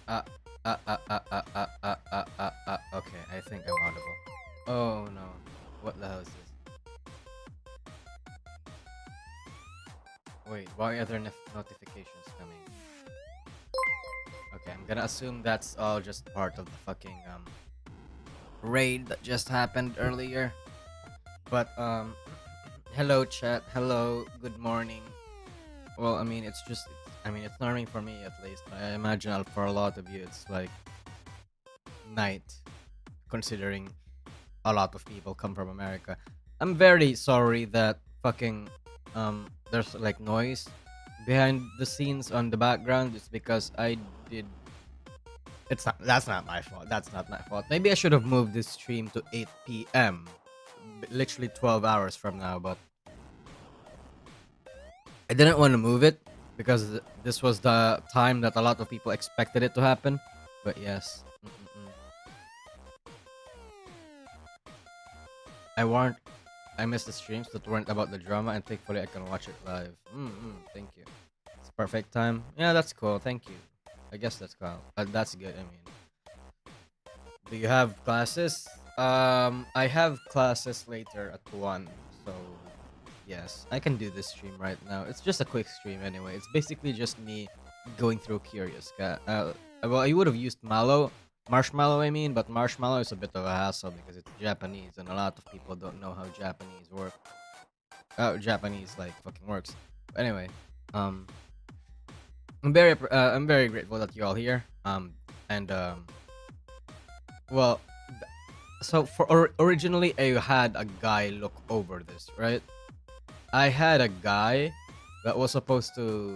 Uh, okay, I think I'm audible. Oh no. What the hell is this? Wait, why are there notifications coming? Okay, I'm gonna assume that's all just part of the fucking raid that just happened earlier. But hello chat, hello, good morning. Well, I mean, I mean, it's norming for me at least. I imagine for a lot of you, it's like night, considering a lot of people come from America. I'm very sorry that fucking there's like noise behind the scenes on the background. It's because I did. It's not. That's not my fault. That's not my fault. Maybe I should have moved this stream to 8 p.m. Literally 12 hours from now, but I didn't want to move it because this was the time that a lot of people expected it to happen. But yes, I warned. I missed the streams that weren't about the drama, and thankfully I can watch it live. Thank you. It's perfect time. Yeah, that's cool. Thank you. I guess that's cool. That's good. I mean, do you have classes? I have classes later at 1, so yes, I can do this stream right now. It's just a quick stream anyway. It's basically just me going through Curious Cat. Well, I would have used Marshmallow, I mean, but Marshmallow is a bit of a hassle because it's Japanese, and a lot of people don't know how Japanese work. Japanese like fucking works. But anyway, um, I'm very grateful that you're all here. And well, so originally I had a guy look over this, right? I had a guy that was supposed to.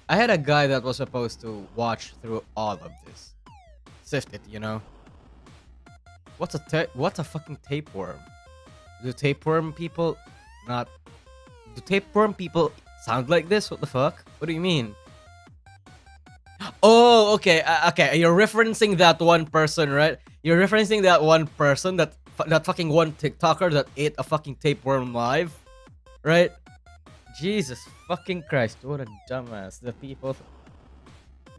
I had a guy that was supposed to watch through all of this, sift it, you know. What's a fucking tapeworm? Do tapeworm people not? Do tapeworm people sound like this? What the fuck? What do you mean? Oh, okay, okay. You're referencing that one person, right? You're referencing that one person that fucking one TikToker that ate a fucking tapeworm live, right? Jesus fucking Christ! What a dumbass. The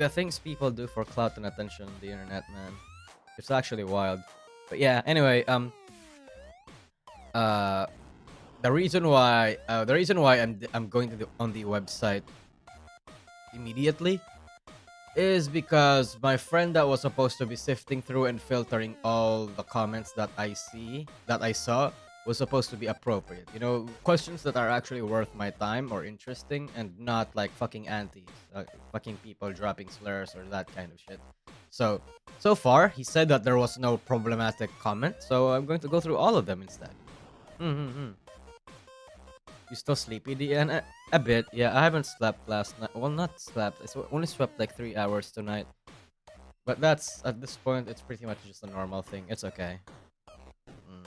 things people do for clout and attention on the internet, man. It's actually wild. But yeah. Anyway, uh, the reason why I'm going to on the website immediately is because my friend that was supposed to be sifting through and filtering all the comments that I saw was supposed to be appropriate. You know, questions that are actually worth my time or interesting and not like fucking antis, fucking people dropping slurs or that kind of shit. So far, he said that there was no problematic comment, so I'm going to go through all of them instead. Mm-hmm. You still sleepy, DN? A bit, yeah. I haven't slept last night. Well, not slept. Only slept like 3 hours tonight. But that's, at this point, it's pretty much just a normal thing. It's okay. Mm.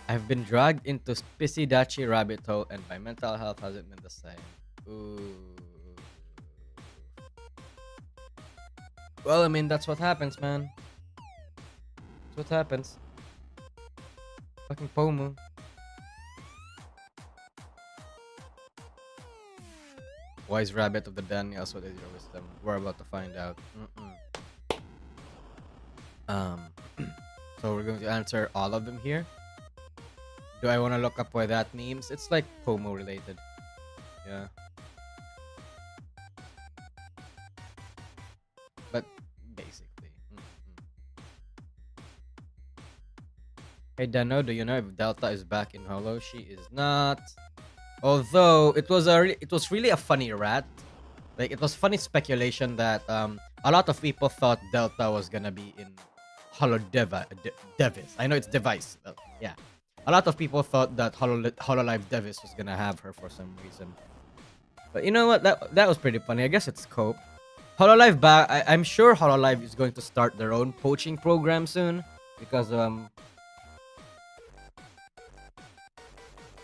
I've been dragged into Spisidachi rabbit hole, and my mental health hasn't been the same. Ooh. Well, I mean, that's what happens, man. That's what happens. Fucking Pomu. Wise rabbit of the Daniels, what is your wisdom? We're about to find out. Um, so we're going to answer all of them here. Do I want to look up why that memes? It's like Pomo related. Yeah. But basically. Hey Dano, do you know if Delta is back in Holo? She is not. Although it was really a funny rat. Like it was funny speculation that a lot of people thought Delta was gonna be in Devis. I know it's device, but yeah. A lot of people thought that Hololive Devis was gonna have her for some reason. But you know what? That was pretty funny. I guess it's cope. Hololive back. I'm sure Hololive is going to start their own poaching program soon because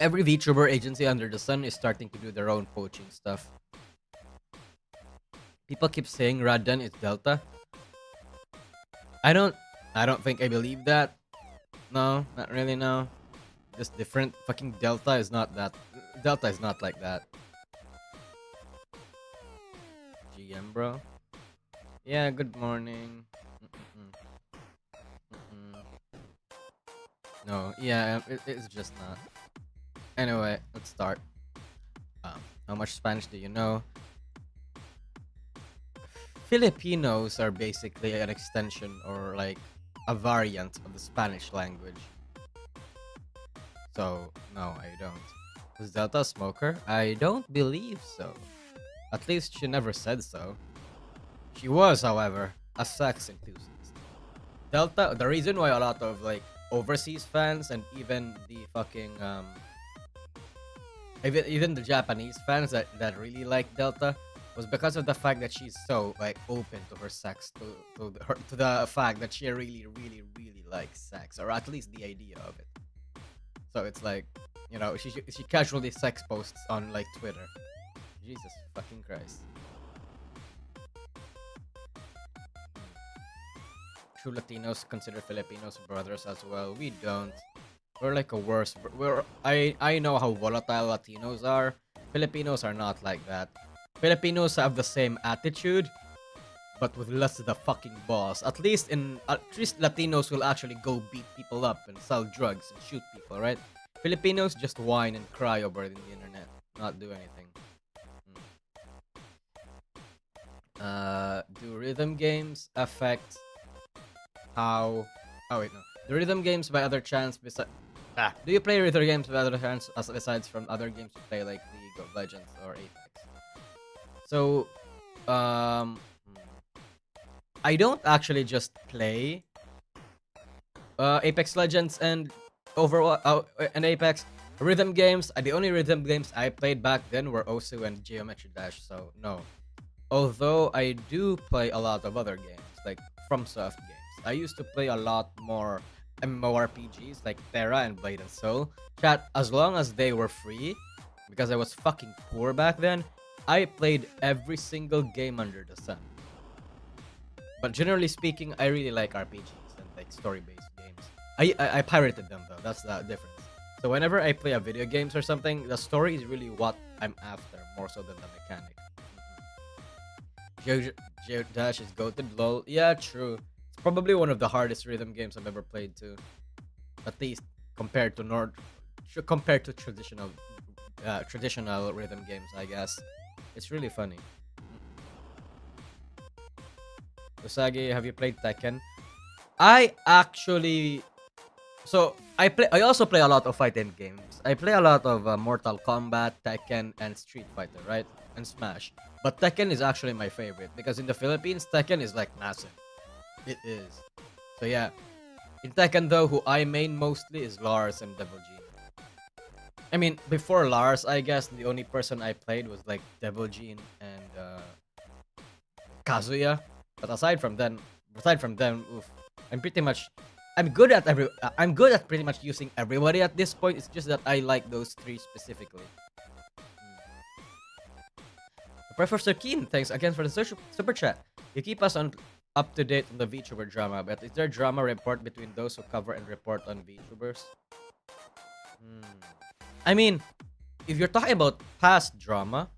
every VTuber agency under the sun is starting to do their own poaching stuff. People keep saying Radan is Delta. I don't think I believe that. No, not really, no. Just different. Fucking Delta is not that. Delta is not like that. GM, bro. Yeah, good morning. Mm-mm-mm. Mm-mm. No, yeah, it's just not. Anyway, let's start. How much Spanish do you know? Filipinos are basically an extension or like a variant of the Spanish language. So, no, I don't. Was Delta a smoker? I don't believe so. At least she never said so. She was, however, a sex enthusiast. Delta, the reason why a lot of like overseas fans and even the fucking even the Japanese fans that really like Delta was because of the fact that she's so like open to her sex to the fact that she really likes sex, or at least the idea of it. So it's like, she casually sex posts on like Twitter. Jesus fucking Christ. True Latinos consider Filipinos brothers as well. We don't. We're like a worse. I know how volatile Latinos are. Filipinos are not like that. Filipinos have the same attitude, but with less of the fucking balls. At least Latinos will actually go beat people up and sell drugs and shoot people, right? Filipinos just whine and cry over it in the internet, not do anything. Do rhythm games affect how? Oh wait, no. Do rhythm games by other chance besides? Do you play rhythm games by other chance besides from other games you play like League of Legends or Apex? So, um, I don't actually just play Apex Legends and Overwatch and Apex rhythm games. The only rhythm games I played back then were Osu and Geometry Dash. So no. Although I do play a lot of other games like FromSoft games. I used to play a lot more MMORPGs like Terra and Blade and Soul. Chat, as long as they were free, because I was fucking poor back then, I played every single game under the sun. But generally speaking, I really like RPGs and like story-based games. I pirated them though. That's the difference. So whenever I play a video games or something, the story is really what I'm after more so than the mechanic. Geodash is goated lol. Yeah, true. It's probably one of the hardest rhythm games I've ever played too. At least compared to traditional rhythm games, I guess. It's really funny. Usagi, have you played Tekken? I actually I also play a lot of fighting games. I play a lot of Mortal Kombat, Tekken, and Street Fighter, right? And Smash. But Tekken is actually my favorite because in the Philippines, Tekken is like massive. It is. So yeah. In Tekken though, who I main mostly is Lars and Devil Gene. I mean, before Lars, I guess the only person I played was like Devil Gene and Kazuya. But aside from them, oof, I'm pretty much I'm good at pretty much using everybody at this point. It's just that I like those three specifically. Professor Keen, thanks again for the super chat. You keep us up to date on the VTuber drama, but is there drama report between those who cover and report on VTubers? I mean, if you're talking about past drama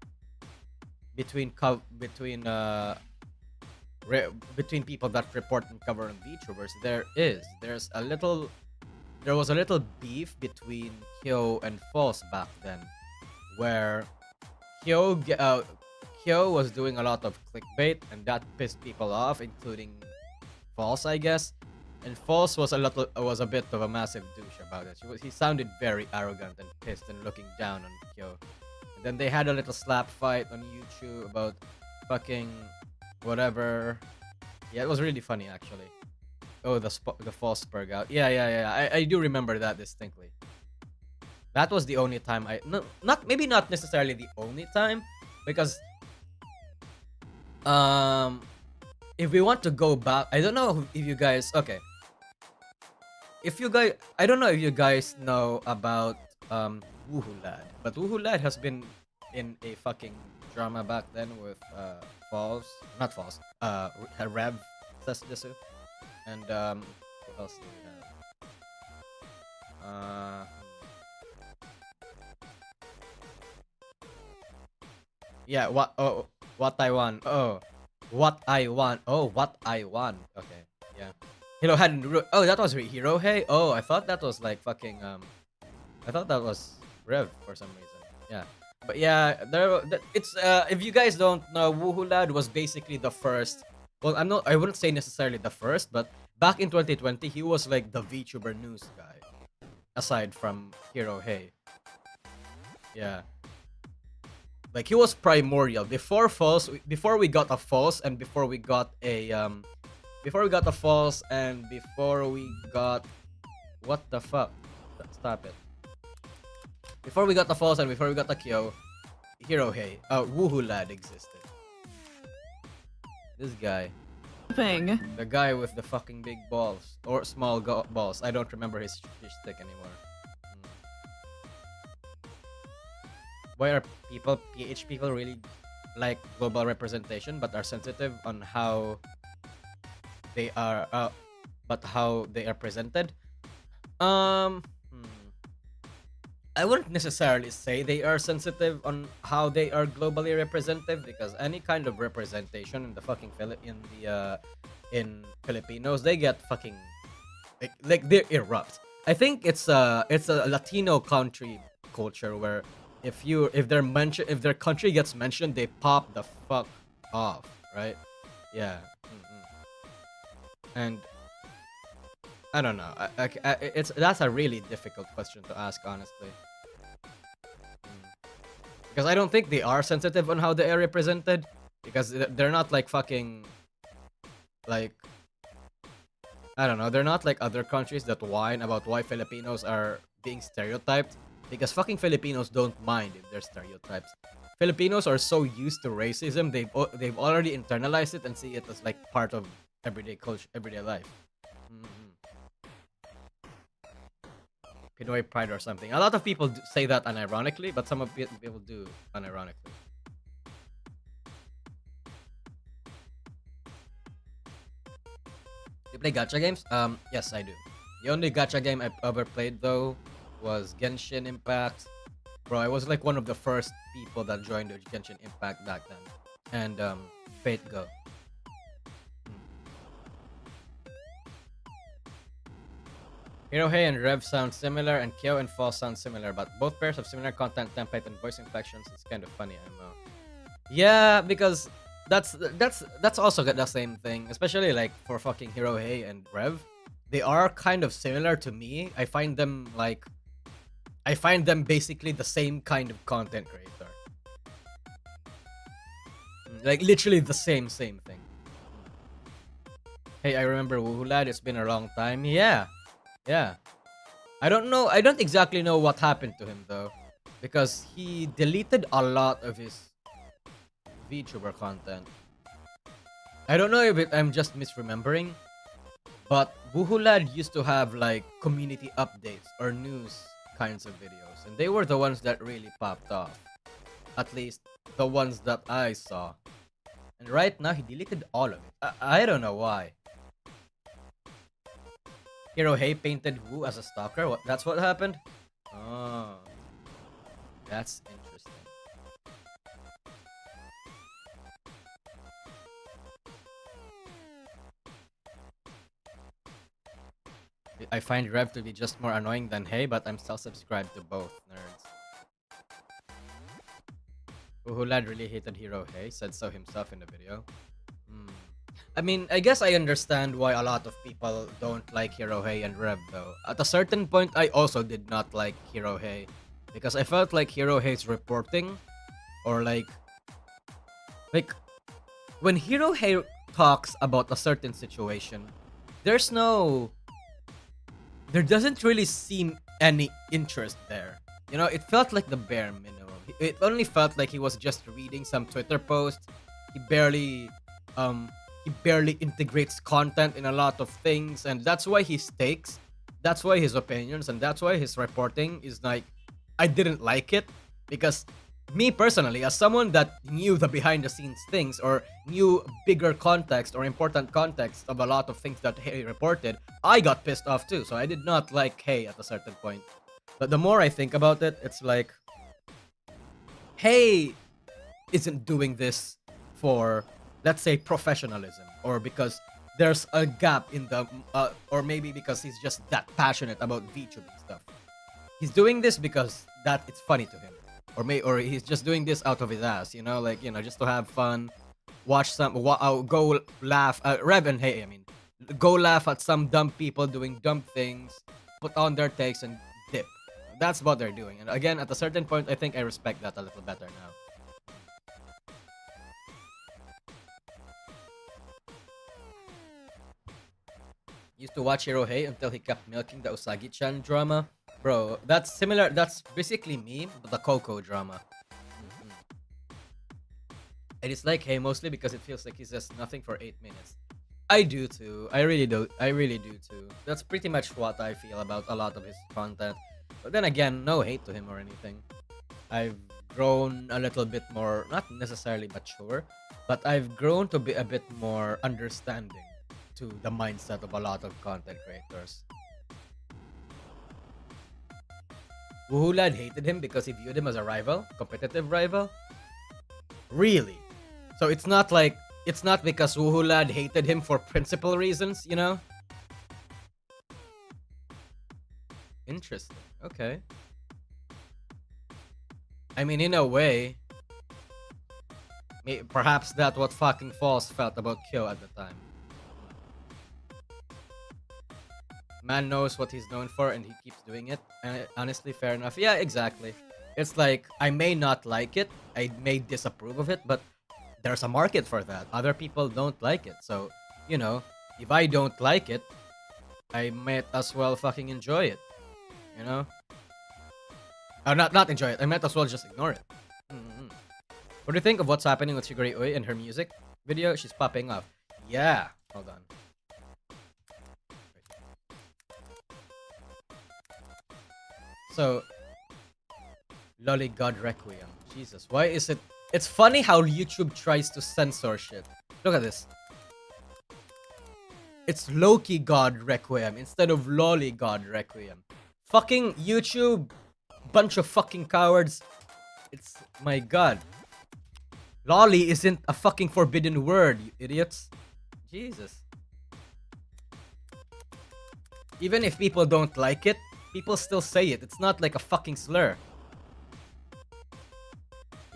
between between people that report and cover on VTubers, there was a little beef between Kyo and False back then, where Kyo was doing a lot of clickbait, and that pissed people off, including False, I guess. And False was a bit of a massive douche about it. He sounded very arrogant and pissed and looking down on Kyo. And then they had a little slap fight on YouTube about fucking whatever. Yeah, it was really funny actually. Oh, the False spurg out. Yeah. I do remember that distinctly. That was the only time maybe not necessarily the only time, because if we want to go back, I don't know if you guys I don't know if you guys know about Woohoo Lad, but Woohoo Lad has been in a fucking drama back then with not False, Rev Sesdesu, and what else do we have? Yeah, What I want. Oh. What I want. Oh, what I want. Okay. Yeah. Hiro hadn't. Oh, that was Hirohei? Oh, I thought that was like fucking. I thought that was Rev for some reason. Yeah. But yeah, it's if you guys don't know, Woohoo Lad was basically the first. Well, I wouldn't say necessarily the first, but back in 2020, he was like the VTuber news guy, aside from Hirohei. Yeah. Like he was primordial before false, before we got a false, and before we got a before we got a false, and before we got what the fuck? Stop it. Before we got the false and before we got the Kyo, Hirohei, Woohoo Lad existed. This guy. Thing. The guy with the fucking big balls. Or small balls. I don't remember his stick anymore. Why are PH people really like global representation but are sensitive on how they are, but how they are presented? I wouldn't necessarily say they are sensitive on how they are globally representative, because any kind of representation in the fucking in Filipinos, they get fucking like they erupt. I think it's a Latino country culture where if their country gets mentioned, they pop the fuck off, right? Yeah. And I don't know. That's a really difficult question to ask, honestly. Because I don't think they are sensitive on how they are represented. Because they're not like fucking, like, I don't know. They're not like other countries that whine about why Filipinos are being stereotyped. Because fucking Filipinos don't mind if they're stereotypes. Filipinos are so used to racism, they've already internalized it and see it as like part of everyday culture, everyday life. Pinoy pride or something. A lot of people say that unironically, but some of people do unironically. You play gacha games? Yes, I do. The only gacha game I've ever played though was Genshin Impact. Bro, I was like one of the first people that joined Genshin Impact back then. And Fate Go. Hirohei and Rev sound similar, and Kyo and Fall sound similar, but both pairs have similar content template and voice inflections. It's kind of funny, I know. Yeah, because that's also the same thing, especially like for fucking Hirohei and Rev. They are kind of similar to me. I find them basically the same kind of content creator. Like literally the same thing. Hey, I remember Woohoo Lad, it's been a long time. Yeah. I don't exactly know what happened to him though, because he deleted a lot of his VTuber content. I don't know if I'm just misremembering, but Woohoo Lad used to have like community updates or news kinds of videos, and they were the ones that really popped off. At least the ones that I saw. And right now he deleted all of it. I don't know why. Hirohei painted Wu as a stalker? That's what happened? Oh. That's interesting. I find Rev to be just more annoying than Hey, but I'm still subscribed to both, nerds. Woohoo Lad really hated Hirohei, said so himself in the video. I mean, I guess I understand why a lot of people don't like Hirohei and Rev though. At a certain point, I also did not like Hirohei, because I felt like Hirohei's reporting, or like when Hirohei talks about a certain situation, there doesn't really seem any interest there. You know, it felt like the bare minimum. It only felt like he was just reading some Twitter post. He barely integrates content in a lot of things, and that's why his takes, that's why his opinions, and that's why his reporting is like, I didn't like it, because me personally, as someone that knew the behind the scenes things or knew bigger context or important context of a lot of things that Hey reported, I got pissed off too. So I did not like Hey at a certain point. But the more I think about it, it's like, Hey isn't doing this for, let's say, professionalism, or because there's a gap in the, or maybe because he's just that passionate about VTubing stuff. He's doing this because that it's funny to him, or he's just doing this out of his ass, like just to have fun, watch some, go laugh, Rev and Hey, I mean, go laugh at some dumb people doing dumb things, put on their takes and dip. That's what they're doing. And again, at a certain point, I think I respect that a little better now. Used to watch Hirohei until he kept milking the Usagi-chan drama. Bro, that's similar. That's basically me, but the Coco drama. Mhm. I dislike Hey mostly because it feels like he says nothing for 8 minutes. I do too. I really do. I really do too. That's pretty much what I feel about a lot of his content. But then again, no hate to him or anything. I've grown a little bit more, not necessarily mature, but I've grown to be a bit more understanding to the mindset of a lot of content creators. Wuhulad hated him because he viewed him as a rival, competitive rival. Really? So it's not because Wuhulad hated him for principal reasons, Interesting. Okay. I mean, in a way, perhaps that's what fucking False felt about Kyo at the time. Man knows what he's known for and he keeps doing it. And honestly, fair enough. Yeah, exactly. It's like, I may not like it, I may disapprove of it, but there's a market for that. Other people don't like it. So, if I don't like it, I might as well fucking enjoy it. Or not enjoy it. I might as well just ignore it. Mm-hmm. What do you think of what's happening with Shigure Oi and her music video? She's popping off. Yeah. Hold on. So, Lolly God Requiem. Jesus, why is it... It's funny how YouTube tries to censor shit. Look at this. It's Loki God Requiem instead of Lolly God Requiem. Fucking YouTube, bunch of fucking cowards. It's... My god. Lolly isn't a fucking forbidden word, you idiots. Jesus. Even if people don't like it, people still say it. It's not like a fucking slur.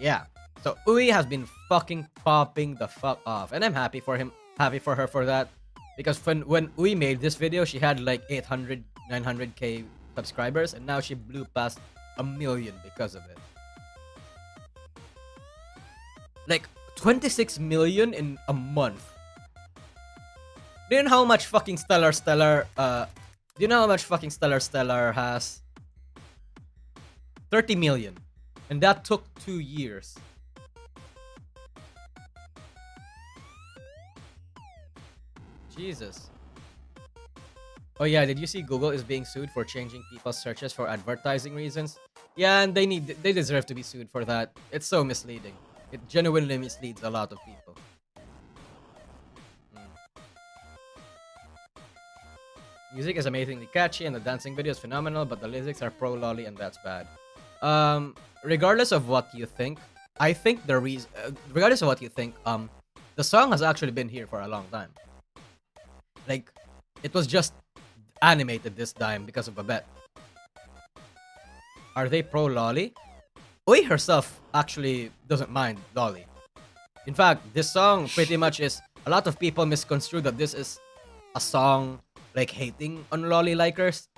Yeah. So Ui has been fucking popping the fuck off. And I'm happy for her for that. Because when Ui made this video, she had like 800, 900k subscribers. And now she blew past 1 million because of it. Like 26 million in a month. Do you know how much fucking Stellar has? 30 million. And that took 2 years. Jesus. Oh yeah, did you see Google is being sued for changing people's searches for advertising reasons? Yeah, and they deserve to be sued for that. It's so misleading. It genuinely misleads a lot of people. Music is amazingly catchy and the dancing video is phenomenal, but the lyrics are pro-lolly and that's bad. Regardless of what you think, I think the reason... regardless of what you think, the song has actually been here for a long time. Like, it was just animated this time because of a bet. Are they pro-lolly? Oi herself actually doesn't mind lolly. In fact, this song pretty much is... A lot of people misconstrue that this is a song like hating on lolly likers,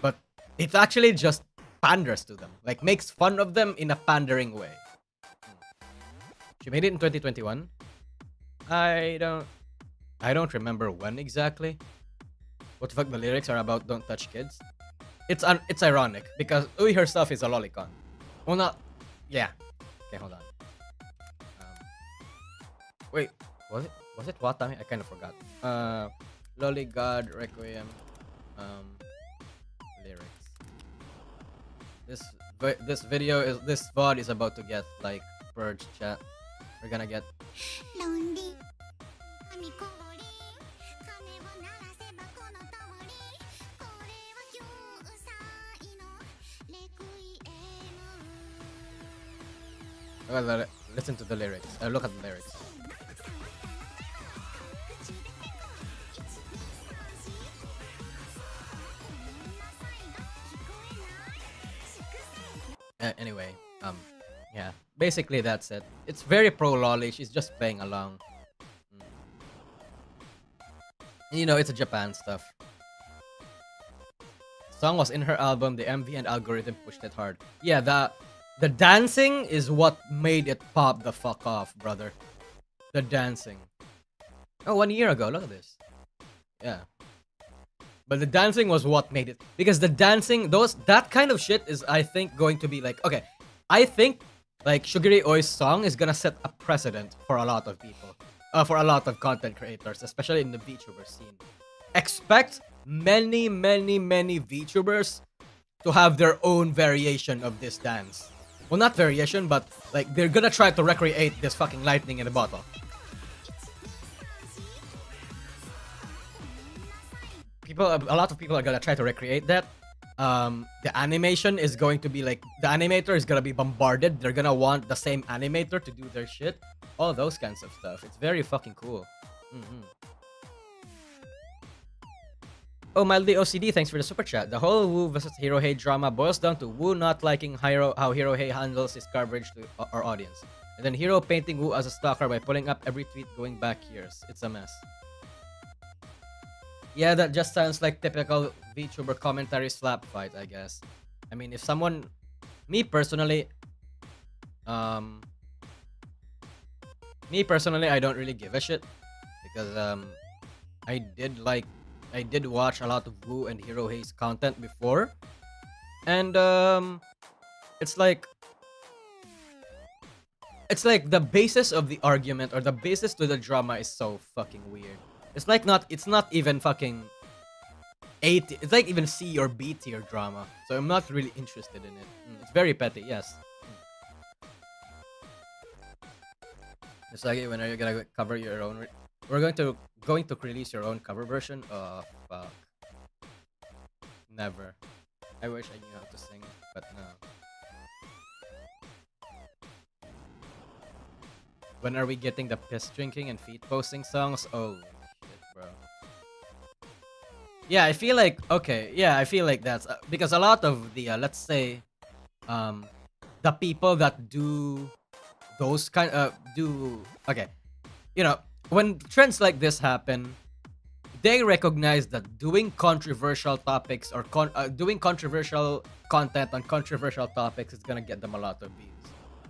but it actually just panders to them. Like, makes fun of them in a pandering way. She made it in 2021. I don't remember when exactly. What the fuck, the lyrics are about don't touch kids. It's ironic because Ui herself is a lolicon. Well, not... Yeah. Okay, hold on. Wait, was it Watami? I kind of forgot. Lolly God Requiem. Lyrics. This VOD is about to get like purged, chat. We're gonna get... Listen to the lyrics. Look at the lyrics. Anyway, um, yeah, basically that's it. It's very pro lolly. She's just playing along. Mm. You know, it's a Japan stuff. Song was in her album. The MV and algorithm pushed it hard. Yeah, the dancing is what made it pop the fuck off, brother. The dancing. Oh, 1 year ago. Look at this. Yeah. But the dancing was what made it, because the dancing, that kind of shit is, I think, going to be like, okay, I think like Sugiri Oi's song is gonna set a precedent for a lot of people, for a lot of content creators, especially in the VTuber scene. Expect many, many, many VTubers to have their own variation of this dance. Well, not variation, but like they're gonna try to recreate this fucking lightning in a bottle. A lot of people are gonna try to recreate that. The animation is going to be like, the animator is gonna be bombarded. They're gonna want the same animator to do their shit. All those kinds of stuff. It's very fucking cool. Oh, mildly OCD, thanks for the super chat. The whole Wu versus Hirohei drama boils down to Wu not liking how Hirohei handles his coverage to our audience. And then Hiro painting Wu as a stalker by pulling up every tweet going back years. It's a mess. Yeah, that just sounds like typical VTuber commentary slap fight, I guess. I mean, if someone... Me personally, I don't really give a shit. Because, I did watch a lot of Wu and Hirohei's content before. And, it's like the basis of the argument, or the basis to the drama, is so fucking weird. It's not even fucking A tier. It's like even C or B tier drama. So I'm not really interested in it. It's very petty, yes. It's like, when are you gonna cover your own? We're going to release your own cover version. Oh fuck. Never. I wish I knew how to sing, but no. When are we getting the piss drinking and feet posting songs? Oh shit, bro. Yeah, I feel like, okay, yeah, I feel like that's because a lot of the let's say the people that do those kind do okay, you know, when trends like this happen, they recognize that doing controversial topics, or doing controversial content on controversial topics, is gonna get them a lot of views.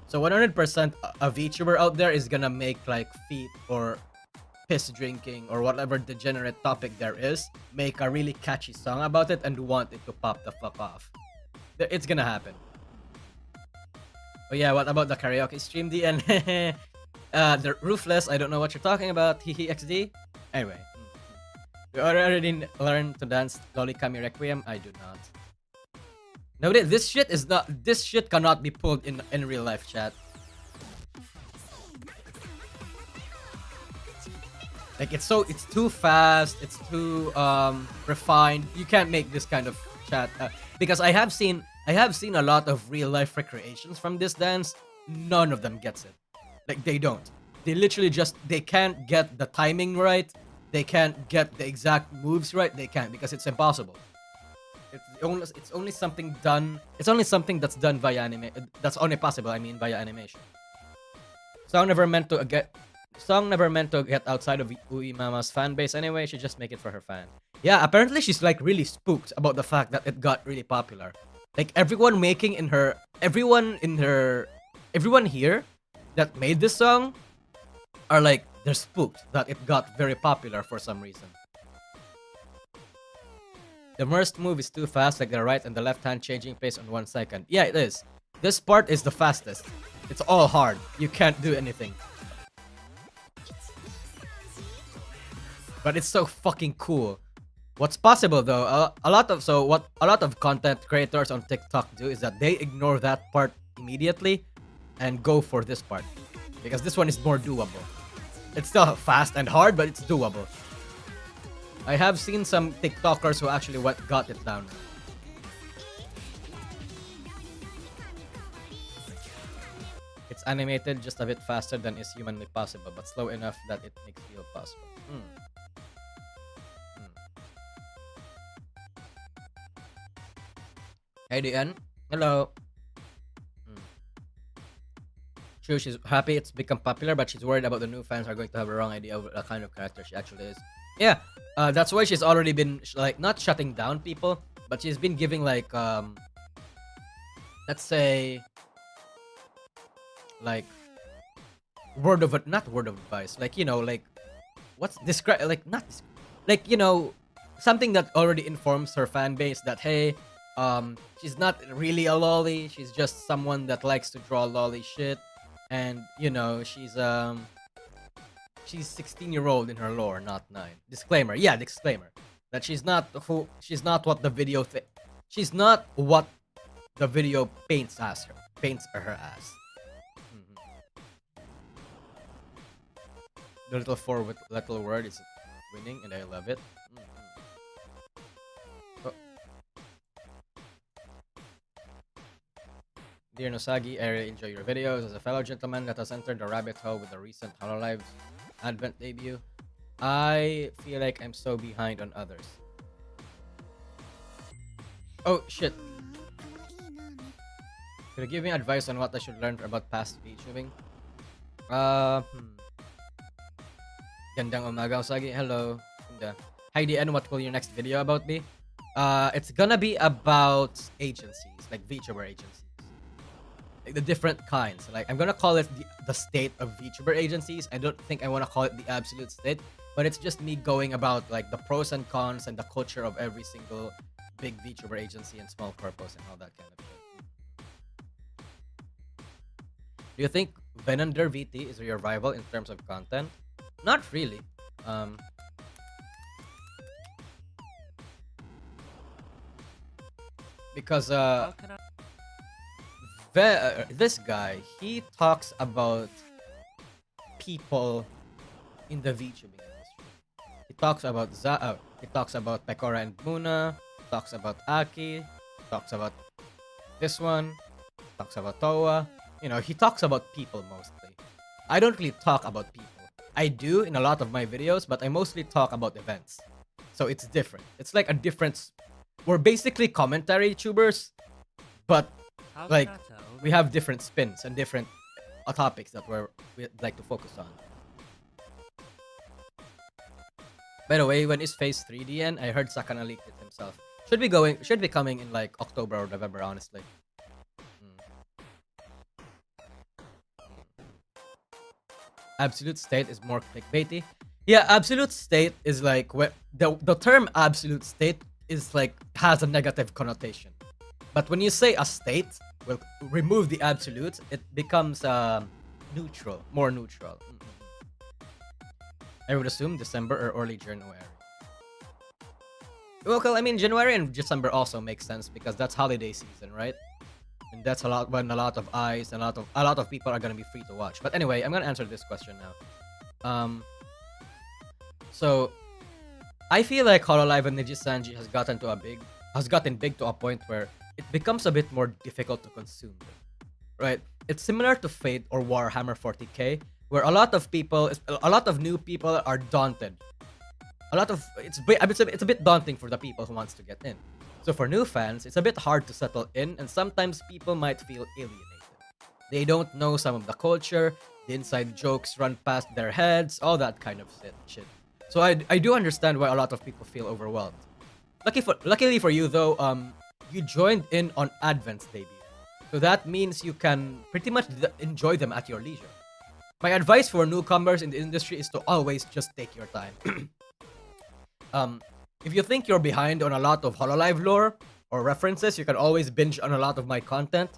So 100% a VTuber out there is gonna make like feet or piss drinking or whatever degenerate topic there is, make a really catchy song about it, and want it to pop the fuck off. It's gonna happen. Oh yeah, what about the karaoke stream, DN? The Roofless, I don't know what you're talking about. Hihi XD. Anyway. You already learned to dance Lolly Kami Requiem? I do not. No, this shit cannot be pulled in real life, chat. Like, it's too fast, it's too refined. You can't make this kind of chat because I have seen a lot of real life recreations from this dance. None of them gets it. Like, they don't. They literally they can't get the timing right. They can't get the exact moves right. They can't, because it's impossible. It's only something that's done via anime. That's only possible, I mean, via animation. Song never meant to get outside of Uemama's fan base anyway. She just make it for her fan. Yeah, apparently she's like really spooked about the fact that it got really popular. Like, everyone here that made this song are like, they're spooked that it got very popular for some reason. The first move is too fast, like the right and the left hand changing pace on 1 second. Yeah, it is. This part is the fastest. It's all hard. You can't do anything. But it's so fucking cool. What's possible though, what a lot of content creators on TikTok do is that they ignore that part immediately and go for this part, because this one is more doable. It's still fast and hard, but it's doable. I have seen some TikTokers who actually got it down. It's animated just a bit faster than is humanly possible, but slow enough that it makes feel possible. Hey, DN. Hello. True, she's happy it's become popular, but she's worried about the new fans are going to have a wrong idea of the kind of character she actually is. Yeah, that's why she's already been like not shutting down people, but she's been giving like let's say like not word of advice, like like what's describe like not like something that already informs her fan base that hey, she's not really a lolly, she's just someone that likes to draw lolly shit, and she's 16-year-old in her lore, not 9. Disclaimer, yeah, disclaimer that she's not what the video she's not what the video paints her as. Mhm. The little little word is winning, and I love it. Oh. Dear Nosagi, I really enjoy your videos. As a fellow gentleman that has entered the rabbit hole with the recent Hololive's Advent debut, I feel like I'm so behind on others. Oh shit. Could you give me advice on what I should learn about past VTubing? Gandang umaga, Usagi. Hello. Hi, DN. What will your next video about be? It's gonna be about agencies, like VTuber agencies. Like the different kinds. Like I'm gonna call it the state of VTuber agencies. I don't think I want to call it the absolute state, but it's just me going about like the pros and cons and the culture of every single big VTuber agency and small corpos and all that kind of shit. Do you think Venander VT is your rival in terms of content? Not really. Because this guy, he talks about people in the VTubing industry. He talks about he talks about Pekora and Muna, talks about Aki, talks about this one, talks about Towa. He talks about people mostly. I don't really talk about people. I do in a lot of my videos, but I mostly talk about events. So it's different. It's like a difference. We're basically commentary tubers, but like we have different spins and different topics that we'd like to focus on. By the way, when is Phase 3 DN? I heard Sakana leaked it himself. Should be coming in like October or November, honestly. Absolute state is more clickbaity. Yeah, absolute state is like the term absolute state is like has a negative connotation. But when you say a state, will remove the absolute, it becomes neutral, more neutral. I would assume December or early January. Well, I mean January and December also makes sense because that's holiday season, right? And that's when a lot of eyes and a lot of people are gonna be free to watch. But anyway, I'm gonna answer this question now. So I feel like Hololive and Nijisanji has gotten big to a point where it becomes a bit more difficult to consume, right? It's similar to Fate or Warhammer 40k, where a lot of new people are daunted. It's a bit daunting for the people who wants to get in. So for new fans, it's a bit hard to settle in, and sometimes people might feel alienated. They don't know some of the culture, the inside jokes run past their heads, all that kind of shit. So I do understand why a lot of people feel overwhelmed. Luckily for you though, you joined in on Advent's debut. So that means you can pretty much enjoy them at your leisure. My advice for newcomers in the industry is to always just take your time. If you think you're behind on a lot of Hololive lore or references, you can always binge on a lot of my content.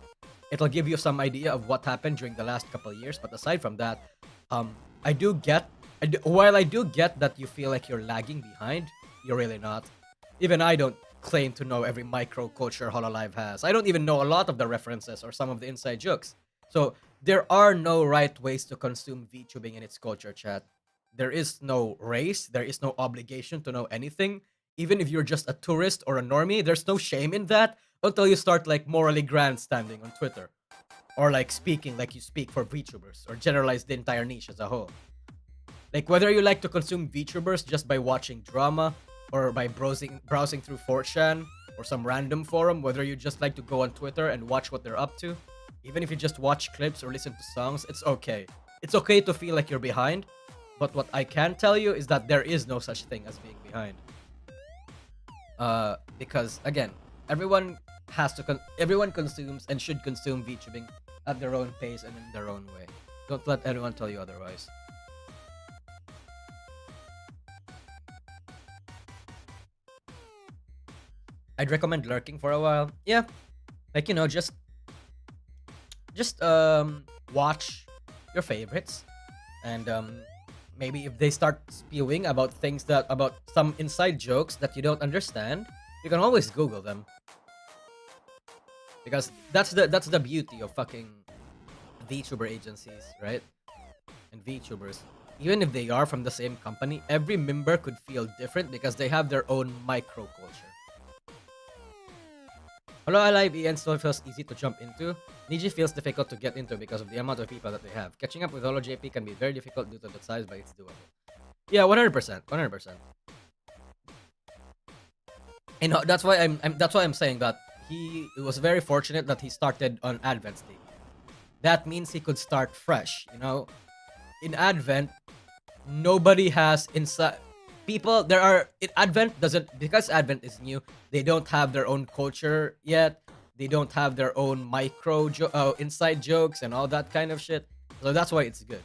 It'll give you some idea of what happened during the last couple of years. But aside from that, while I do get that you feel like you're lagging behind, you're really not. Even I don't claim to know every micro culture Hololive has. I don't even know a lot of the references or some of the inside jokes. So there are no right ways to consume VTubing in its culture, chat. There is no race, there is no obligation to know anything. Even if you're just a tourist or a normie, there's no shame in that until you start like morally grandstanding on Twitter. Or like speaking like you speak for VTubers or generalize the entire niche as a whole. Like whether you like to consume VTubers just by watching drama or by browsing through 4chan or some random forum, whether you just like to go on Twitter and watch what they're up to, Even if you just watch clips or listen to songs, it's okay. It's okay to feel like you're behind. But what I can tell you is that there is no such thing as being behind. Because again, everyone consumes and should consume VTubing at their own pace and in their own way. Don't let anyone tell you otherwise. I'd recommend lurking for a while. Yeah, like just watch your favorites, and maybe if they start spewing about some inside jokes that you don't understand, you can always Google them. Because that's the beauty of fucking VTuber agencies, right? And VTubers. Even if they are from the same company, every member could feel different because they have their own microculture. Hello LIB and still feels easy to jump into. Niji feels difficult to get into because of the amount of people that they have. Catching up with Holo JP can be very difficult due to the size, but it's doable. Yeah, 100%, 100%. And that's why I'm saying that he was very fortunate that he started on Advent's debut. That means he could start fresh, you know. In Advent, nobody has inside people. There are in Advent doesn't because Advent is new. They don't have their own culture yet. They don't have their own inside jokes and all that kind of shit. So that's why it's good.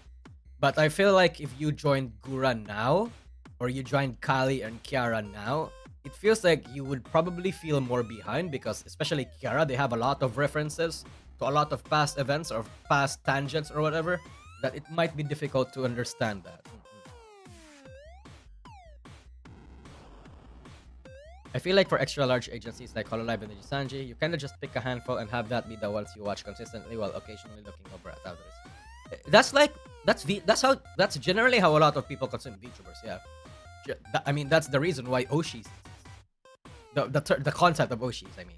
But I feel like if you joined Gura now, or you joined Kali and Kiara now, it feels like you would probably feel more behind because especially Kiara, they have a lot of references to a lot of past events or past tangents or whatever, that it might be difficult to understand that. I feel like for extra large agencies like Hololive and Nijisanji, you kind of just pick a handful and have that be the ones you watch consistently while occasionally looking over at others. That's generally how a lot of people consume VTubers. Yeah, I mean that's the reason why Oshis, the concept of Oshis. I mean.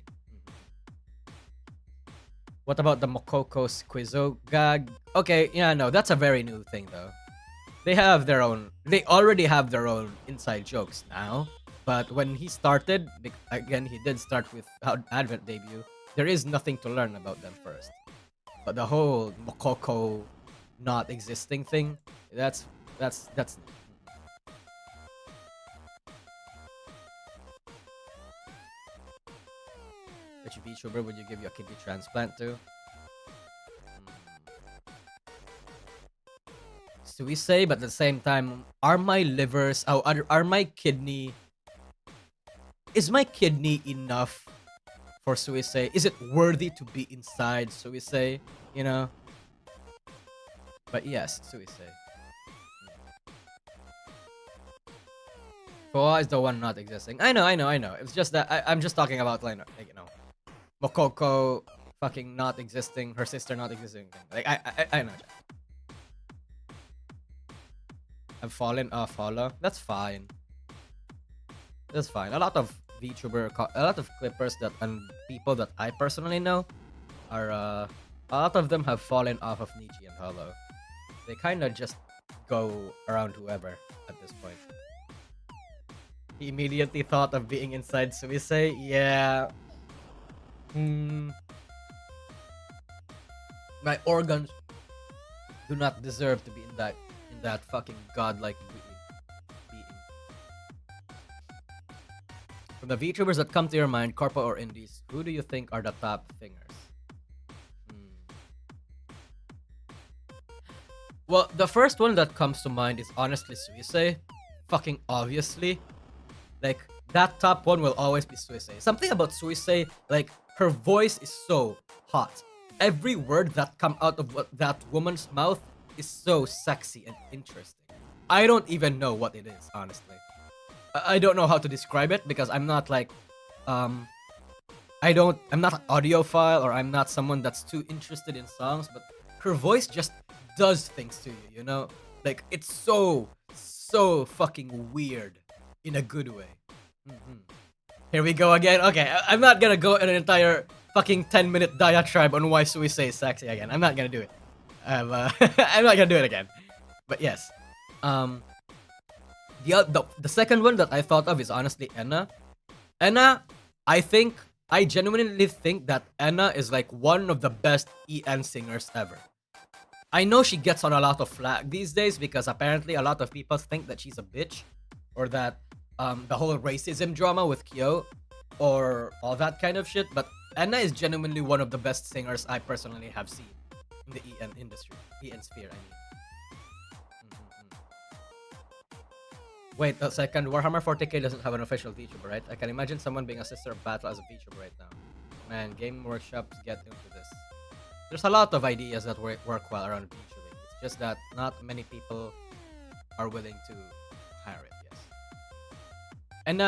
What about the Mokoko Squizo gag? Okay, yeah, no, that's a very new thing though. They already have their own inside jokes now. But when he started, again, he did start with Advent debut. There is nothing to learn about them first. But the whole Mokoko not existing thing, that's Which VTuber would you give your kidney transplant to? Suisei, but at the same time, are my kidney... Is my kidney enough for Suisei? Is it worthy to be inside Suisei? You know? But yes, Suisei. Foa is the one not existing. I know. It's just that I'm just talking about, like, you know, Mokoko fucking not existing, her sister not existing. Like, I know. I've fallen off Holo. That's fine. That's fine. A lot of clippers and people that I personally know are, a lot of them have fallen off of Niji and Holo. They kind of just go around whoever at this point. He immediately thought of being inside Suisei. Yeah. My organs do not deserve to be in that fucking godlike being. From the VTubers that come to your mind, corpo or indies, who do you think are the top thingers? Well, the first one that comes to mind is honestly Suisei. Fucking obviously. Like, that top one will always be Suisei. Something about Suisei, like, her voice is so hot. Every word that come out of that woman's mouth is so sexy and interesting. I don't even know what it is, honestly. I don't know how to describe it because I'm not like, I'm not an audiophile or I'm not someone that's too interested in songs, but her voice just does things to you, you know? Like, it's so fucking weird in a good way. Here we go again. Okay, I'm not gonna go an entire fucking 10-minute diatribe on why Suisei is sexy again. I'm not gonna do it. I'm not gonna do it again. But yes. The second one that I thought of is honestly Enna. Enna, I think I genuinely think that Enna is like one of the best EN singers ever. I know she gets on a lot of flack these days because apparently a lot of people think that she's a bitch, or that the whole racism drama with Kyo or all that kind of shit. But Enna is genuinely one of the best singers I personally have seen in the EN industry, EN sphere. I mean. Wait a second, Warhammer 40k doesn't have an official VTuber, right? I can imagine someone being a sister of battle as a VTuber right now. Man, game workshops get into this. There's a lot of ideas that work well around VTubing. It's just that not many people are willing to hire it, yes. And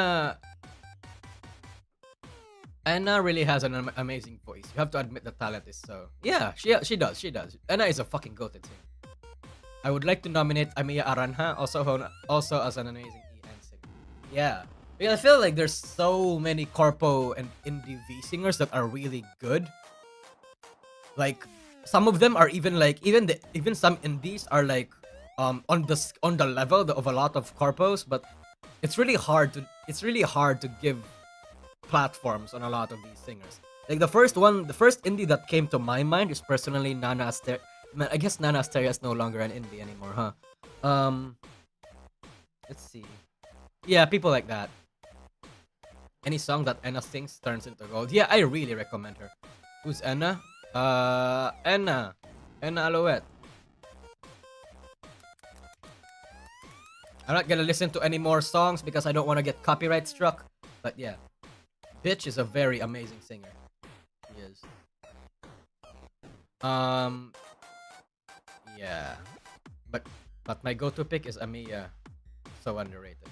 Anna really has an amazing voice. You have to admit the talent is so... Yeah, she does. Anna is a fucking goated thing. I would like to nominate Amiya Aranha also as an amazing EN singer. Yeah. Because I feel like there's so many corpo and indie V singers that are really good. Like some of them are even like even some indies are like on the level of a lot of corpos, but it's really hard to give platforms on a lot of these singers. Like the first indie that came to my mind is personally Nana Aster. Man, I guess Nana Asteria is no longer an indie anymore, huh? Let's see. Yeah, people like that. Any song that Enna sings turns into gold. Yeah, I really recommend her. Who's Enna? Enna Alouette. I'm not gonna listen to any more songs because I don't want to get copyright struck. But yeah, Bitch is a very amazing singer. He is. Yeah, but my go-to pick is Amiya. So underrated.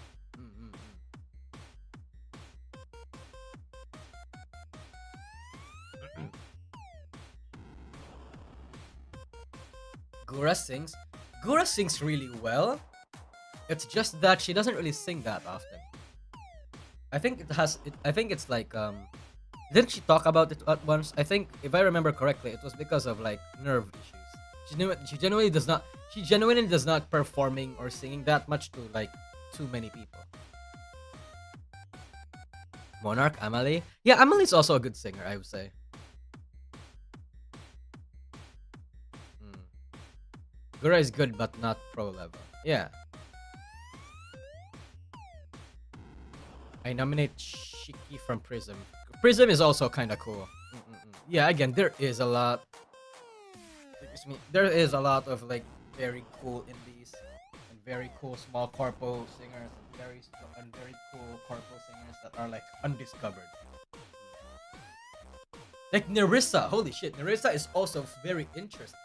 Gura sings. Gura sings really well. It's just that she doesn't really sing that often. I think it's like didn't she talk about it at once? I think if I remember correctly, it was because of like nerve issues. She genuinely does not performing or singing that much to like too many people. Monarch, Amalie. Yeah, Amalie's also a good singer, I would say. Gura is good, but not pro level. Yeah. I nominate Shiki from Prism. Prism is also kind of cool. Yeah, again, there is a lot. Excuse me. There is a lot of like very cool indies and very cool small corpo singers and very cool corpo singers that are like undiscovered. Like Nerissa. Holy shit, Nerissa is also very interesting.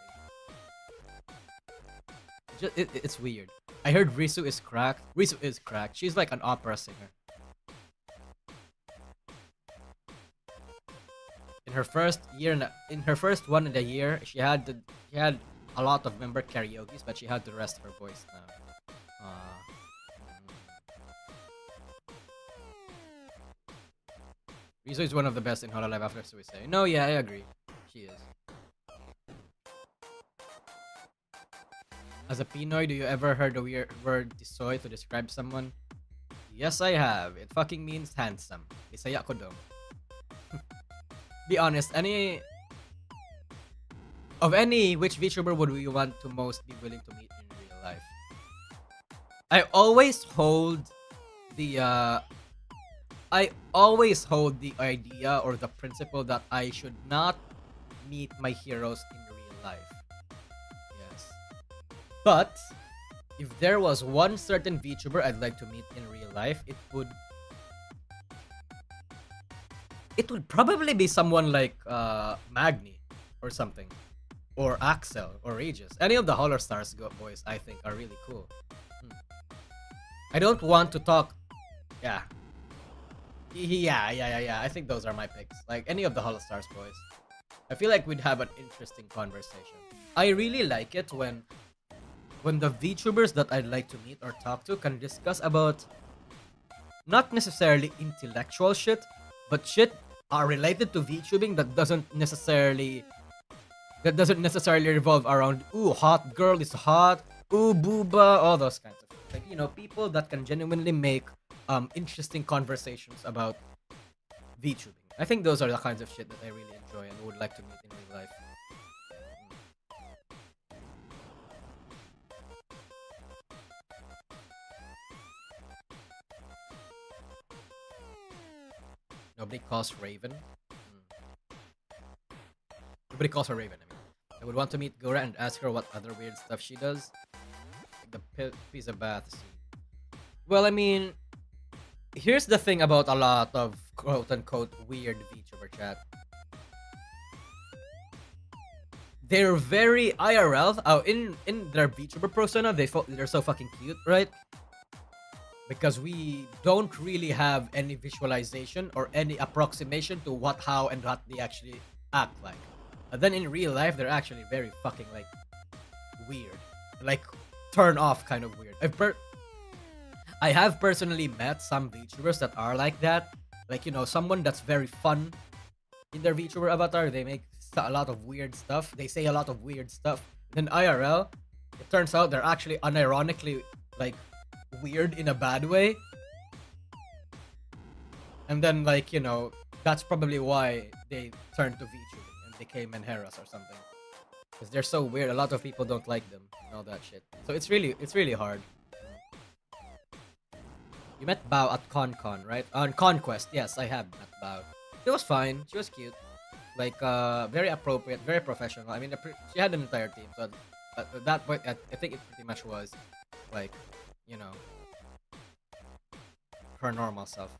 It's weird. I heard Risu is cracked. Risu is cracked. She's like an opera singer. In her first one in the year, she had a lot of member karaoke's, but she had to rest her voice now. Rizu is one of the best in Hololive after Suicide. No, yeah, I agree. She is. As a Pinoy, do you ever heard the weird word tisoy to describe someone? Yes, I have. It fucking means handsome. Isaya ko dong. Be honest, which VTuber would we want to most be willing to meet in real life? I always hold the idea or the principle that I should not meet my heroes in real life. Yes. But if there was one certain VTuber I'd like to meet in real life, it would probably be someone like Magni or something, or Axel or Regis. Any of the Hollow Stars boys I think are really cool. I don't want to talk. Yeah. I think those are my picks. Like any of the Hollow Stars boys. I feel like we'd have an interesting conversation. I really like it when the VTubers that I'd like to meet or talk to can discuss about not necessarily intellectual shit, but shit are related to VTubing that doesn't necessarily revolve around ooh, hot girl is hot, ooh, booba, all those kinds of things. Like, you know, people that can genuinely make interesting conversations about VTubing. I think those are the kinds of shit that I really enjoy and would like to meet in real life. Nobody calls Raven. Nobody calls her Raven. I mean, I would want to meet Gura and ask her what other weird stuff she does. Like the pizza bath scene. Well, I mean, here's the thing about a lot of quote unquote weird VTuber chat. They're very IRL. Oh, in their VTuber persona, they're so fucking cute, right? Because we don't really have any visualization or any approximation to what, how, and what they actually act like. But then in real life, they're actually very fucking like weird, like turn off kind of weird. I have personally met some VTubers that are like that, like, you know, someone that's very fun in their VTuber avatar. They make a lot of weird stuff. They say a lot of weird stuff. Then IRL, it turns out they're actually unironically like weird in a bad way. And then, like, you know, that's probably why they turned to VTubing and became Menheras or something. Because they're so weird, a lot of people don't like them and all that shit. So it's really hard. You met Bao at ConCon, right? On Conquest, yes, I have met Bao. It was fine. She was cute. Like, very appropriate, very professional. I mean, she had an entire team, so at that point, I think it pretty much was, like, you know, her normal self.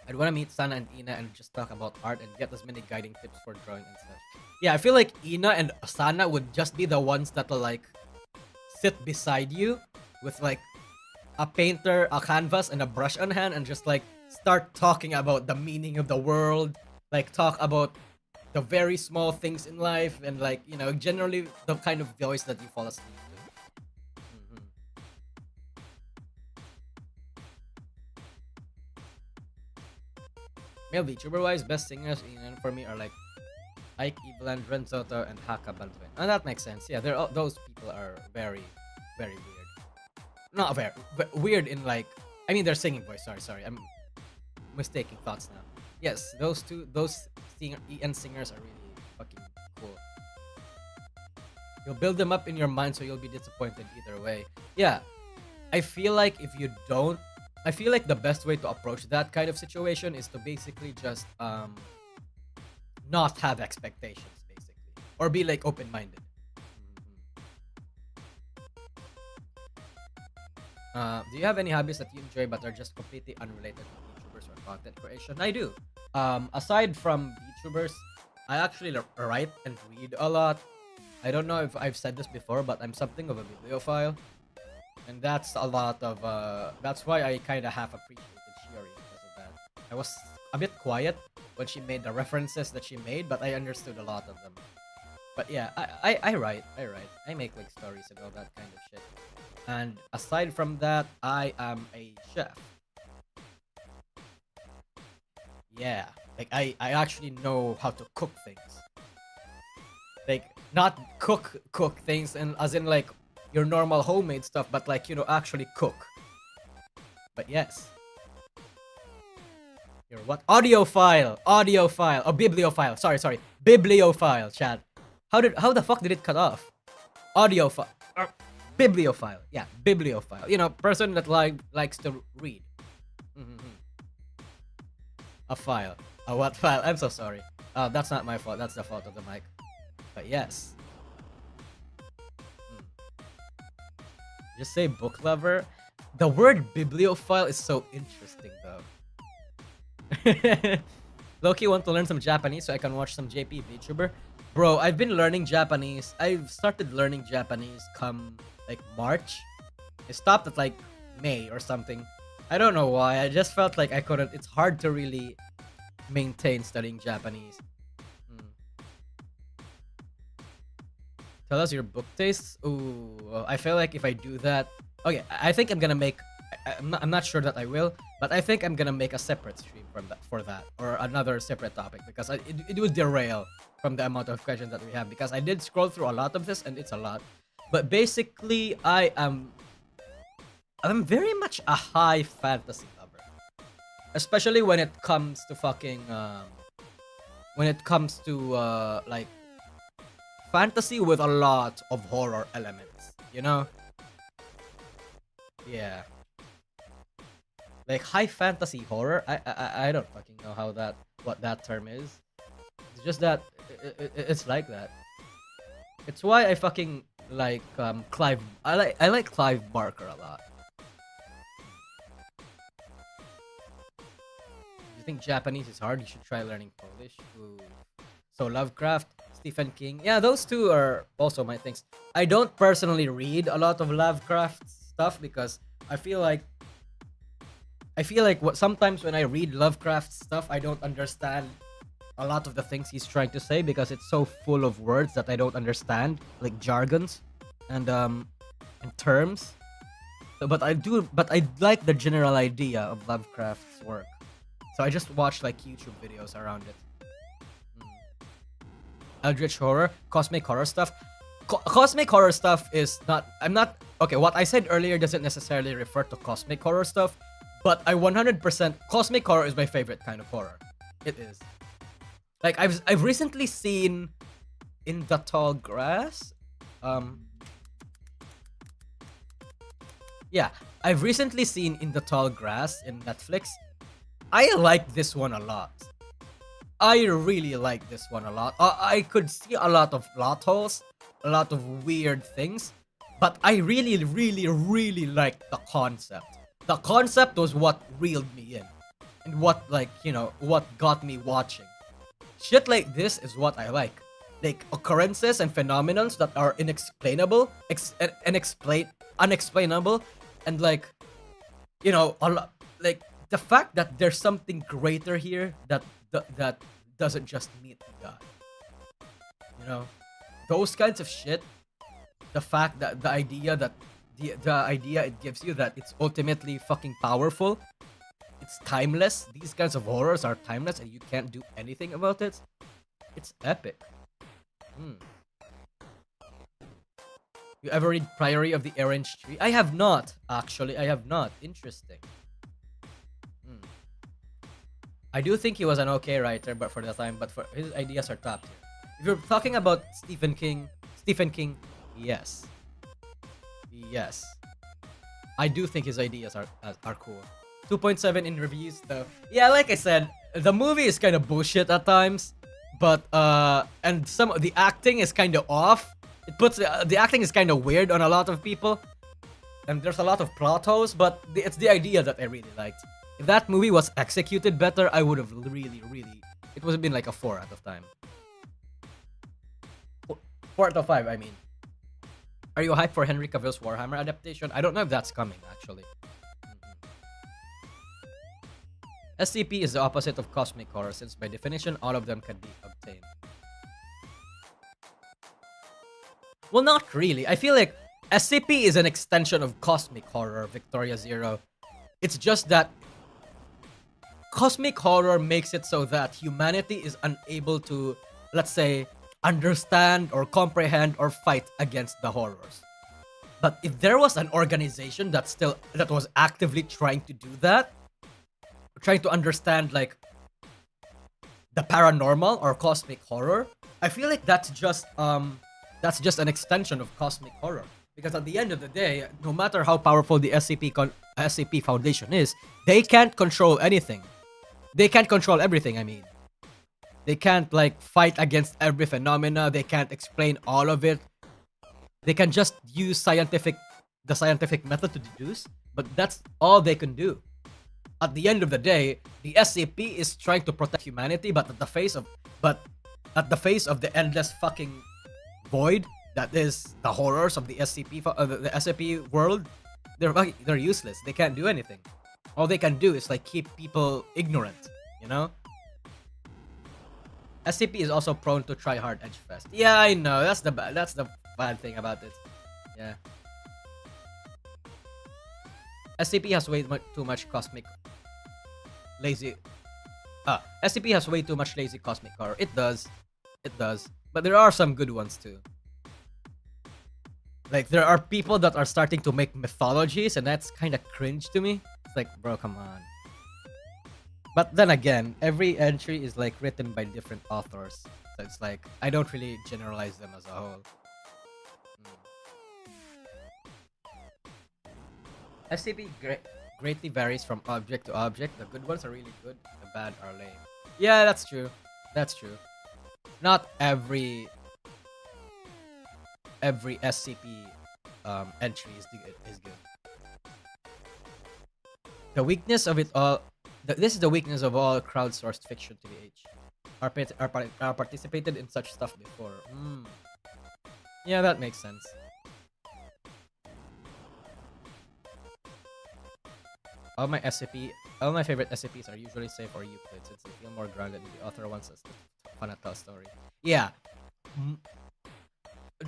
I'd want to meet Sana and Ina and just talk about art and get as many guiding tips for drawing and such. Yeah, I feel like Ina and Sana would just be the ones that'll, like, sit beside you with, like, a painter, a canvas, and a brush on hand and just, like, start talking about the meaning of the world, like, talk about the very small things in life, and, like, you know, generally the kind of voice that you fall asleep to. Male VTuber-wise, best singers in for me are, like, Ike, Eveland, Renzoto, and Haka Baldwin. And that makes sense. Yeah, those people are very, very weird. Not very, but weird in, like, I mean, their singing voice. Sorry, I'm mistaking thoughts now. Yes, those EN singers are really fucking cool. You'll build them up in your mind, so you'll be disappointed either way. Yeah, I feel like if you don't, I feel like the best way to approach that kind of situation is to basically just not have expectations, basically, or be, like, open-minded. Do you have any hobbies that you enjoy but are just completely unrelated to VTubers or content creation? I do. Aside from VTubers, I actually write and read a lot. I don't know if I've said this before, but I'm something of a bibliophile. And that's a lot of, that's why I kind of half appreciated Shiori because of that. I was a bit quiet when she made the references that she made, but I understood a lot of them. But yeah, I write. I make, like, stories and all that kind of shit. And aside from that, I am a chef. Yeah, like, I actually know how to cook things. Like, not cook things, and as in, like, your normal homemade stuff, but, like, you know, actually cook. But yes. Your what? Audiophile. Oh, bibliophile. Sorry. Bibliophile, chat. How the fuck did it cut off? Audiophile. Bibliophile. Yeah, bibliophile. You know, person that likes to read. A file. A what file? I'm so sorry. That's not my fault. That's the fault of the mic. But yes. Just say book lover. The word bibliophile is so interesting, though. Loki want to learn some Japanese so I can watch some JP VTuber. Bro, I've been learning Japanese. I've started learning Japanese come, like, March. It stopped at, like, May or something. I don't know why. I just felt like I couldn't. It's hard to really maintain studying Japanese. Tell us your book tastes. Ooh, I feel like if I do that, okay, I think I'm gonna make. I'm not sure that I will, but I think I'm gonna make a separate stream for that or another separate topic because it would derail from the amount of questions that we have because I did scroll through a lot of this and it's a lot. But basically, I'm very much a high fantasy lover. especially when it comes to fucking when it comes to like fantasy with a lot of horror elements, you know? Yeah. Like high fantasy horror. I don't fucking know how that what that term is. It's just that it's like that. It's why I fucking like Clive. I like Clive Barker a lot. If you think Japanese is hard, you should try learning Polish. Ooh. So Lovecraft, Stephen King. Yeah, those two are also my things. I don't personally read a lot of Lovecraft stuff because I feel like what sometimes when I read Lovecraft stuff, I don't understand a lot of the things he's trying to say because it's so full of words that I don't understand, like jargons and terms. But I like the general idea of Lovecraft's work. So I just watch like YouTube videos around it. Mm. Eldritch horror, cosmic horror stuff. Cosmic horror stuff is not. I'm not okay. What I said earlier doesn't necessarily refer to cosmic horror stuff, but I 100% cosmic horror is my favorite kind of horror. It is. Like I've recently seen In the Tall Grass. Yeah, I've recently seen In the Tall Grass in Netflix. I like this one a lot. I really like this one a lot. I could see a lot of plot holes, a lot of weird things, but I really, really, really liked the concept. The concept was what reeled me in, and what what got me watching. Shit like this is what I like occurrences and phenomenons that are inexplainable, unexplainable, and like a lot like the fact that there's something greater here that doesn't just meet the eye. Those kinds of shit. The fact that the idea it gives you that it's ultimately fucking powerful. It's timeless. These kinds of horrors are timeless, and you can't do anything about it. It's epic. You ever read Priory of the Orange Tree? I have not, actually. I have not. Interesting. I do think he was an okay writer, but for the time, but for his ideas are top tier. If you're talking about Stephen King, yes. Yes. I do think his ideas are cool. 2.7 in reviews though. Yeah, like I said, the movie is kind of bullshit at times, but and some of the acting is kind of off. It puts the acting is kind of weird on a lot of people, and there's a lot of plot holes. But it's the idea that I really liked. If that movie was executed better, I would have really, it would have been like a 4 out of time. 4 out of 5, I mean. Are you hyped for Henry Cavill's Warhammer adaptation? I don't know if that's coming, actually. SCP is the opposite of cosmic horror, since by definition, all of them can be obtained. Well, not really. I feel like SCP is an extension of cosmic horror, Victoria Zero. It's just that cosmic horror makes it so that humanity is unable to, let's say, understand or comprehend or fight against the horrors. But if there was an organization that was actively trying to do that, trying to understand like the paranormal or cosmic horror, I feel like that's just an extension of cosmic horror. Because at the end of the day, no matter how powerful the SCP Foundation is, they can't control anything. They can't control everything, I mean. They can't like fight against every phenomena. They can't explain all of it. They can just use the scientific method to deduce, but that's all they can do. At the end of the day, the SCP is trying to protect humanity, but at the face of the endless fucking void that is the horrors of the SCP world, they're useless. They can't do anything. All they can do is like keep people ignorant, SCP is also prone to try hard edge fest. Yeah, I know. That's the bad thing about it. Yeah. SCP has way too much cosmic lazy. SCP has way too much lazy cosmic horror. It does. But there are some good ones too. Like there are people that are starting to make mythologies, and that's kind of cringe to me. It's like, bro, come on. But then again, every entry is like written by different authors, so it's like I don't really generalize them as a whole. SCP greatly varies from object to object. The good ones are really good, the bad are lame. Yeah, that's true. That's true. Not every SCP entry is good. The weakness of it all. This is the weakness of all crowdsourced fiction, TBH. Are participated in such stuff before. Yeah, that makes sense. All my favorite SCPs are usually safe or Euclid since they feel more grounded and the author wants us to fun and tell story. Yeah.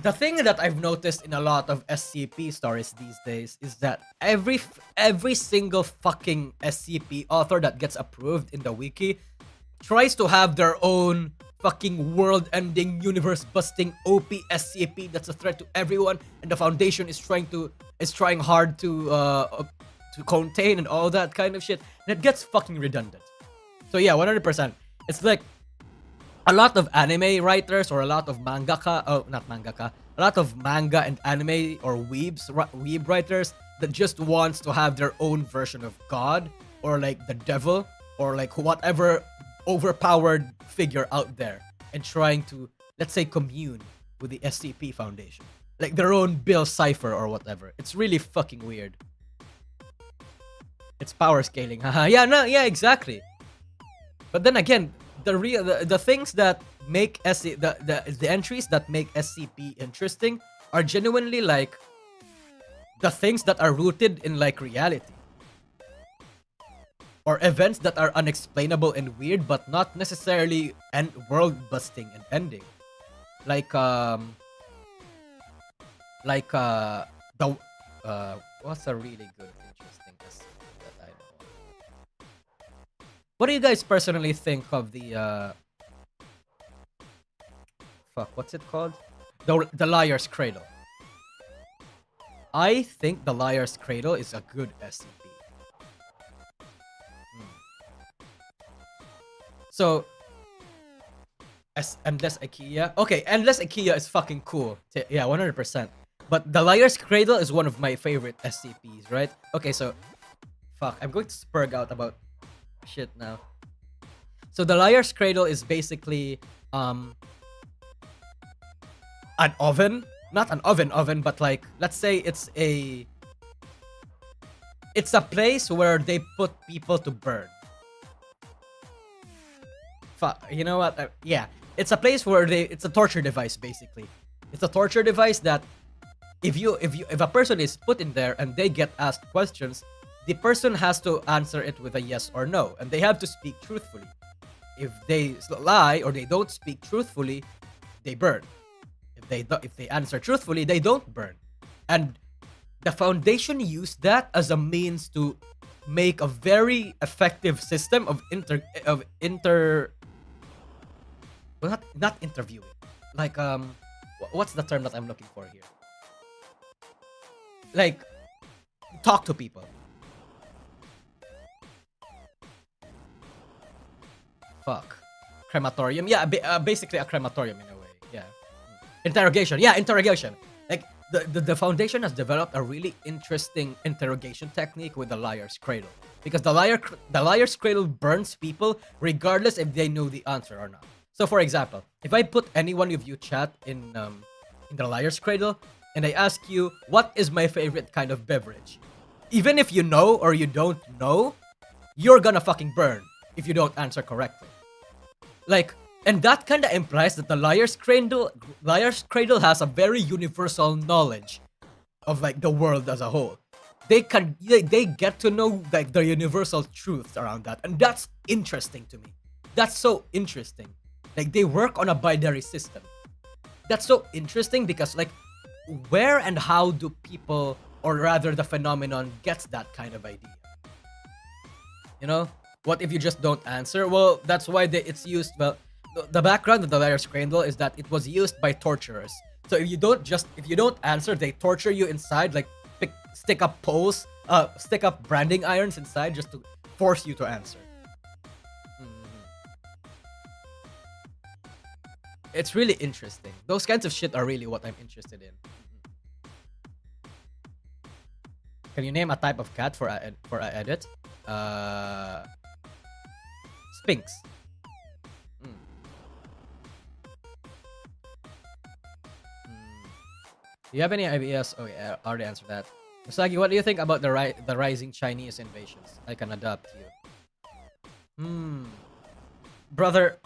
The thing that I've noticed in a lot of SCP stories these days is that every single fucking SCP author that gets approved in the wiki tries to have their own fucking world-ending, universe-busting OP SCP that's a threat to everyone, and the Foundation is trying hard to contain and all that kind of shit, and it gets fucking redundant. So yeah, 100%. It's like a lot of anime writers or a lot of mangaka, a lot of manga and anime or weeb writers that just wants to have their own version of God or like the devil or like whatever overpowered figure out there and trying to, let's say, commune with the SCP Foundation. Like their own Bill Cipher or whatever. It's really fucking weird. It's power scaling. Haha. Yeah, exactly. But then again, the things that make the entries that make SCP interesting are genuinely like the things that are rooted in like reality. Or events that are unexplainable and weird, but not necessarily world busting and ending. Like what's a really good, interesting SCP that I know? What do you guys personally think of the what's it called? The Liar's Cradle. I think the Liar's Cradle is a good SCP. So, Endless IKEA. Okay, Endless IKEA is fucking cool. Yeah, 100%. But the Liar's Cradle is one of my favorite SCPs, right? Okay, so, fuck, I'm going to spurg out about shit now. So the Liar's Cradle is basically an oven. Not an oven, but like, let's say it's a place where they put people to burn. You know what? Yeah, it's a place where it's a torture device basically. It's a torture device that if a person is put in there and they get asked questions, the person has to answer it with a yes or no, and they have to speak truthfully. If they lie or they don't speak truthfully, they burn. If they answer truthfully, they don't burn. And the Foundation used that as a means to make a very effective system of not interviewing. Like what's the term that I'm looking for here? Like talk to people. Fuck. Crematorium. Yeah, basically a crematorium in a way. Yeah. Interrogation. Yeah, interrogation. Like the Foundation has developed a really interesting interrogation technique with the Liar's Cradle, because the Liar's Cradle burns people regardless if they know the answer or not. So for example, if I put any one of you chat in the Liar's Cradle and I ask you what is my favorite kind of beverage, even if you know or you don't know, you're gonna fucking burn if you don't answer correctly. Like, and that kind of implies that the Liar's Cradle has a very universal knowledge of like the world as a whole. They get to know like the universal truths around that, and that's interesting to me. That's so interesting. Like they work on a binary system. That's so interesting because like where and how do people, or rather the phenomenon, gets that kind of idea? You know? What if you just don't answer? Well, that's why it's used. Well, the background of the Liar's Cradle is that it was used by torturers. So if you don't answer, they torture you inside, like stick up branding irons inside just to force you to answer. It's really interesting. Those kinds of shit are really what I'm interested in. Can you name a type of cat for a edit? Uh, Sphinx. Mm. Mm. Do you have any ideas? Oh yeah, I already answered that. Usagi, what do you think about the rising Chinese invasions? I can adapt you. Brother,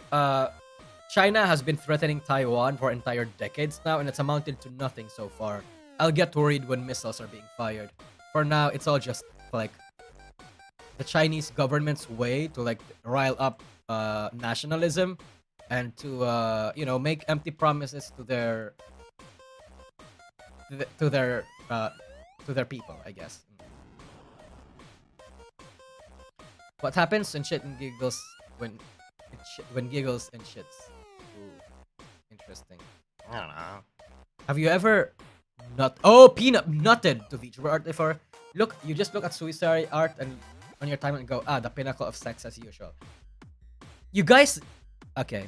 China has been threatening Taiwan for entire decades now, and it's amounted to nothing so far. I'll get worried when missiles are being fired. For now, it's all just like the Chinese government's way to like rile up nationalism and to make empty promises to their to their uh, to their people, I guess. What happens when shit and giggles when giggles and shits? Ooh, interesting. I don't know. Have you ever peanut nutted to VTuber art before? Look, you just look at suicide art and on your timeline and go, the pinnacle of sex as usual. You guys, okay.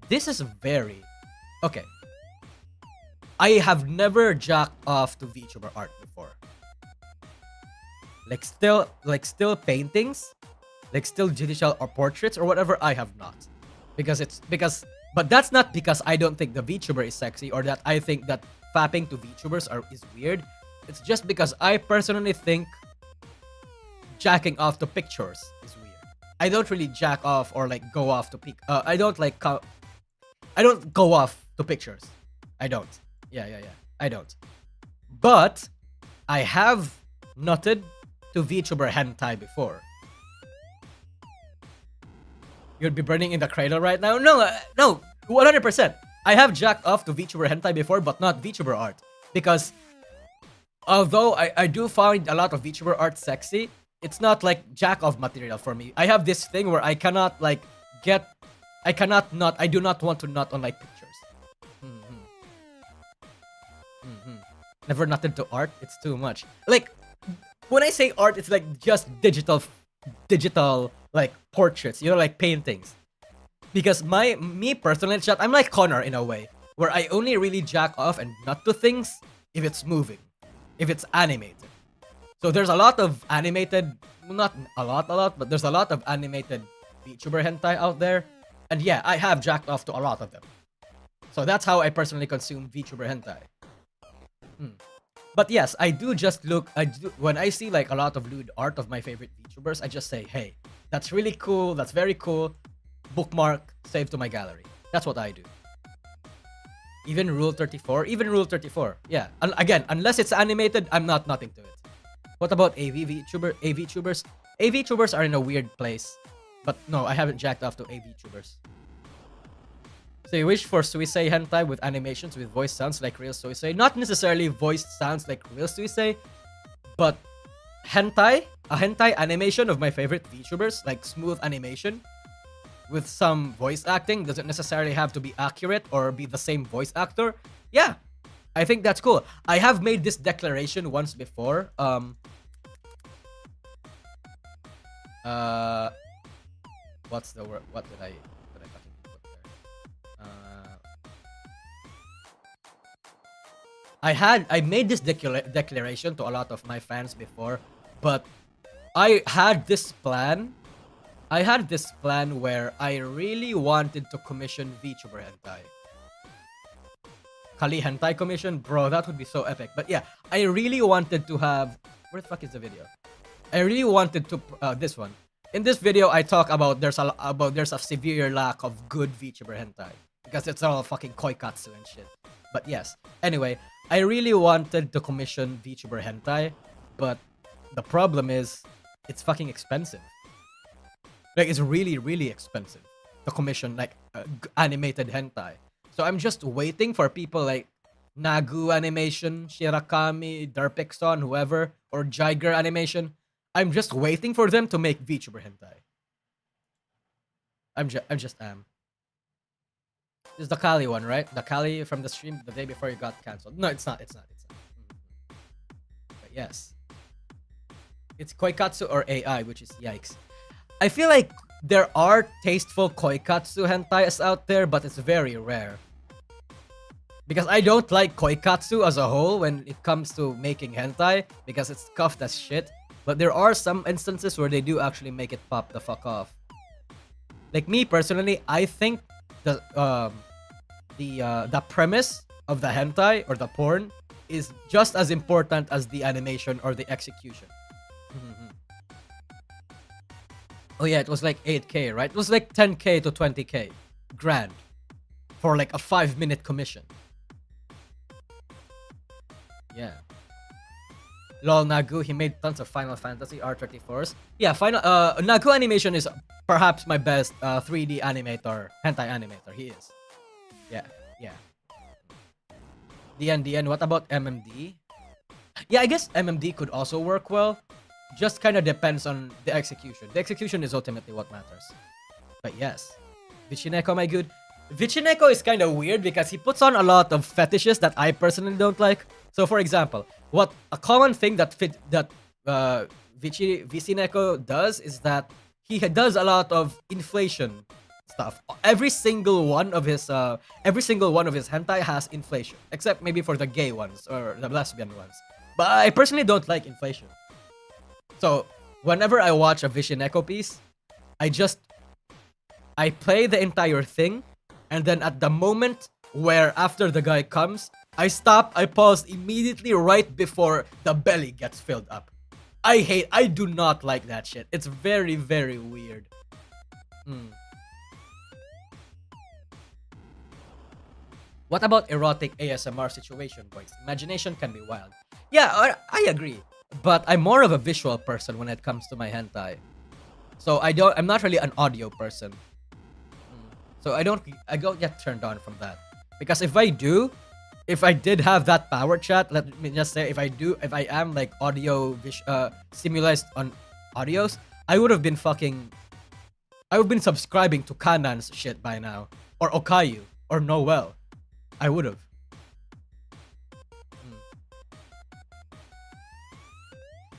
This is very okay. I have never jacked off to VTuber art before. Like still paintings, like still digital or portraits or whatever. I have not, but that's not because I don't think the VTuber is sexy or that I think that fapping to VTubers is weird. It's just because I personally think jacking off to pictures is weird. I don't really jack off or like go off to I don't go off to pictures. I don't. Yeah. I don't. But I have nutted to VTuber hentai before. You'd be burning in the cradle right now? No, 100%. I have jacked off to VTuber hentai before, but not VTuber art. Because although I do find a lot of VTuber art sexy, it's not like jack off material for me. I have this thing where I do not want to nut on my pictures. Never nutted to art, it's too much. Like, when I say art, it's like just digital like portraits, like paintings. Because me personally, chat, I'm like Connor in a way, where I only really jack off and nut to things if it's moving, if it's animated. So there's a lot of animated, not a lot, but there's a lot of animated VTuber hentai out there. And yeah, I have jacked off to a lot of them. So that's how I personally consume VTuber hentai. But yes, I do just when I see like a lot of lewd art of my favorite VTubers, I just say, hey, that's really cool, that's very cool, bookmark, save to my gallery. That's what I do. Even Rule 34, yeah. Again, unless it's animated, I'm not nothing to it. What about AV VTubers? AV VTubers are in a weird place. But no, I haven't jacked off to AV VTubers. So you wish for suisei hentai with animations with voice sounds like real suisei? Not necessarily voice sounds like real suisei, but a hentai animation of my favorite VTubers, like smooth animation with some voice acting. Doesn't necessarily have to be accurate or be the same voice actor. Yeah, I think that's cool. I have made this declaration once before. What's the word? What did I fucking put there? I made this declaration to a lot of my fans before, but I had this plan where I really wanted to commission VTuber hentai. Kali hentai commission, bro, that would be so epic. But yeah, I really wanted to have. Where the fuck is the video? I really wanted to this one. In this video, I talk about there's a severe lack of good VTuber hentai because it's all fucking koikatsu and shit. But yes, anyway, I really wanted to commission VTuber hentai, but the problem is it's fucking expensive. Like, it's really, really expensive to commission like animated hentai. So I'm just waiting for people like Nagu Animation, Shirakami, Derpixon, whoever, or Jiger Animation. I'm just waiting for them to make VTuber hentai. I'm just This is the Kali one, right? The Kali from the stream the day before you got cancelled. No, it's not. But yes. It's Koikatsu or AI, which is yikes. I feel like there are tasteful koikatsu hentais out there, but it's very rare. Because I don't like koikatsu as a whole when it comes to making hentai, because it's scuffed as shit. But there are some instances where they do actually make it pop the fuck off. Like me personally, I think the premise of the hentai or the porn is just as important as the animation or the execution. Oh yeah, it was like 8K, right? It was like 10K to 20K grand for like a 5-minute commission. Yeah. Lol, Nagu, he made tons of Final Fantasy R34s. Yeah, Nagu animation is perhaps my best 3D animator, hentai animator. He is. Yeah, yeah. DN, what about MMD? Yeah, I guess MMD could also work well. Just kind of depends on the execution. The execution is ultimately what matters. But yes. Vichineko, my good. Vichineko is kind of weird because he puts on a lot of fetishes that I personally don't like. So for example, what a common thing that Vichineko does is that he does a lot of inflation stuff. Every single one of his hentai has inflation, except maybe for the gay ones or the lesbian ones. But I personally don't like inflation. So whenever I watch a Vichineko piece, I play the entire thing, and then at the moment where after the guy comes, I stop, I pause immediately right before the belly gets filled up. I do not like that shit. It's very, very weird. What about erotic ASMR situation, boys? Imagination can be wild. Yeah, I agree. But I'm more of a visual person when it comes to my hentai. So I'm not really an audio person. So I don't get turned on from that. Because if I did have that power chat, let me just say, if I am like audio stimulized on audios, I would have been subscribing to Kanan's shit by now. Or Okayu. Or Noel. I would have.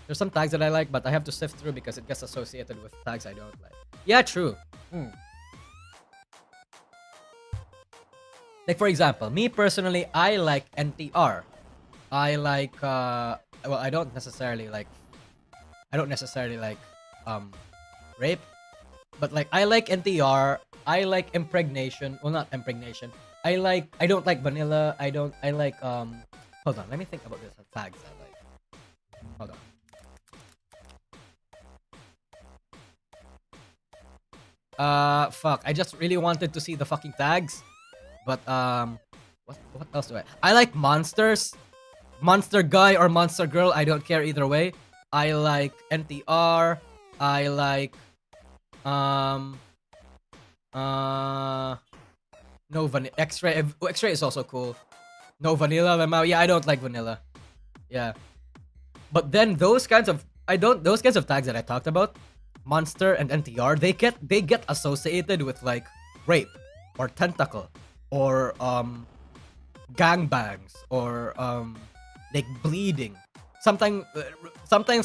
There's some tags that I like, but I have to sift through because it gets associated with tags I don't like. Yeah, true. Like for example, me personally, I like NTR. I like well, I don't necessarily like rape, but like I like NTR. I like impregnation. Well, not impregnation. I don't like vanilla. I like hold on, let me think about this tags I like. Hold on. Fuck. I just really wanted to see the fucking tags. But, what else do I like monsters. Monster guy or monster girl, I don't care either way. I like NTR. I like, no vanilla. X-ray. X-ray is also cool. No vanilla. Yeah, I don't like vanilla. Yeah. But then those kinds of tags that I talked about, monster and NTR, they get associated with like rape or tentacle or gangbangs or like bleeding. Sometimes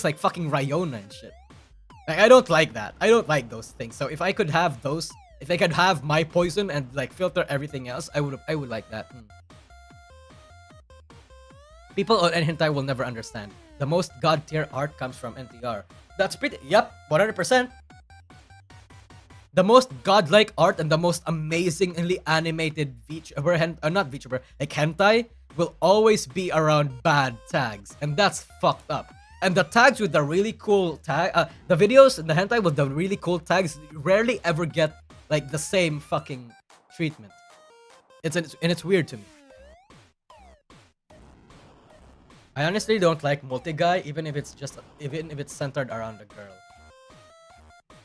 like fucking Ryona and shit. Like I don't like that. I don't like those things. So if I could have those, if I could have my poison and like filter everything else, I would like that. People on hentai will never understand. The most god tier art comes from NTR. That's pretty. Yep, 100%. The most godlike art and the most amazingly animated VTuber, not VTuber, like hentai, will always be around bad tags, and that's fucked up. And the tags with the really cool tag, the videos and the hentai with the really cool tags rarely ever get like the same fucking treatment. It's weird to me. I honestly don't like multi-guy, even if it's centered around a girl.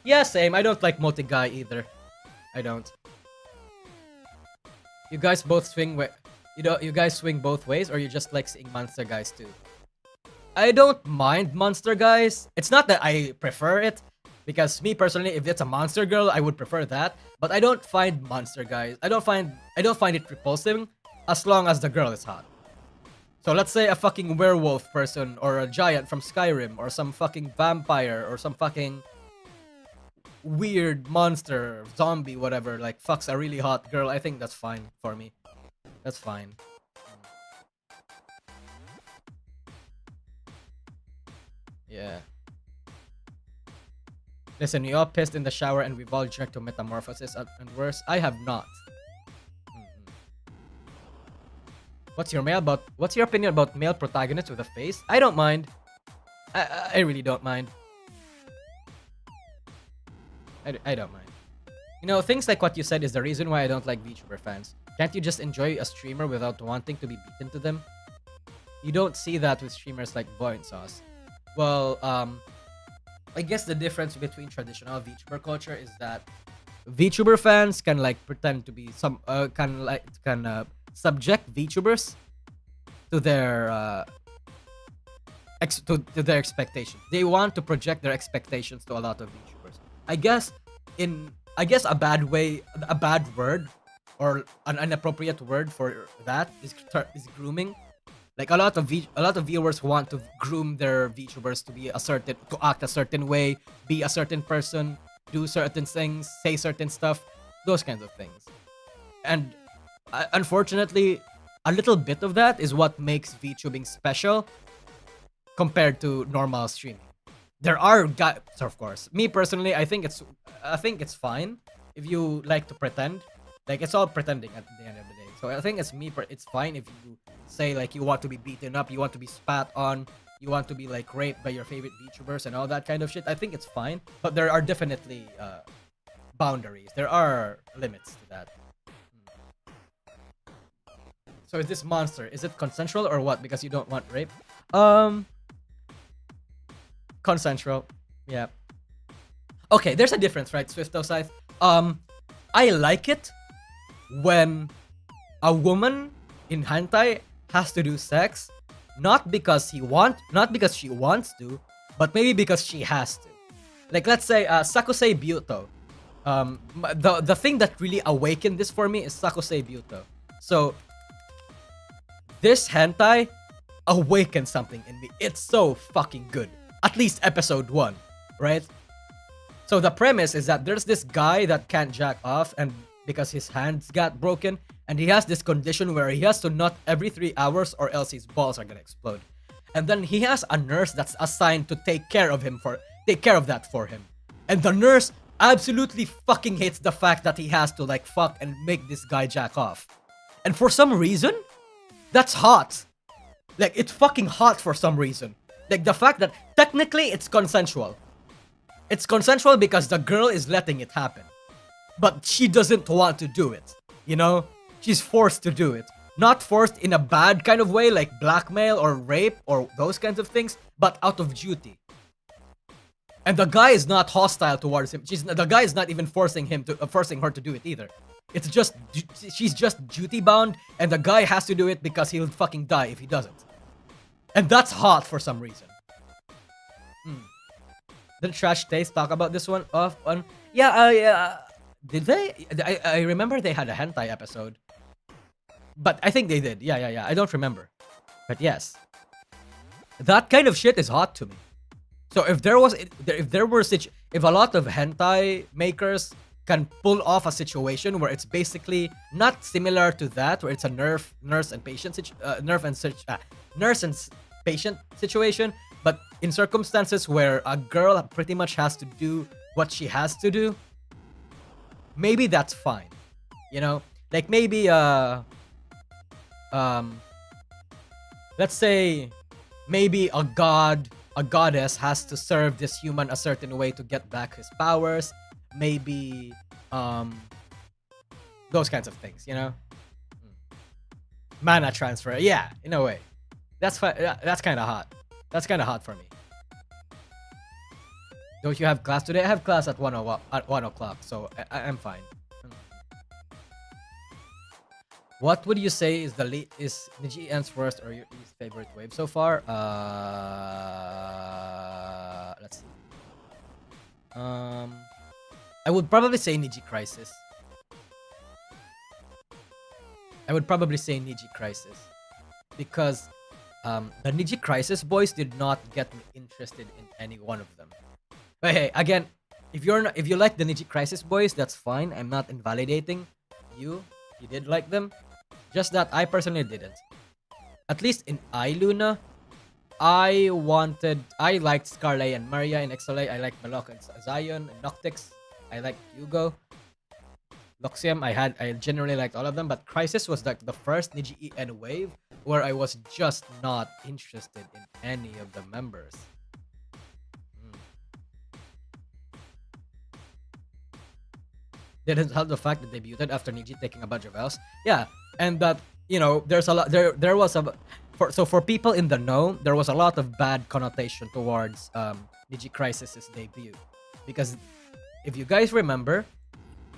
Yeah, same. I don't like multi-guy either. I don't. You guys both swing you guys swing both ways, or you just like seeing monster guys too? I don't mind monster guys. It's not that I prefer it, because me personally, if it's a monster girl, I would prefer that. But I don't find monster guys. I don't find it repulsive as long as the girl is hot. So let's say a fucking werewolf person or a giant from Skyrim or some fucking vampire or some fucking weird monster, zombie, whatever, like fucks a really hot girl, I think that's fine for me. That's fine. Yeah. Listen, you all pissed in the shower and we've all drank to Metamorphosis and worse. I have not. Mhm. What's your opinion about male protagonists with a face? I don't mind. I really don't mind. I don't mind. You know, things like what you said is the reason why I don't like VTuber fans. Can't you just enjoy a streamer without wanting to be beaten to them? You don't see that with streamers like Void Sauce. Well, I guess the difference between traditional VTuber culture is that VTuber fans can like pretend to be subject VTubers to their to their expectations. They want to project their expectations to a lot of VTubers. I guess a bad word or an inappropriate word for that is grooming. Like a lot of viewers want to groom their VTubers to act a certain way, be a certain person, do certain things, say certain stuff, those kinds of things. And unfortunately, a little bit of that is what makes VTubing special compared to normal streaming. There are guys, so of course, me personally, I think it's fine if you like to pretend. Like it's all pretending at the end of the day. So I think it's fine if you say like you want to be beaten up, you want to be spat on, you want to be like raped by your favorite VTubers and all that kind of shit. I think it's fine, but there are definitely boundaries. There are limits to that. So is this monster, is it consensual or what? Because you don't want rape? Consensual. Yeah. Okay, there's a difference, right, Swifto Scythe? I like it when a woman in hentai has to do sex, not because she wants to, but maybe because she has to. Like let's say Sakusei Byuto. The thing that really awakened this for me is Sakusei Byuto. So this hentai awakened something in me. It's so fucking good. At least episode 1, right? So the premise is that there's this guy that can't jack off and because his hands got broken, and he has this condition where he has to nut every 3 hours or else his balls are gonna explode. And then he has a nurse that's assigned to take care of that for him. And the nurse absolutely fucking hates the fact that he has to like fuck and make this guy jack off. And for some reason, that's hot. Like it's fucking hot for some reason. Like the fact that technically it's consensual. It's consensual because the girl is letting it happen. But she doesn't want to do it. You know? She's forced to do it. Not forced in a bad kind of way like blackmail or rape or those kinds of things, but out of duty. And the guy is not hostile towards him. The guy is not even forcing her to do it either. It's just she's just duty bound and the guy has to do it because he'll fucking die if he doesn't. And that's hot for some reason. Did Trash Taste talk about this one? Yeah. Did they? I remember they had a hentai episode. But I think they did. Yeah. I don't remember. But yes. That kind of shit is hot to me. So if a lot of hentai makers can pull off a situation where it's basically not similar to that, where it's a nurse and patient situation, but in circumstances where a girl pretty much has to do what she has to do, maybe that's fine. You know, like maybe let's say maybe a goddess has to serve this human a certain way to get back his powers. Maybe those kinds of things, you know? Mana transfer, yeah, in a way. That's kind of hot. That's kind of hot for me. Don't you have class today? I have class at 1 o'clock, so I'm fine. What would you say is is Niji N's worst or your least favorite wave so far? Let's see. I would probably say Niji Crisis. Because the Niji Crisis boys did not get me interested in any one of them. But hey, again, if you like the Niji Crisis boys, that's fine. I'm not invalidating you. You did like them. Just that I personally didn't. At least in iLuna, I liked Scarlet and Maria in XLA. I liked Malok and Zion and Noctix. I liked Hugo. Luxium, I generally liked all of them, but Crisis was like the first Niji EN wave where I was just not interested in any of the members. Mm. Didn't help the fact that they debuted after Niji taking a bunch of L's. Yeah, and that there's a lot there was a for people in the know, there was a lot of bad connotation towards Niji Crisis's debut, because if you guys remember,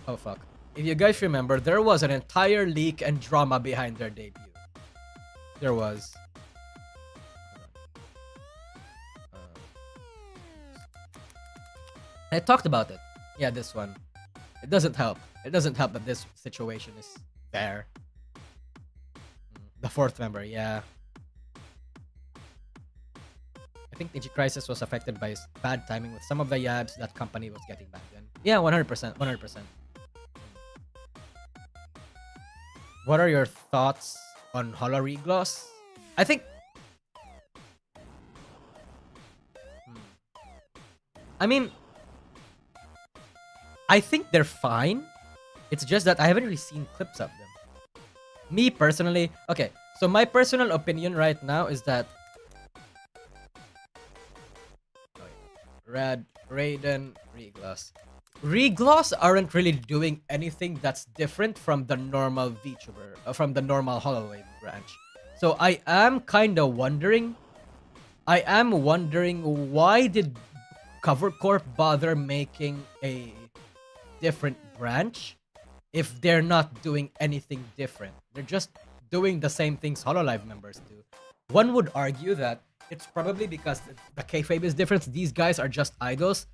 oh fuck. If you guys remember, there was an entire leak and drama behind their debut. There was. I talked about it. Yeah, this one. It doesn't help. It doesn't help that this situation is there. The fourth member, yeah. I think Niji Crisis was affected by bad timing with some of the yabs that company was getting back then. Yeah, 100%. 100%. What are your thoughts on Holo Regloss? I think... I mean... I think they're fine. It's just that I haven't really seen clips of them. Me personally... Okay, so my personal opinion right now is that... Raiden, Regloss. Regloss aren't really doing anything that's different from the normal VTuber, from the normal Holowave branch. So I am kind of wondering, why did Cover Corp bother making a different branch if they're not doing anything different? They're just doing the same things Hololive members do. One would argue that it's probably because the Kayfabe is different. These guys are just idols.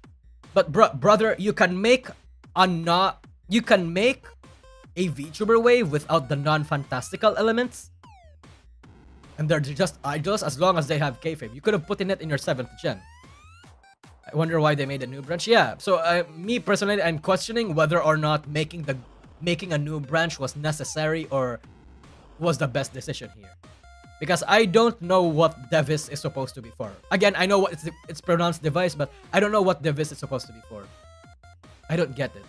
But brother, you can make a VTuber wave without the non-fantastical elements, and they're just idols as long as they have Kayfabe. You could have put in it in your 7th gen. I wonder why they made a new branch. Yeah, so me personally, I'm questioning whether or not making a new branch was necessary or was the best decision here. Because I don't know what Devis is supposed to be for. Again, I know what it's pronounced device, but I don't know what Devis is supposed to be for. I don't get it.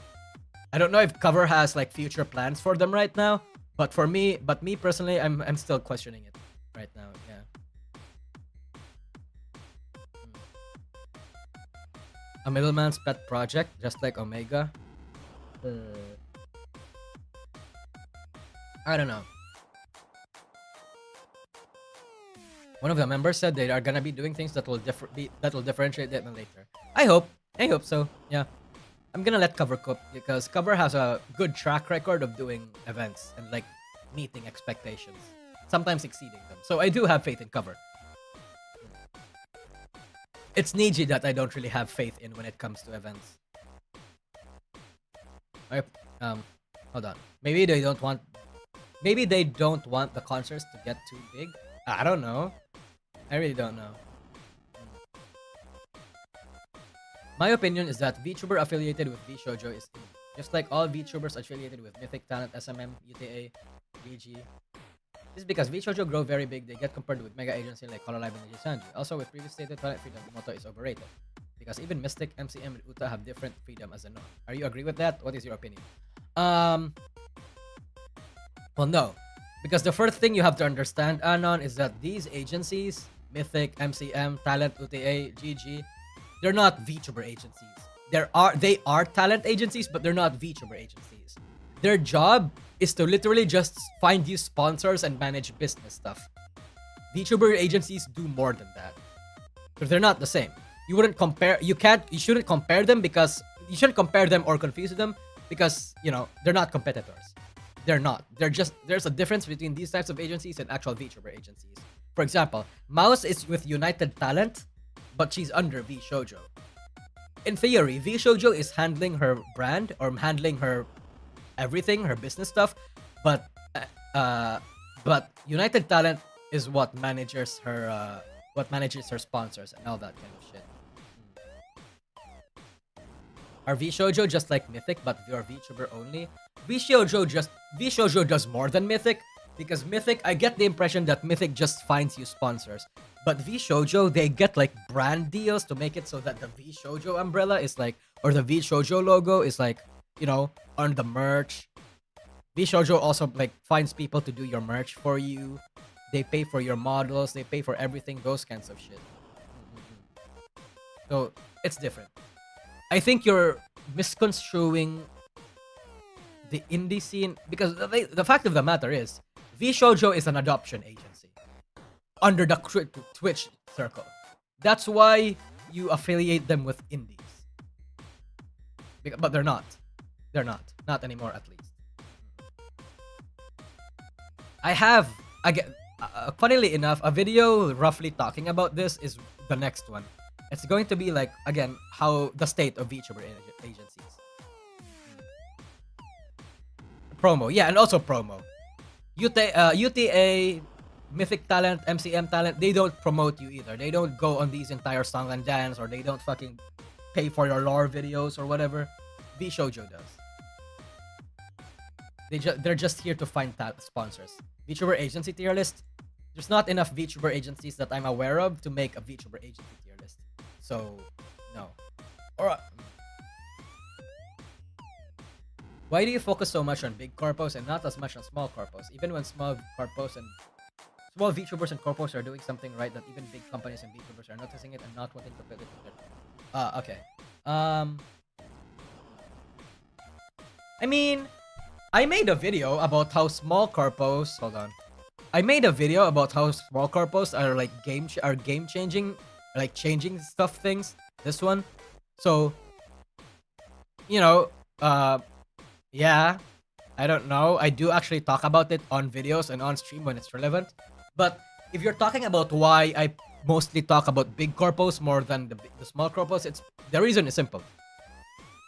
I don't know if Cover has like future plans for them right now, but me personally, I'm still questioning it right now. Yeah. A middleman's pet project, just like Omega. I don't know. One of the members said they are gonna be doing things that will differentiate them later. I hope so. Yeah, I'm gonna let Cover cook because Cover has a good track record of doing events and like meeting expectations, sometimes exceeding them. So I do have faith in Cover. It's Niji that I don't really have faith in when it comes to events. Hold on. Maybe they don't want the concerts to get too big. I don't know. I really don't know. My opinion is that VTuber affiliated with VShoujo is just like all VTubers affiliated with Mythic, Talent, SMM, UTA, VG. This is because VShoujo grow very big, they get compared with mega agency like Hololive and Nijisanji. Also, with previous stated, Talent Freedom motto is overrated. Because even Mystic, MCM, and Uta have different freedom as a norm. Are you agree with that? What is your opinion? Well, no. Because the first thing you have to understand, Anon, is that these agencies, Mythic, MCM, Talent, UTA, GG, they're not VTuber agencies. They are talent agencies, but they're not VTuber agencies. Their job is to literally just find you sponsors and manage business stuff. VTuber agencies do more than that. So they're not the same. You shouldn't compare them because you shouldn't compare them or confuse them because, they're not competitors. They're not. There's a difference between these types of agencies and actual VTuber agencies. For example, Mouse is with United Talent, but she's under VShoujo. In theory, VShoujo is handling her brand or handling her everything, her business stuff, but United Talent is what manages her sponsors and all that kind of shit. Are VShoujo just like Mythic, but you're VTuber only? VShoujo does more than Mythic, because Mythic, I get the impression that Mythic just finds you sponsors. But VShoujo, they get like brand deals to make it so that the VShoujo umbrella is like, or the VShoujo logo is like, you know, on the merch. VShoujo also like finds people to do your merch for you. They pay for your models, they pay for everything, those kinds of shit. So it's different. I think you're misconstruing the indie scene, because the fact of the matter is, VShoujo is an adoption agency under the Twitch circle. That's why you affiliate them with indies. But they're not. They're not. Not anymore, at least. I have, again, funnily enough, a video roughly talking about this is the next one. It's going to be like, again, how the state of VTuber agencies. Promo, yeah, and also promo. UTA, Mythic Talent, MCM Talent, they don't promote you either. They don't go on these entire song and dance, or they don't fucking pay for your lore videos or whatever. VShoujo does. They're just here to find sponsors. VTuber agency tier list. There's not enough VTuber agencies that I'm aware of to make a VTuber agency tier list. So, no. Or why do you focus so much on big corpos and not as much on small corpos? Even when small corpos and small VTubers and corpos are doing something right, that even big companies and VTubers are noticing it and not wanting to put it together. Okay. I mean, I made a video about how small corpos. Hold on. I made a video about how small corpos are like game changing, like changing stuff things. This one. So, you know, yeah, I don't know. I do actually talk about it on videos and on stream when it's relevant. But if you're talking about why I mostly talk about big corpos more than the small corpos, the reason is simple.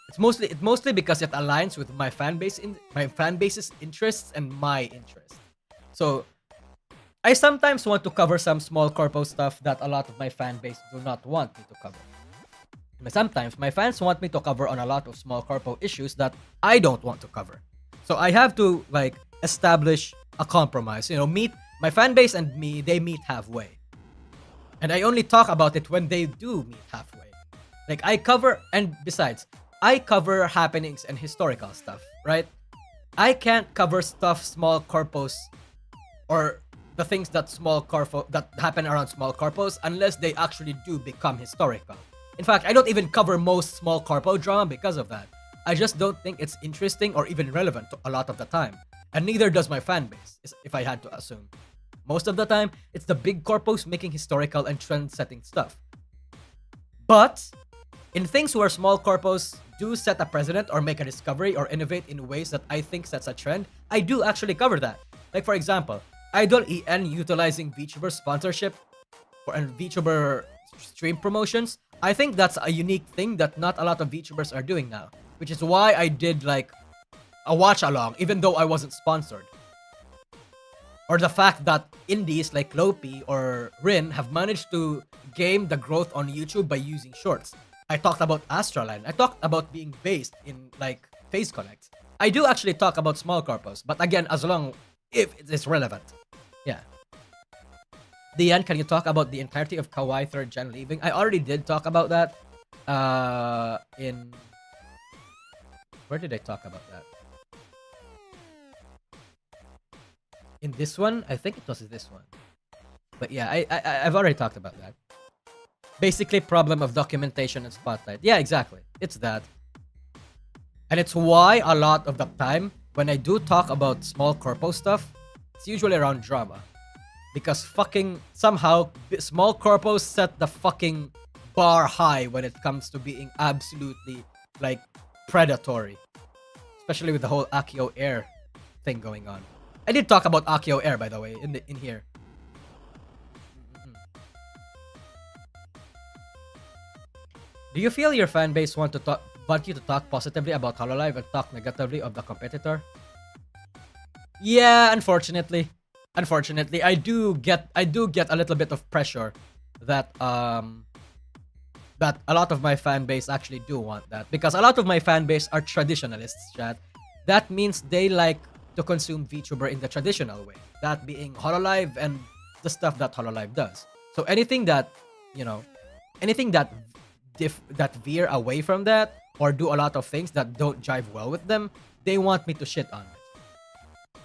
It's mostly because it aligns with my fan base's interests and my interests. So I sometimes want to cover some small corpo stuff that a lot of my fan base do not want me to cover. Sometimes my fans want me to cover on a lot of small corpo issues that I don't want to cover. So I have to like establish a compromise. You know, my fan base and me, they meet halfway. And I only talk about it when they do meet halfway. Like and besides, I cover happenings and historical stuff, right? I can't cover stuff small corpos or the things that happen around small corpos unless they actually do become historical. In fact, I don't even cover most small corpo drama because of that. I just don't think it's interesting or even relevant a lot of the time. And neither does my fan base, if I had to assume. Most of the time, it's the big corpos making historical and trend-setting stuff. But in things where small corpos do set a precedent or make a discovery or innovate in ways that I think sets a trend, I do actually cover that. Like for example, Idol EN utilizing VTuber sponsorship and VTuber stream promotions. I think that's a unique thing that not a lot of VTubers are doing now, which is why I did like a watch along, even though I wasn't sponsored. Or the fact that indies like Lopi or Rin have managed to game the growth on YouTube by using shorts. I talked about Astraline. I talked about being based in like Phase Connect. I do actually talk about small corpos, but again, if it is relevant. Yeah. Dian, can you talk about the entirety of Kawaii 3rd Gen leaving? I already did talk about that. Where did I talk about that? In this one? I think it was this one. But yeah, I've already talked about that. Basically, problem of documentation and spotlight. Yeah, exactly. It's that. And it's why a lot of the time, when I do talk about small corpo stuff, it's usually around drama. Because fucking somehow small corpos set the fucking bar high when it comes to being absolutely like predatory. Especially with the whole Akio Air thing going on. I did talk about Akio Air, by the way, in here. Do you feel your fan base want you to talk positively about Hololive and talk negatively of the competitor? Yeah, unfortunately. Unfortunately, I do get a little bit of pressure that the But a lot of my fan base actually do want that because a lot of my fan base are traditionalists, chat. That means they like to consume VTuber in the traditional way, that being Hololive and the stuff that Hololive does. So anything that, you know, anything that that veer away from that or do a lot of things that don't jive well with them, they want me to shit on it.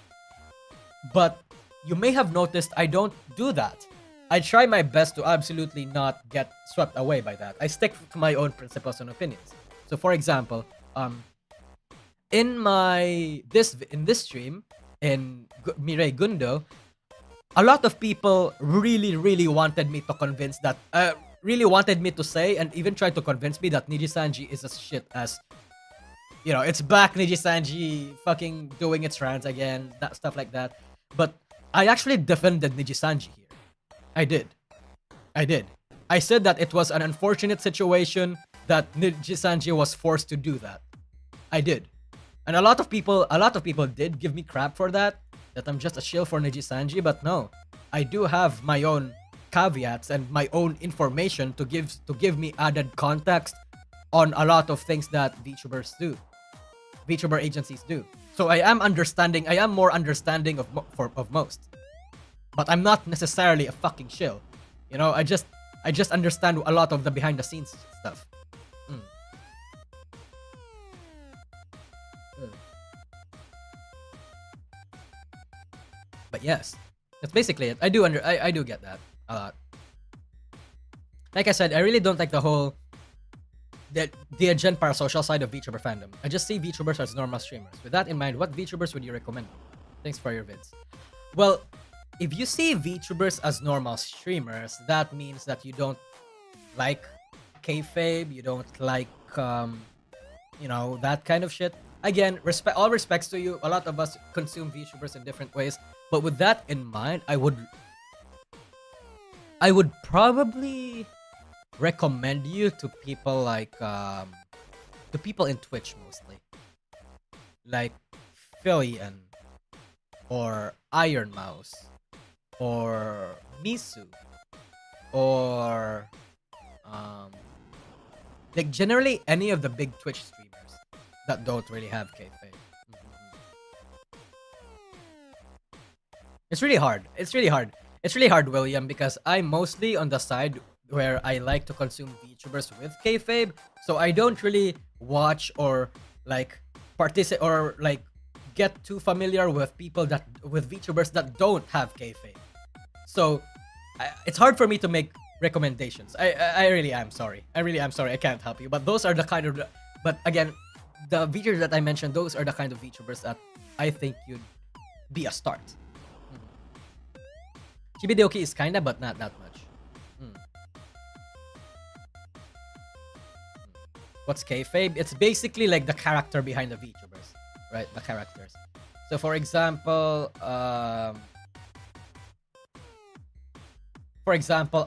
But you may have noticed I don't do that. I try my best to absolutely not get swept away by that. I stick to my own principles and opinions. So for example, in this stream in Mirai Gundo, a lot of people really wanted me to convince that really wanted me to say and even tried to convince me that Nijisanji is as shit as, you know, it's back, Nijisanji fucking doing its rants again, that stuff like that. But I actually defended Nijisanji here. I did. I said that it was an unfortunate situation that Nijisanji was forced to do that. I did. And a lot of people did give me crap for that I'm just a shill for Nijisanji, but no. I do have my own caveats and my own information to give me added context on a lot of things that VTubers do. VTuber agencies do. So I am more understanding of most. But I'm not necessarily a fucking shill. You know, I just understand a lot of the behind the scenes stuff. But yes, that's basically it. I do get that a lot. Like I said, I really don't like the whole the agent parasocial side of VTuber fandom. I just see VTubers as normal streamers. With that in mind, what VTubers would you recommend? Thanks for your vids. Well, if you see VTubers as normal streamers, that means that you don't like Kayfabe, you don't like you know, that kind of shit. Again, all respects to you. A lot of us consume VTubers in different ways. But with that in mind, I would probably recommend you to people like to people in Twitch mostly, like Philian or Iron Mouse or Misu or like generally any of the big Twitch streamers that don't really have kayfabe. It's really hard. It's really hard, William, because I'm mostly on the side where I like to consume VTubers with kayfabe, so I don't really watch or like participate or like get too familiar with VTubers that don't have kayfabe. So it's hard for me to make recommendations. I really am sorry. I can't help you. But those are the kind of but again, the VTubers that I mentioned, those are the kind of VTubers that I think you'd be a start. Chibideoki is kinda, but not that much. What's kayfabe? It's basically like the character behind the VTubers, right? The characters. So for example,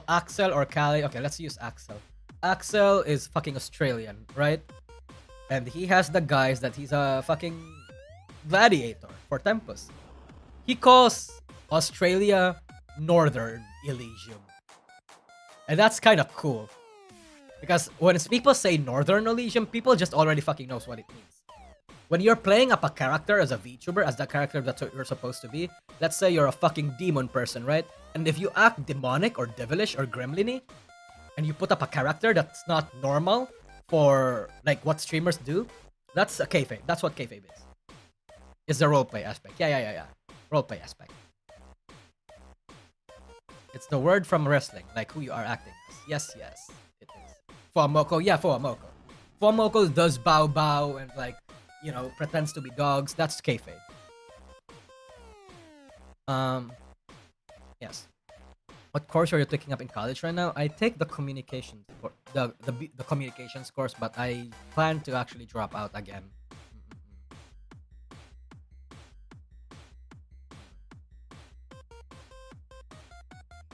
Axel or Callie. Okay, let's use Axel. Axel is fucking Australian, right? And he has the guise that he's a fucking gladiator for Tempest. He calls Australia Northern Elysium. And that's kind of cool. Because when people say Northern Elysium, people just already fucking knows what it means. When you're playing up a character as a VTuber, as the character that you're supposed to be, let's say you're a fucking demon person, right? And if you act demonic or devilish or gremlin-y, and you put up a character that's not normal for like what streamers do, that's a kayfabe. That's what kayfabe is. It's the roleplay aspect. Yeah. Roleplay aspect. It's the word from wrestling, like who you are acting as. Yes, it is. Fuamoko, yeah, Fuamoko. Fuamoko does bow and like, you know, pretends to be dogs. That's kayfabe. Yes. What course are you taking up in college right now? I take the communications the communications course, but I plan to actually drop out again.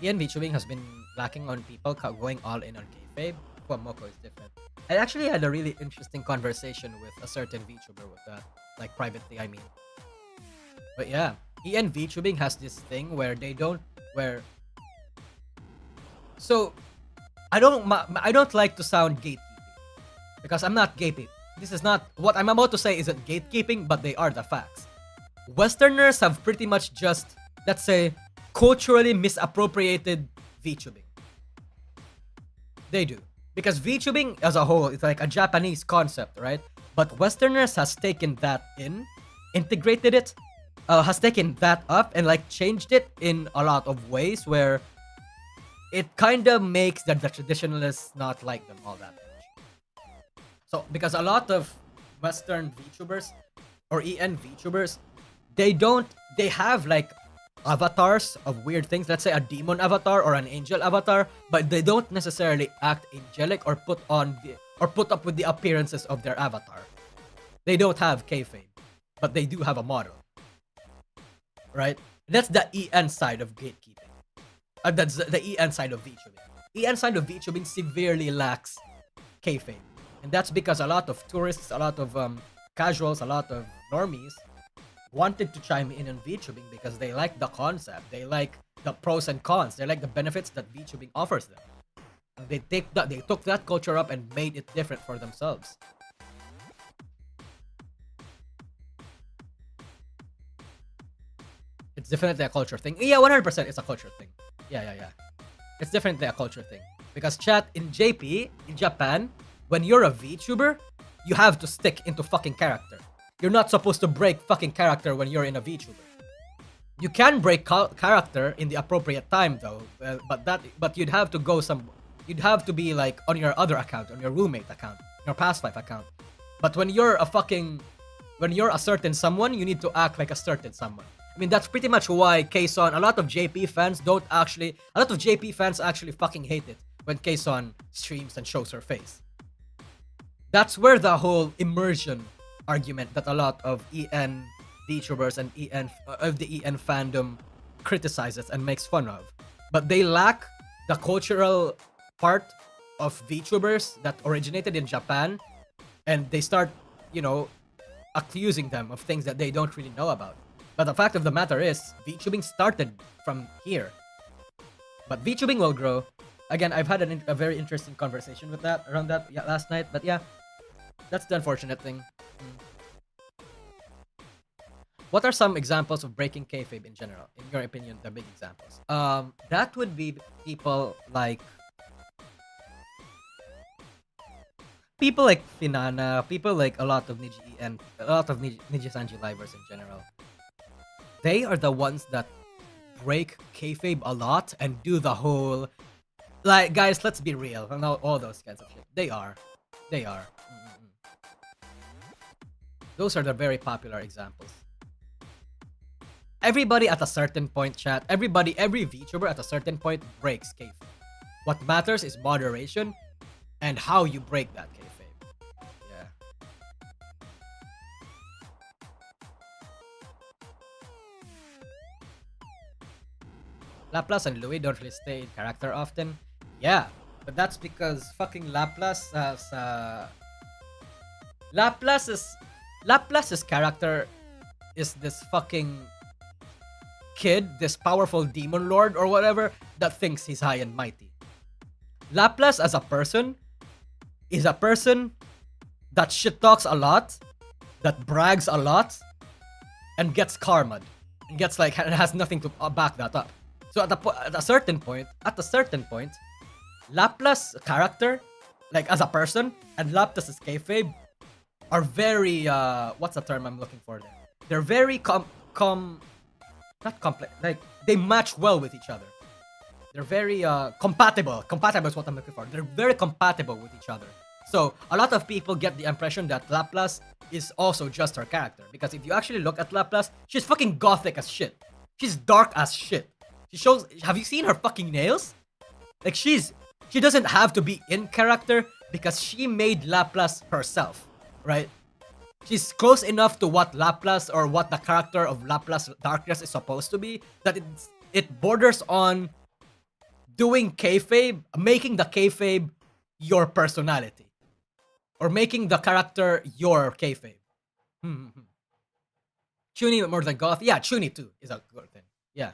Ian VTubing has been lacking on people going all in on kayfabe. Fuamoko is different. I actually had a really interesting conversation with a certain VTuber with that, like privately, I mean. But yeah, Ian VTubing has this thing where they don't, so I don't like to sound gatekeeping because I'm not gatekeeping. This is not what I'm about to say isn't gatekeeping, but they are the facts. Westerners have pretty much just, let's say, culturally misappropriated VTubing. They do. Because VTubing as a whole is like a Japanese concept, right? But Westerners has taken that in, integrated it, has taken that up and like changed it in a lot of ways where it kind of makes the traditionalists not like them all that much. So because a lot of Western VTubers or EN VTubers, they don't they have like avatars of weird things. Let's say a demon avatar or an angel avatar, but they don't necessarily act angelic or put up with the appearances of their avatar. They don't have kayfabe, but they do have a model, right? That's the EN side of gatekeeping. That's the EN side of VTubing. EN side of VTubing severely lacks kayfabe, and that's because a lot of tourists, a lot of casuals, a lot of normies wanted to chime in on VTubing because they like the concept, they like the pros and cons, they like the benefits that VTubing offers them. And they took that culture up and made it different for themselves. It's definitely a culture thing. Yeah, 100% it's a culture thing. Yeah. It's definitely a culture thing. Because chat in JP, in Japan, when you're a VTuber, you have to stick into fucking character. You're not supposed to break fucking character when you're in a VTuber. You can break character in the appropriate time though, but you'd have to you'd have to be like on your other account, on your roommate account, your past life account. But when you're a certain someone, you need to act like a certain someone. I mean, that's pretty much why Kayson, a lot of JP fans actually fucking hate it when Kayson streams and shows her face. That's where the whole immersion argument that a lot of EN VTubers and EN of the EN fandom criticizes and makes fun of. But they lack the cultural part of VTubers that originated in Japan, and they start, accusing them of things that they don't really know about. But the fact of the matter is, VTubing started from here. But VTubing will grow. Again, I've had a very interesting conversation with that around that last night. But yeah, that's the unfortunate thing. What are some examples of breaking kayfabe in general? In your opinion, the big examples. That would be people like Finana, people like a lot of Niji and a lot of Niji Sanji livers in general. They are the ones that break kayfabe a lot and do the whole, like, guys, let's be real, and all those kinds of shit. They are. Those are the very popular examples. Everybody at a certain point, chat, every VTuber at a certain point breaks kayfabe. What matters is moderation and how you break that kayfabe. Yeah. Laplace and Louis don't really stay in character often. Yeah, but that's because fucking Laplace has Laplace's character is this fucking kid, this powerful demon lord or whatever that thinks he's high and mighty. Laplace as a person is a person that shit talks a lot, that brags a lot, and gets karma'd, and gets like has nothing to back that up. So at a certain point, Laplace character, like as a person, and Laplace's kayfabe are very what's the term I'm looking for there? They're very not complex, like they match well with each other. They're very compatible. Compatible is what I'm looking for. They're very compatible with each other. So a lot of people get the impression that Laplace is also just her character, because if you actually look at Laplace, she's fucking gothic as shit. She's dark as shit. Have you seen her fucking nails? Like she doesn't have to be in character because she made Laplace herself, right? She's close enough to what Laplace or what the character of Laplace Darkness is supposed to be that it borders on doing kayfabe, making the kayfabe your personality, or making the character your kayfabe. Chuni more than goth. Yeah, Chuni too is a good thing. Yeah.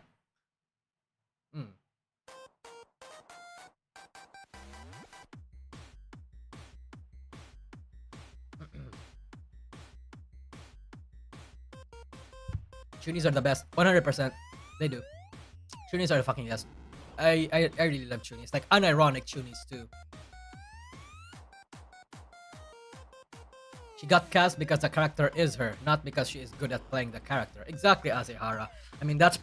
Chunis are the best. 100%. They do. Chunis are the fucking best. I really love Chunis. Like unironic Chunis too. She got cast because the character is her, not because she is good at playing the character. Exactly, Asehara. I mean, that's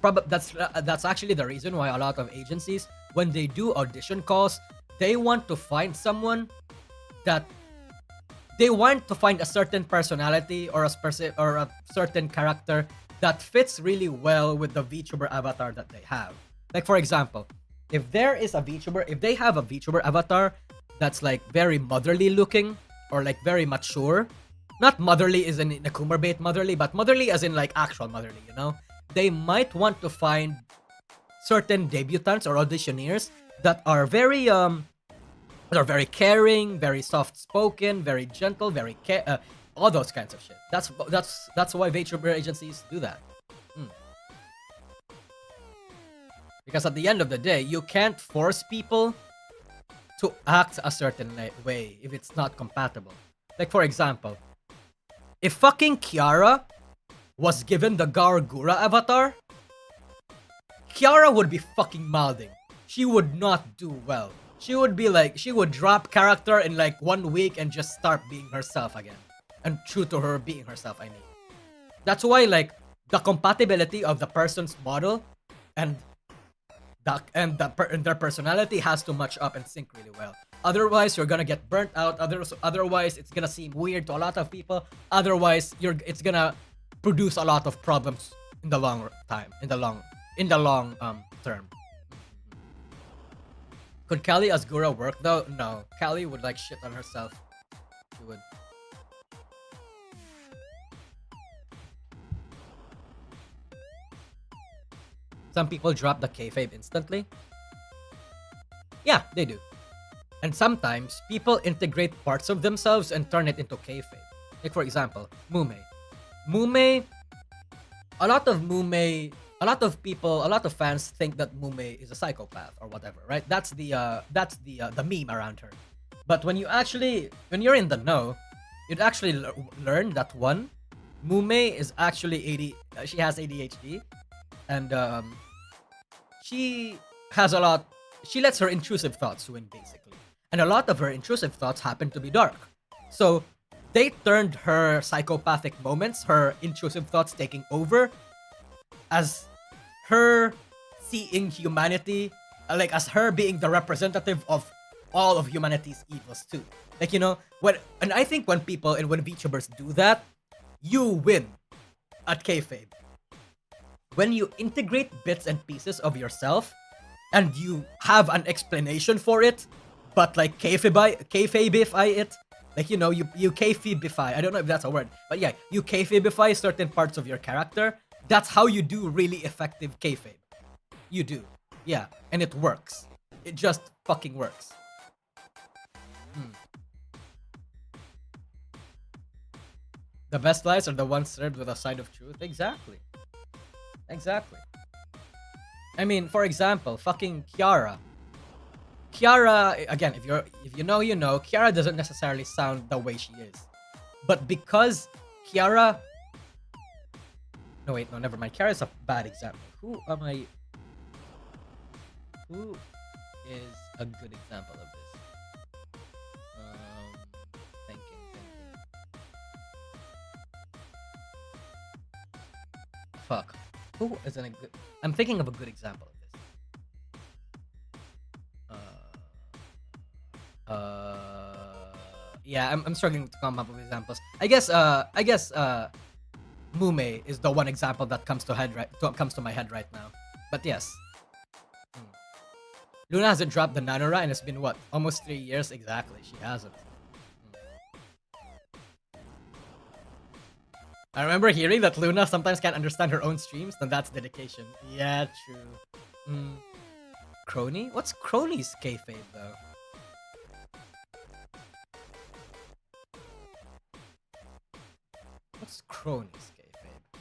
actually the reason why a lot of agencies, when they do audition calls, they want to find someone that they want to find a certain personality or a certain character that fits really well with the VTuber avatar that they have. Like for example, if they have a VTuber avatar that's like very motherly looking or like very mature, not motherly is in the Kumar bait motherly, but motherly as in like actual motherly, you know? They might want to find certain debutants or auditioneers that are very caring, very soft spoken, very gentle, all those kinds of shit. That's why VTuber agencies do that. Because at the end of the day, you can't force people to act a certain way if it's not compatible. Like for example, if fucking Kiara was given the Gargura avatar, Kiara would be fucking mouthing. She would not do well. She would drop character in like 1 week and just start being herself again. And true to her being herself, I mean. That's why like the compatibility of the person's model and their personality has to match up and sync really well. Otherwise, you're gonna get burnt out. Otherwise, it's gonna seem weird to a lot of people. Otherwise, it's gonna produce a lot of problems in the long term. Could Callie as Gura work though? No, Callie would like shit on herself. She would. Some people drop the kayfabe instantly. Yeah, they do. And sometimes people integrate parts of themselves and turn it into kayfabe. Like for example, Mume. A lot of fans think that Mume is a psychopath or whatever, right? That's the meme around her. But when you're in the know, you'd actually learn that one, Mume is actually she has ADHD, and she lets her intrusive thoughts win basically. And a lot of her intrusive thoughts happen to be dark. So they turned her psychopathic moments, her intrusive thoughts taking over, as her seeing humanity, like as her being the representative of all of humanity's evils too. Like, you know, and I think when VTubers do that, you win at kayfabe. When you integrate bits and pieces of yourself and you have an explanation for it, but like kayfabeify it, like, you know, you kayfabeify, I don't know if that's a word, but yeah, you kayfabeify certain parts of your character. That's how you do really effective kayfabe. You do. Yeah, and it works. It just fucking works. The best lies are the ones served with a side of truth. Exactly. I mean, for example, fucking Kiara. Kiara, again, if you know, you know, Kiara doesn't necessarily sound the way she is. But because Kiara... No, wait, no, never mind. Kiara is a bad example. Who is a good example of this? Thinking. Fuck. Who isn't a good... I'm thinking of a good example of this. Yeah, I'm struggling to come up with examples. I guess Mume is the one example that comes to my head right now. But yes. Luna hasn't dropped the Nanora and it's been what? Almost 3 years? Exactly, she hasn't. I remember hearing that Luna sometimes can't understand her own streams, then that's dedication. Yeah, true. Crony? What's Crony's kayfabe though? What's Crony's kayfabe?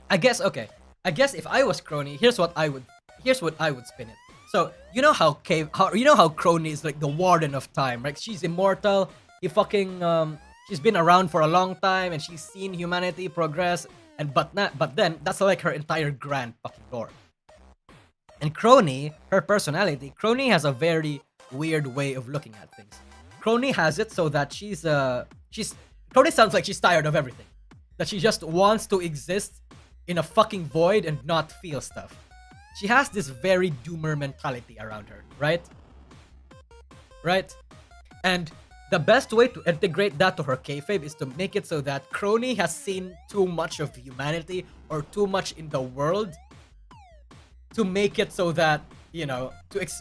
I guess if I was Crony, here's what I would spin it. So you know how Crony is like the warden of time, right? She's immortal. She's been around for a long time and she's seen humanity progress But then that's like her entire grand fucking lore. And Crony, her personality, Crony has a very weird way of looking at things. Crony has it so that she's Crony sounds like she's tired of everything. That she just wants to exist in a fucking void and not feel stuff. She has this very doomer mentality around her, right? Right? And the best way to integrate that to her kayfabe is to make it so that Crony has seen too much of humanity or too much in the world to make it so that, you know,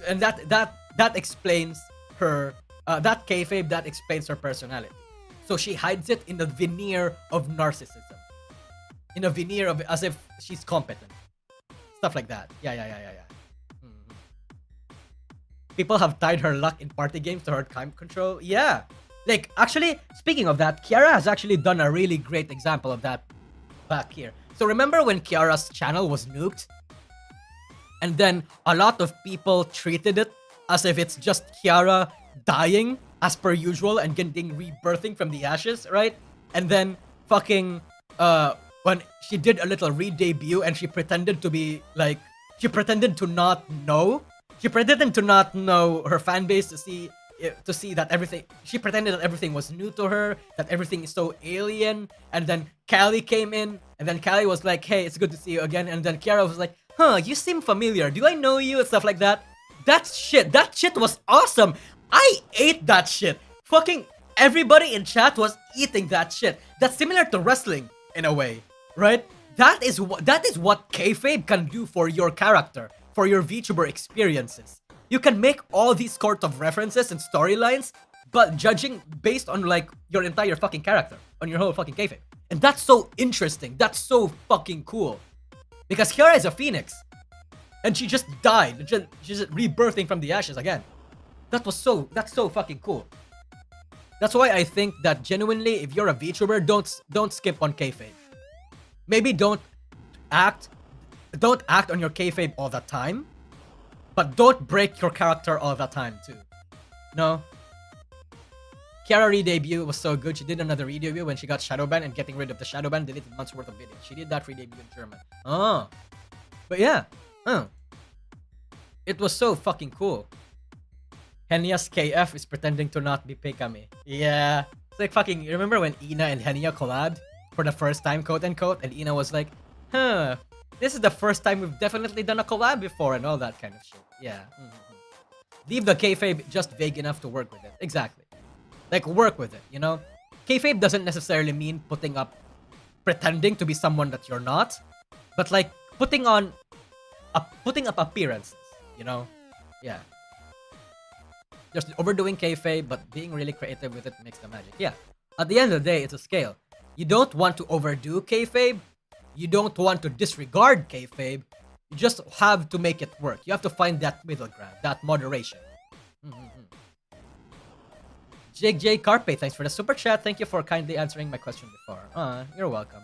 and that explains her that kayfabe, that explains her personality. So she hides it in the veneer of narcissism, in a veneer of as if she's competent, stuff like that. Yeah. Mhm. People have tied her luck in party games to her time control. Yeah, like actually, speaking of that, Kiara has actually done a really great example of that back here. So remember when Kiara's channel was nuked? And then a lot of people treated it as if it's just Kiara dying as per usual and getting rebirthing from the ashes, right? And then fucking when she did a little re-debut and she pretended to be like, she pretended to not know her fan base to see that everything, she pretended that everything was new to her, that everything is so alien. And then Callie came in, and then Callie was like, hey, it's good to see you again. And then Kiara was like, huh, you seem familiar, do I know you, and stuff like that. That shit was awesome. I ate that shit. Fucking everybody in chat was eating that shit. That's similar to wrestling in a way, right? That is what kayfabe can do for your character, for your VTuber experiences. You can make all these sort of references and storylines, but judging based on like your entire fucking character, on your whole fucking kayfabe. And that's so interesting. That's so fucking cool. Because Kiara is a phoenix. And she just died. She's rebirthing from the ashes again. That's so fucking cool. That's why I think that genuinely, if you're a VTuber, don't skip on kayfabe. Maybe don't act on your kayfabe all the time, but don't break your character all the time too. No. Kiara re-debut was so good. She did another re-debut when she got shadow ban, and getting rid of the shadow ban deleted months worth of videos. She did that re-debut in German. Oh. But yeah. It was so fucking cool. Henya's KF is pretending to not be Pikami. Yeah. It's like fucking, you remember when Ina and Henya collabed for the first time, quote unquote, and Ina was like, this is the first time we've definitely done a collab before, and all that kind of shit. Yeah. Leave the kayfabe just vague enough to work with it. Exactly. Like, work with it, you know? Kayfabe doesn't necessarily mean pretending to be someone that you're not, but like putting up appearances, you know? Yeah. Just overdoing kayfabe, but being really creative with it makes the magic. Yeah. At the end of the day, it's a scale. You don't want to overdo kayfabe. You don't want to disregard kayfabe. You just have to make it work. You have to find that middle ground, that moderation. Jake J. Carpe, thanks for the super chat. Thank you for kindly answering my question before. You're welcome.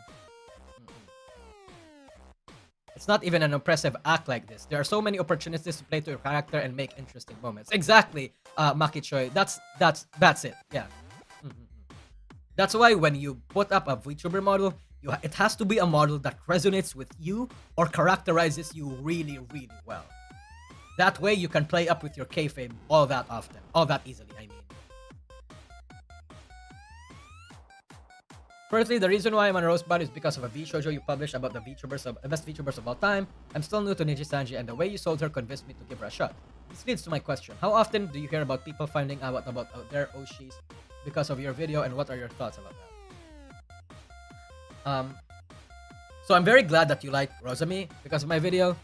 It's not even an impressive act like this. There are so many opportunities to play to your character and make interesting moments. Exactly, Maki Choi. That's it. Yeah. That's why when you put up a VTuber model, it has to be a model that resonates with you or characterizes you really, really well. That way you can play up with your kayfabe all that often, all that easily, I mean. Firstly, the reason why I'm on Rosebud is because of a V-shoujo you published about the best VTubers of all time. I'm still new to Niji Sanji, and the way you sold her convinced me to give her a shot. This leads to my question. How often do you hear about people finding out about their Oshis because of your video, and what are your thoughts about that? So I'm very glad that you like Rosami because of my video.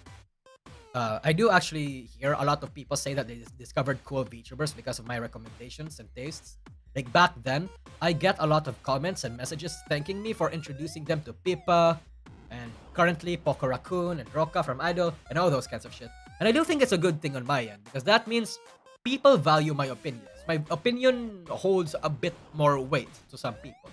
I do actually hear a lot of people say that they discovered cool VTubers because of my recommendations and tastes. Like back then, I get a lot of comments and messages thanking me for introducing them to Pippa, and currently Poco Raccoon and Roka from Idol, and all those kinds of shit. And I do think it's a good thing on my end, because that means people value my opinions. My opinion holds a bit more weight to some people.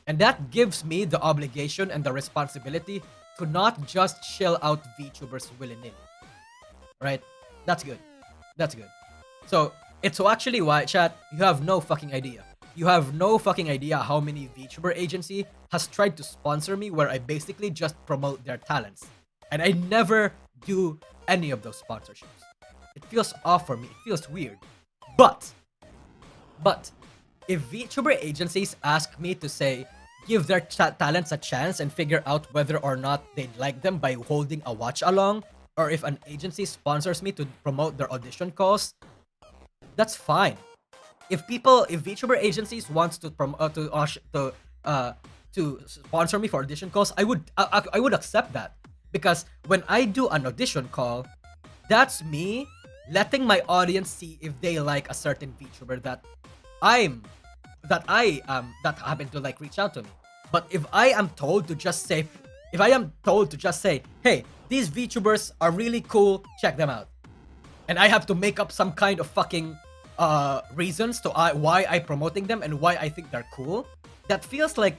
And that gives me the obligation and the responsibility to not just chill out VTubers willy-nilly. Right? That's good. That's good. So, it's actually why, chat, you have no fucking idea. You have no fucking idea how many VTuber agency has tried to sponsor me where I basically just promote their talents. And I never do any of those sponsorships. It feels off for me. It feels weird. But if VTuber agencies ask me to say, give their talents a chance and figure out whether or not they'd like them by holding a watch along, or if an agency sponsors me to promote their audition calls, that's fine. If VTuber agencies wants to sponsor me for audition calls, I would accept that, because when I do an audition call, that's me letting my audience see if they like a certain VTuber that happen to like reach out to me. But if I am told to just say, hey, these VTubers are really cool, check them out, and I have to make up some kind of fucking reasons to why I'm promoting them and why I think they're cool, that feels like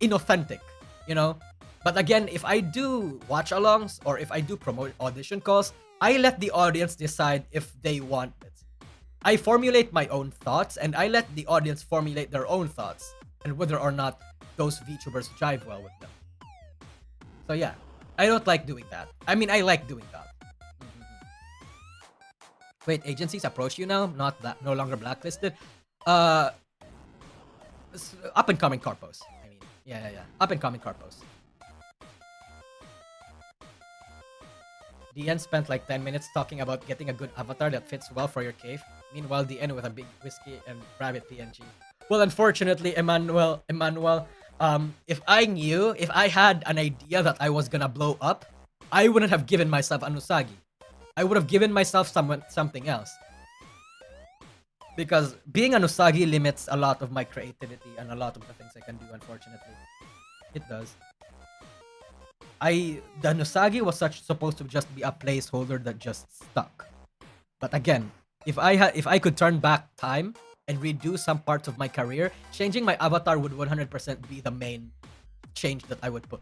inauthentic, you know? But again, if I do watch-alongs or if I do promote audition calls, I let the audience decide if they want it. I formulate my own thoughts and I let the audience formulate their own thoughts and whether or not those VTubers jive well with them. So yeah, I don't like doing that. I mean, I like doing that. Wait, agencies approach you now? No longer blacklisted? Up and coming corpos. I mean, yeah. Up and coming corpos. DN spent like 10 minutes talking about getting a good avatar that fits well for your cave. Meanwhile, DN with a big whiskey and rabbit PNG. Well, unfortunately, Emmanuel, if I had an idea that I was gonna blow up, I wouldn't have given myself an Usagi. I would have given myself something else. Because being an Usagi limits a lot of my creativity and a lot of the things I can do, unfortunately. It does. The Usagi was supposed to just be a placeholder that just stuck. But again, if I could turn back time and redo some parts of my career, changing my avatar would 100% be the main change that I would put.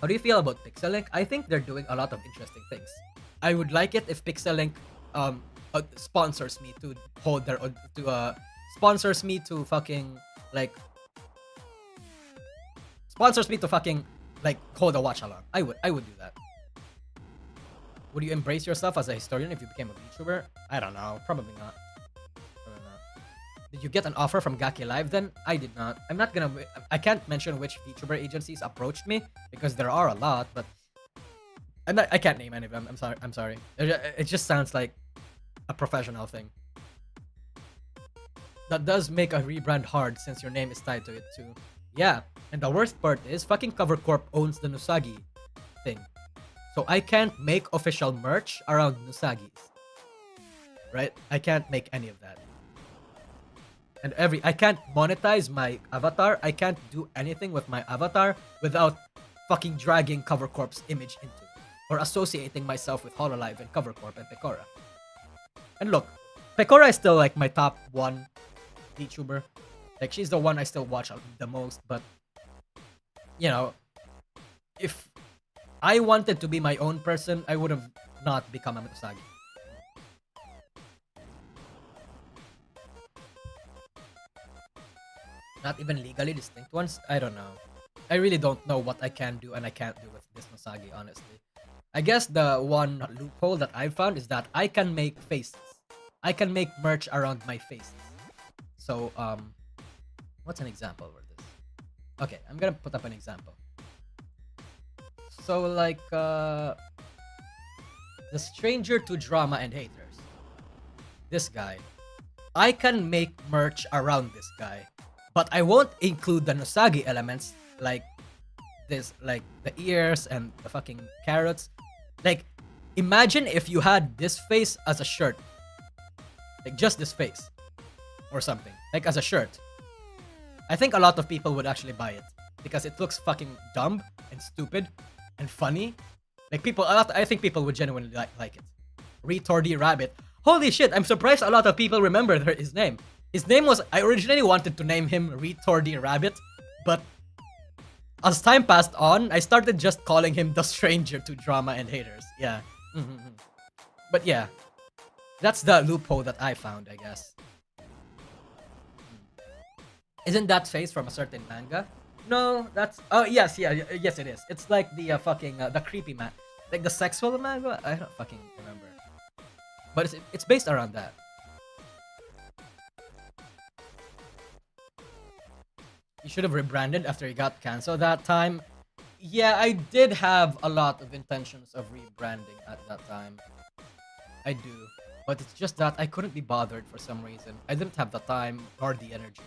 How do you feel about Pixelink? I think they're doing a lot of interesting things. I would like it if Pixelink sponsors me to hold their sponsors me to fucking like hold a watch along. I would do that. Would you embrace yourself as a historian if you became a VTuber? I don't know. Probably not. Did you get an offer from Gaki Live then? I did not. I can't mention which VTuber agencies approached me because there are a lot, but I can't name any of them. I'm sorry. It just sounds like a professional thing. That does make a rebrand hard since your name is tied to it too. Yeah, and the worst part is fucking Cover Corp owns the Nusagi thing. So I can't make official merch around Nusagis. Right? I can't make any of that. And I can't monetize my avatar. I can't do anything with my avatar without fucking dragging Cover Corp's image into it. Or associating myself with Hololive and Cover Corp and Pecora. And look, Pecora is still like my top one VTuber. Like, she's the one I still watch the most, but you know, if I wanted to be my own person, I would have not become a Usagi. Not even legally distinct ones? I don't know. I really don't know what I can do and I can't do with this Usagi, honestly. I guess the one loophole that I've found is that I can make faces. I can make merch around my faces. So, what's an example for this? Okay, I'm gonna put up an example. So, like, the stranger to drama and haters. This guy. I can make merch around this guy. But I won't include the Nusagi elements, like this, like the ears and the fucking carrots. Like, imagine if you had this face as a shirt. Like, just this face. Or something. Like, as a shirt. I think a lot of people would actually buy it. Because it looks fucking dumb and stupid and funny. Like, I think people would genuinely like it. Retordy Rabbit. Holy shit, I'm surprised a lot of people remember his name. His name was, I originally wanted to name him Retordy Rabbit, but as time passed on, I started just calling him the stranger to drama and haters. Yeah. But yeah. That's the loophole that I found, I guess. Isn't that face from a certain manga? No, that's oh yes, yes it is. It's like the fucking the creepy man, like the sexual manga. I don't fucking remember, but it's based around that. You should have rebranded after you got canceled that time. Yeah, I did have a lot of intentions of rebranding at that time. I do, but it's just that I couldn't be bothered for some reason. I didn't have the time or the energy.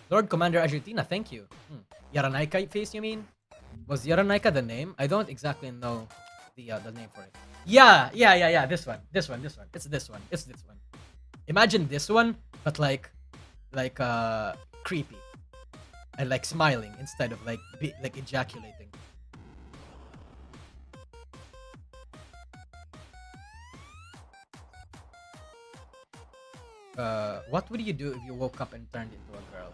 Lord Commander Argentina, thank you. Yaranaika face, you mean? Was Yaranaika the name? I don't exactly know the name for it. Yeah. This one. It's this one. It's this one. Imagine this one, but like creepy and like smiling instead of like ejaculating. What would you do if you woke up and turned into a girl?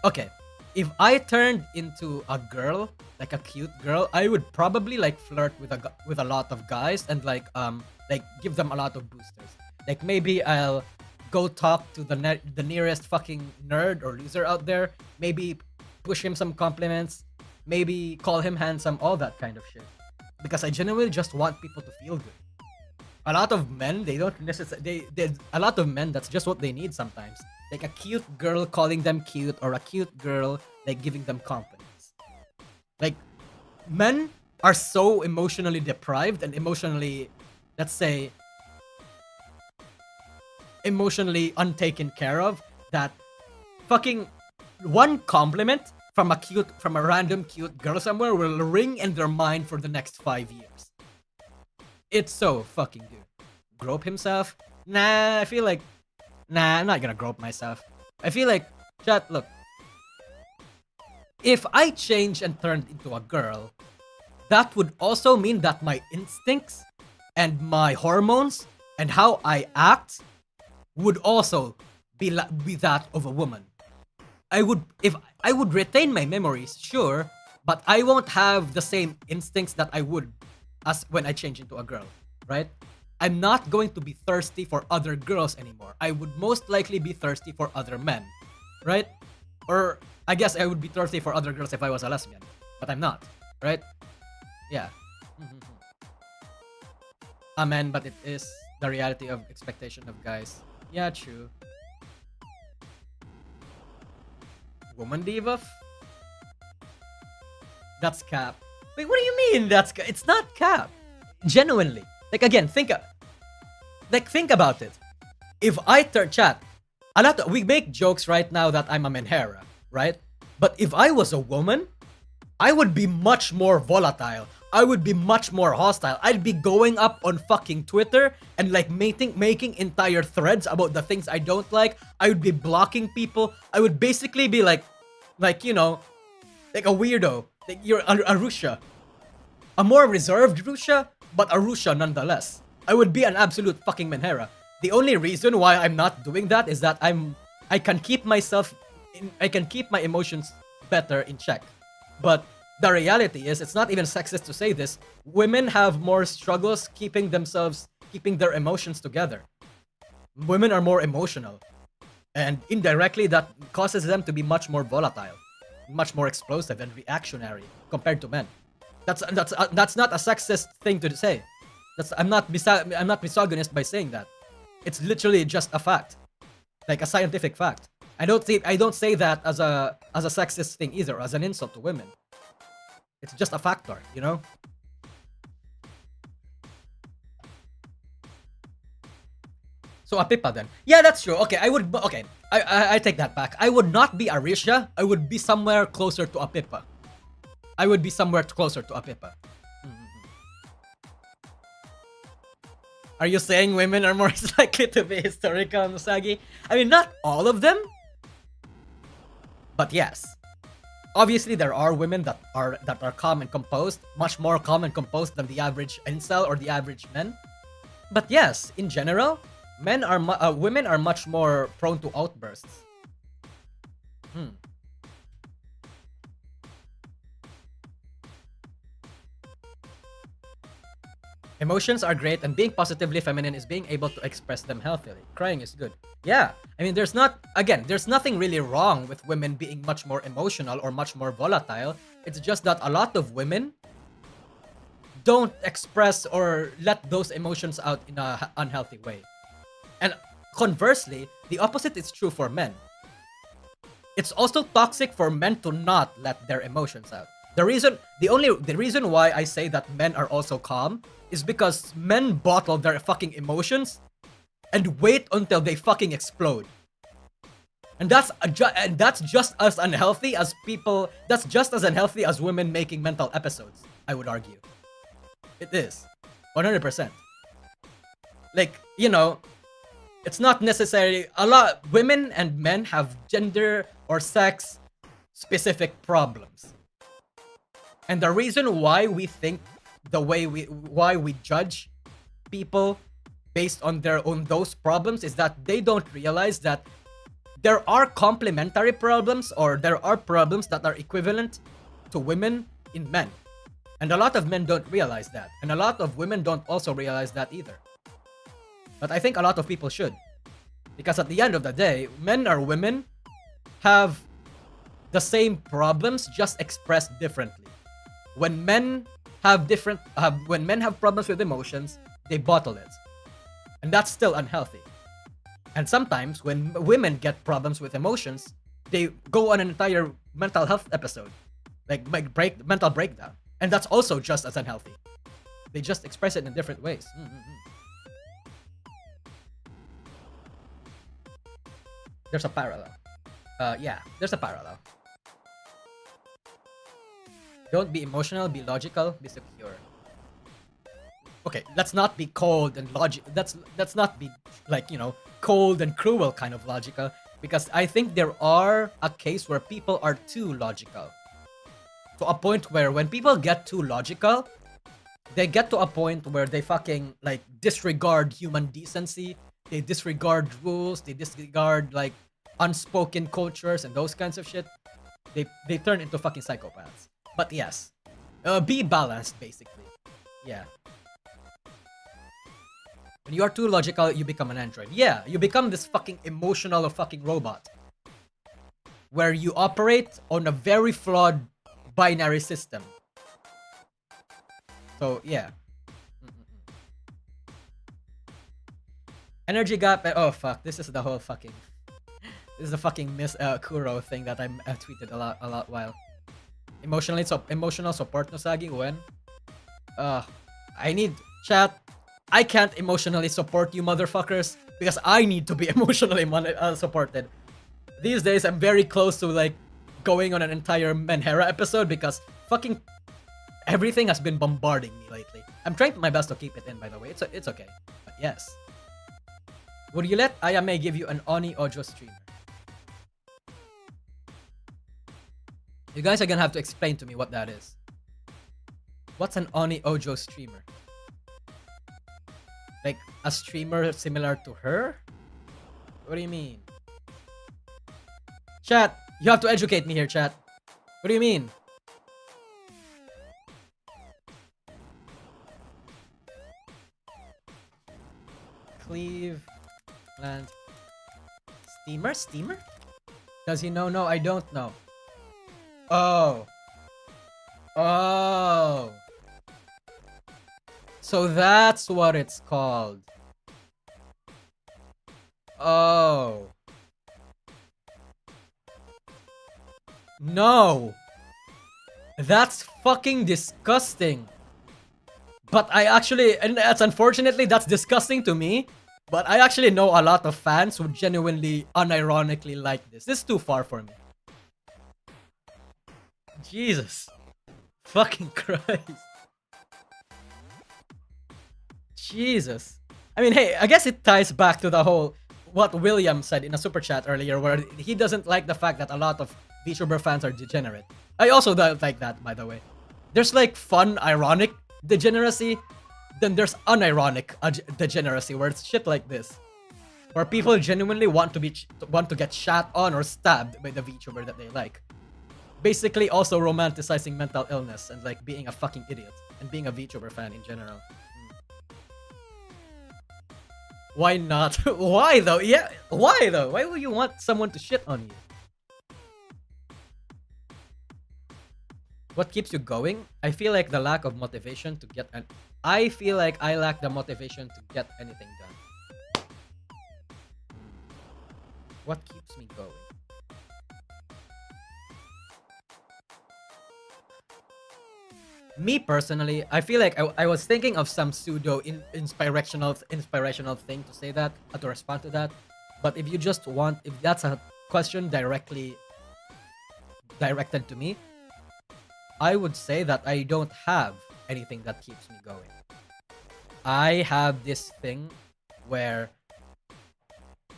Okay, if I turned into a girl, like a cute girl, I would probably like flirt with a lot of guys and like give them a lot of boosters. Like maybe I'll go talk to the nearest fucking nerd or loser out there. Maybe push him some compliments. Maybe call him handsome. All that kind of shit. Because I genuinely just want people to feel good. A lot of men, they don't necessarily. A lot of men, that's just what they need sometimes. Like a cute girl calling them cute, or a cute girl like giving them compliments. Like men are so emotionally deprived and emotionally, let's say, emotionally untaken care of that fucking one compliment from a random cute girl somewhere will ring in their mind for the next 5 years. It's so fucking good. Grope himself? Nah, I feel like... Nah, I'm not gonna grope myself. I feel like... Chat, look. If I change and turned into a girl, that would also mean that my instincts and my hormones and how I act would also be that of a woman. I would retain my memories, sure, but I won't have the same instincts that I would as when I change into a girl, right? I'm not going to be thirsty for other girls anymore. I would most likely be thirsty for other men, right? Or I guess I would be thirsty for other girls if I was a lesbian, but I'm not, right? Yeah. Amen, but it is the reality of expectation of guys. Yeah, true. Woman diva? That's cap. Wait, what do you mean that's cap? It's not cap. Genuinely. Like again, think about it. If I turn chat, we make jokes right now that I'm a menhera, right? But if I was a woman, I would be much more volatile. I would be much more hostile. I'd be going up on fucking Twitter and like making entire threads about the things I don't like. I would be blocking people. I would basically be like you know, like a weirdo. Like you're a Rusha. A more reserved Rusha, but a Rusha nonetheless. I would be an absolute fucking menhera. The only reason why I'm not doing that is that I can keep my emotions better in check. But the reality is, it's not even sexist to say this, women have more struggles keeping their emotions together. Women are more emotional. And indirectly, that causes them to be much more volatile, much more explosive and reactionary compared to men. That's not a sexist thing to say. I'm not misogynist by saying that. It's literally just a fact, like a scientific fact. I don't say that as a sexist thing either, as an insult to women. It's just a factor, you know? So a Pippa then. Yeah, that's true. Okay, I take that back. I would not be a Risha. I would be somewhere closer to a Pippa. I would be somewhere closer to a Pippa. Are you saying women are more likely to be hysterical, Musagi? I mean, not all of them. But yes. Obviously, there are women that are calm and composed, much more calm and composed than the average incel or the average men. But yes, in general, women are much more prone to outbursts. Emotions are great, and being positively feminine is being able to express them healthily. Crying is good. Yeah, I mean, there's nothing really wrong with women being much more emotional or much more volatile. It's just that a lot of women don't express or let those emotions out in a unhealthy way. And conversely, the opposite is true for men. It's also toxic for men to not let their emotions out. The reason why I say that men are also calm is because men bottle their fucking emotions and wait until they fucking explode. And that's just as unhealthy as people. That's just as unhealthy as women making mental episodes, I would argue. It is 100%. Like, you know, it's not necessarily a lot. Women and men have gender or sex specific problems, and the reason why we think why we judge people based on those problems is that they don't realize that there are complementary problems, or there are problems that are equivalent to women in men. And a lot of men don't realize that. And a lot of women don't also realize that either. But I think a lot of people should. Because at the end of the day, men or women have the same problems, just expressed differently. When men have problems with emotions, they bottle it. And that's still unhealthy. And sometimes when women get problems with emotions, they go on an entire mental health episode. Like mental breakdown. And that's also just as unhealthy. They just express it in different ways. There's a parallel. Yeah, there's a parallel. Don't be emotional, be logical, be secure. Okay, let's not be cold and let's not be like, you know, cold and cruel kind of logical, because I think there are a case where people are too logical. To a point where when people get too logical, they get to a point where they fucking like disregard human decency, they disregard rules, they disregard like unspoken cultures and those kinds of shit. They turn into fucking psychopaths. But yes, be balanced basically. Yeah. When you are too logical, you become an android. Yeah, you become this fucking emotional or fucking robot, where you operate on a very flawed binary system. So yeah. Energy gap. Oh fuck! This is the whole fucking. This is the fucking Miss Kuro thing that I tweeted a lot while. Emotional support Nosagi when. I need chat. I can't emotionally support you motherfuckers because I need to be emotionally supported. These days I'm very close to like going on an entire Menhera episode because fucking everything has been bombarding me lately. I'm trying my best to keep it in, by the way. It's okay. But yes. Would you let Ayame give you an Oni Ojo streamer? You guys are gonna have to explain to me what that is. What's an Oni Ojo streamer? Like a streamer similar to her? What do you mean? Chat, you have to educate me here, chat. What do you mean? Cleveland Steamer? Does he know? No, I don't know. Oh. So that's what it's called. Oh. No. That's fucking disgusting. But I actually, and that's unfortunately, that's disgusting to me. But I actually know a lot of fans who genuinely, unironically like this. This is too far for me. Jesus. Fucking Christ. Jesus. I mean, hey, I guess it ties back to the whole, what William said in a super chat earlier, where he doesn't like the fact that a lot of VTuber fans are degenerate. I also don't like that, by the way. There's like fun, ironic degeneracy, then there's unironic degeneracy, where it's shit like this, where people genuinely want to get shat on or stabbed by the VTuber that they like. Basically, also romanticizing mental illness and like being a fucking idiot and being a VTuber fan in general. Why not? Why though? Yeah, why though? Why would you want someone to shit on you? What keeps you going? I feel like the lack of motivation to get an. I feel like I lack the motivation to get anything done. What keeps me going? Me personally, I feel like I was thinking of some pseudo inspirational thing to say that, to respond to that. But if you just want, if that's a question directly directed to me, I would say that I don't have anything that keeps me going. I have this thing where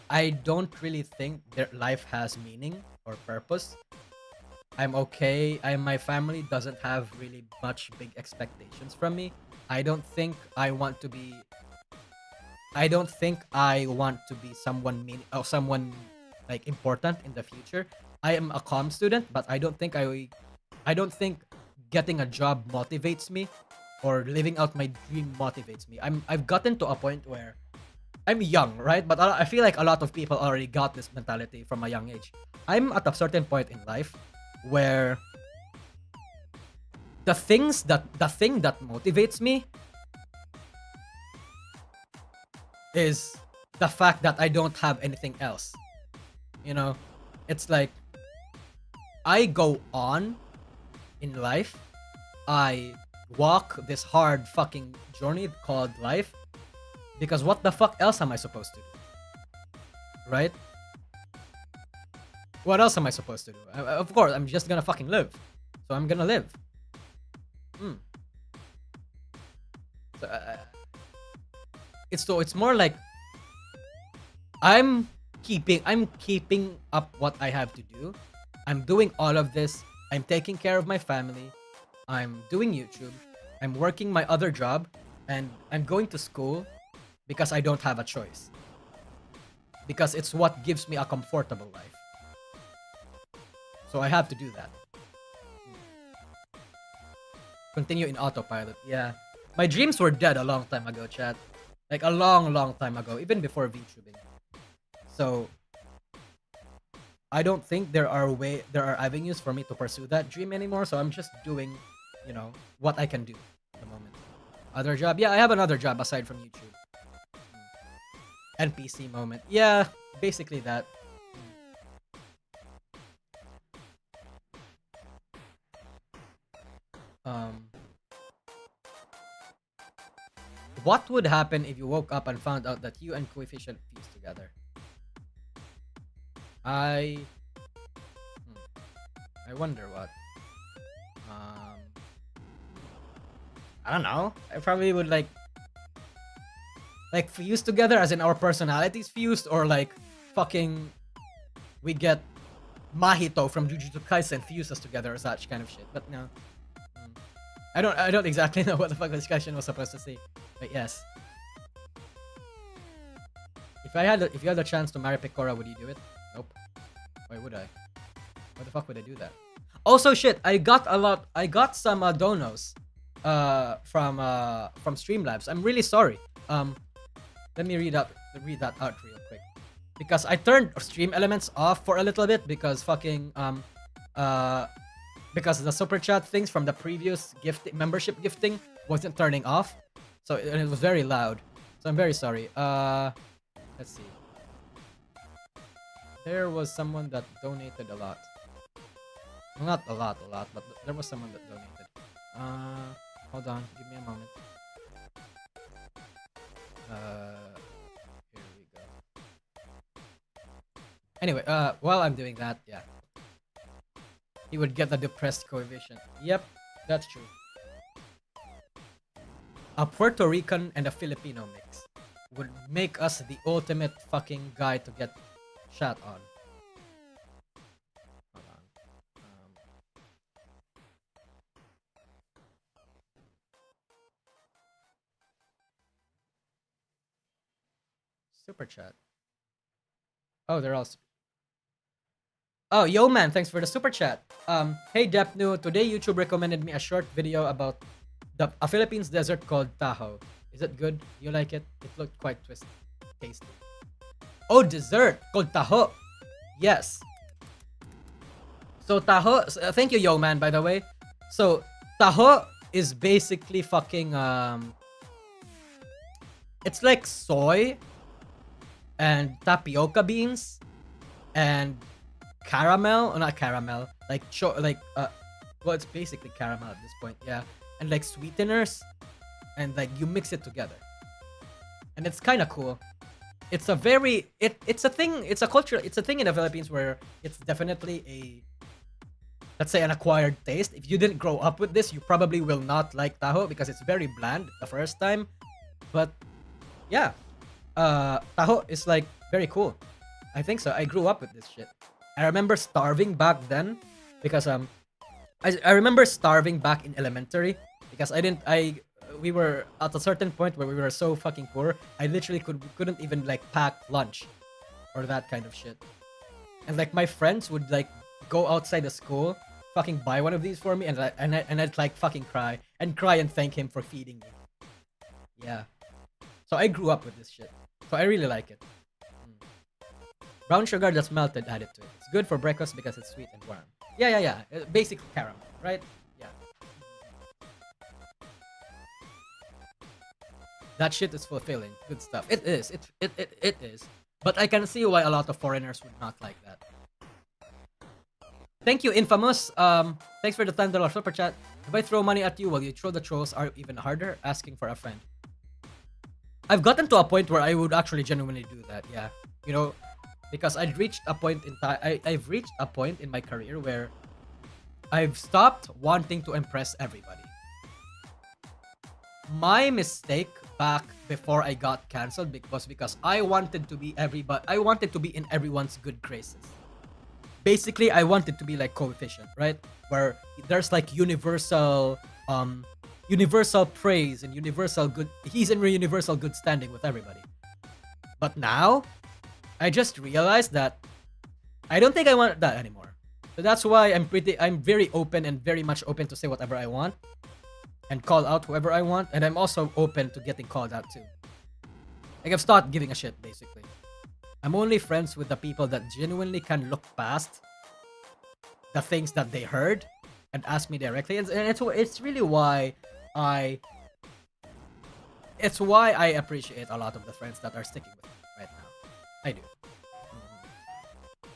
I don't really think that life has meaning or purpose. I'm okay. My family doesn't have really much big expectations from me. I don't think I want to be. I don't think I want to be someone like important in the future. I am a comm student, but I don't think getting a job motivates me, or living out my dream motivates me. I've gotten to a point where I'm young, right? But I feel like a lot of people already got this mentality from a young age. I'm at a certain point in life where the thing that motivates me is the fact that I don't have anything else. You know, it's like I go on in life. I walk this hard fucking journey called life because what the fuck else am I supposed to do? Right? What else am I supposed to do? Of course, I'm just gonna fucking live. So I'm gonna live. So, it's more like I'm keeping up what I have to do. I'm doing all of this. I'm taking care of my family. I'm doing YouTube. I'm working my other job, and I'm going to school because I don't have a choice. Because it's what gives me a comfortable life. So I have to do that. Continue in autopilot. Yeah. My dreams were dead a long time ago, chat. Like a long, long time ago, even before VTubing. So I don't think there are avenues for me to pursue that dream anymore. So I'm just doing, what I can do at the moment. Other job? Yeah, I have another job aside from YouTube. NPC moment. Yeah, basically that. What would happen if you woke up and found out that you and Coefficient fused together? I wonder what. I don't know. I probably would like fuse together as in our personalities fused, or like fucking we get Mahito from Jujutsu Kaisen fuse us together or such kind of shit. But no. I don't exactly know what the fuck this question was supposed to say. But yes. If you had the chance to marry Picora, would you do it? Nope. Why would I? Why the fuck would I do that? Also shit, I got some donos from Streamlabs. I'm really sorry. Let me read that out real quick. Because I turned stream elements off for a little bit because fucking because the super chat things from the previous membership gifting wasn't turning off. So it was very loud. So I'm very sorry. Let's see. There was someone that donated a lot. Well, not a lot, but there was someone that donated. Hold on, give me a moment. Here we go. Anyway, while I'm doing that, yeah. He would get the depressed coefficient. Yep, that's true. A Puerto Rican and a Filipino mix would make us the ultimate fucking guy to get shot on. Hold on. Super chat. Oh, they're all. Oh, yo man, thanks for the super chat. Hey Depnu, today YouTube recommended me a short video about a Philippines desert called Tahoe. Is it good? You like it? It looked quite twisted. tasty. Oh, dessert called taho. Yes. So taho. Thank you, yo man. By the way, so taho is basically fucking It's like soy and tapioca beans and caramel, or not caramel, well, it's basically caramel at this point, yeah, and like sweeteners, and like you mix it together, and it's kind of cool. It's a very it's a thing. It's a culture. It's a thing in the Philippines where it's definitely a, let's say, an acquired taste. If you didn't grow up with this, you probably will not like taho because it's very bland the first time. But yeah, taho is like very cool. I think so. I grew up with this shit. I remember starving back then because I remember starving back in elementary because we were at a certain point where we were so fucking poor. I literally couldn't even like pack lunch or that kind of shit. And like my friends would like go outside the school, fucking buy one of these for me, and I'd like fucking cry and thank him for feeding me. Yeah. So I grew up with this shit. So I really like it. Brown sugar that's melted, added to it. It's good for breakfast because it's sweet and warm. Yeah. Basic caramel, right? Yeah. That shit is fulfilling. Good stuff. It is. It is. But I can see why a lot of foreigners would not like that. Thank you, Infamous. Thanks for the $10 super chat. If I throw money at you, will you throw the trolls are even harder? Asking for a friend. I've gotten to a point where I would actually genuinely do that. Yeah, you know, because I've reached a point in my career where I've stopped wanting to impress everybody. My mistake back before I got cancelled was because I wanted to be in everyone's good graces. Basically, I wanted to be like Coefficient, right? Where there's like universal praise and universal good. He's in universal good standing with everybody. But now, I just realized that I don't think I want that anymore. So that's why I'm very open and very much open to say whatever I want and call out whoever I want. And I'm also open to getting called out too. Like I've stopped giving a shit, basically. I'm only friends with the people that genuinely can look past the things that they heard and ask me directly. And it's really why I appreciate a lot of the friends that are sticking with me right now. I do.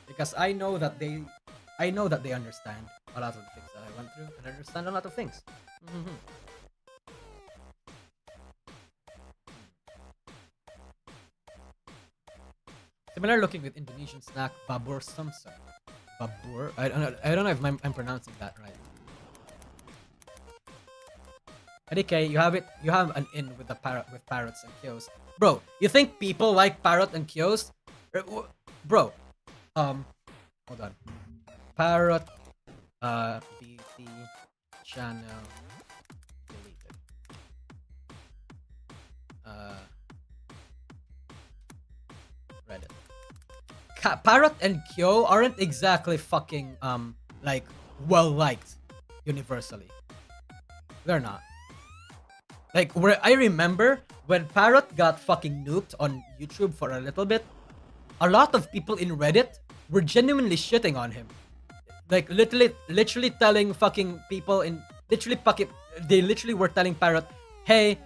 Because I know that they understand a lot of the things that I went through and understand a lot of things. Similar looking with Indonesian snack babur samsam. Babur? I don't know if I'm pronouncing that right. Okay, you have an in with parrots and kios. Bro, you think people like parrot and kios? Bro, hold on. Parrot, BT channel deleted. Reddit. Parrot and Kyo aren't exactly fucking like well liked universally. They're not. Like where I remember when Parrot got fucking nuked on YouTube for a little bit, a lot of people in Reddit were genuinely shitting on him. Like literally telling fucking people they literally were telling Parrot, hey,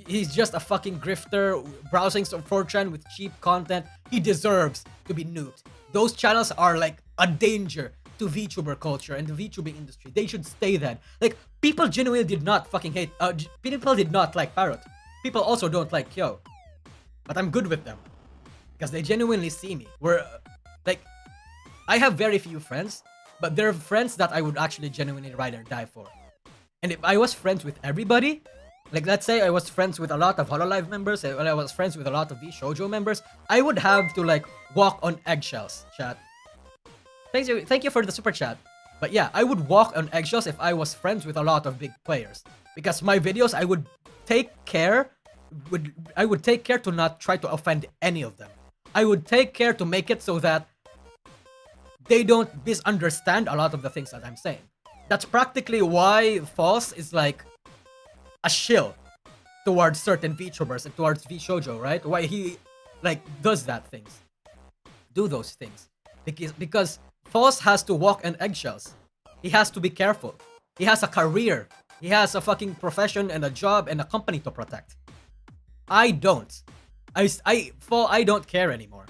he's just a fucking grifter browsing some 4chan with cheap content. He deserves to be nuked. Those channels are like a danger to VTuber culture and the VTubing industry. They should stay then. Like, people genuinely did not fucking hate, people did not like Parrot. People also don't like Kyo. But I'm good with them. Because they genuinely see me. Like, I have very few friends, but they're friends that I would actually genuinely ride or die for. And if I was friends with everybody, like let's say I was friends with a lot of HoloLive members, and I was friends with a lot of VShojo members, I would have to like walk on eggshells, chat. Thank you for the super chat. But yeah, I would walk on eggshells if I was friends with a lot of big players. Because my videos, I would take care to not try to offend any of them. I would take care to make it so that they don't misunderstand a lot of the things that I'm saying. That's practically why False is like a shill towards certain VTubers and towards VShojo, right? Why he like does that things, do those things, because Foss has to walk on eggshells. He has to be careful. He has a career. He has a fucking profession and a job and a company to protect. I don't. I don't care anymore.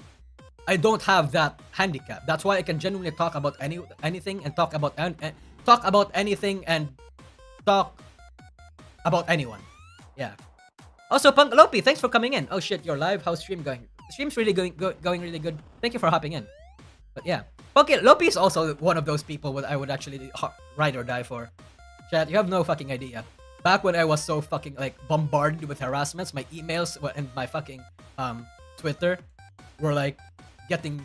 I don't have that handicap. That's why I can genuinely talk about anything and talk about anything and talk about anyone. Yeah. Also, Punk Lopi, thanks for coming in. Oh shit, you're live. How's stream going? Stream's really going really good. Thank you for hopping in. But yeah, okay, Lopi is also one of those people that I would actually ride or die for. Chat, you have no fucking idea. Back when I was so fucking like bombarded with harassments, my emails and my fucking Twitter were like getting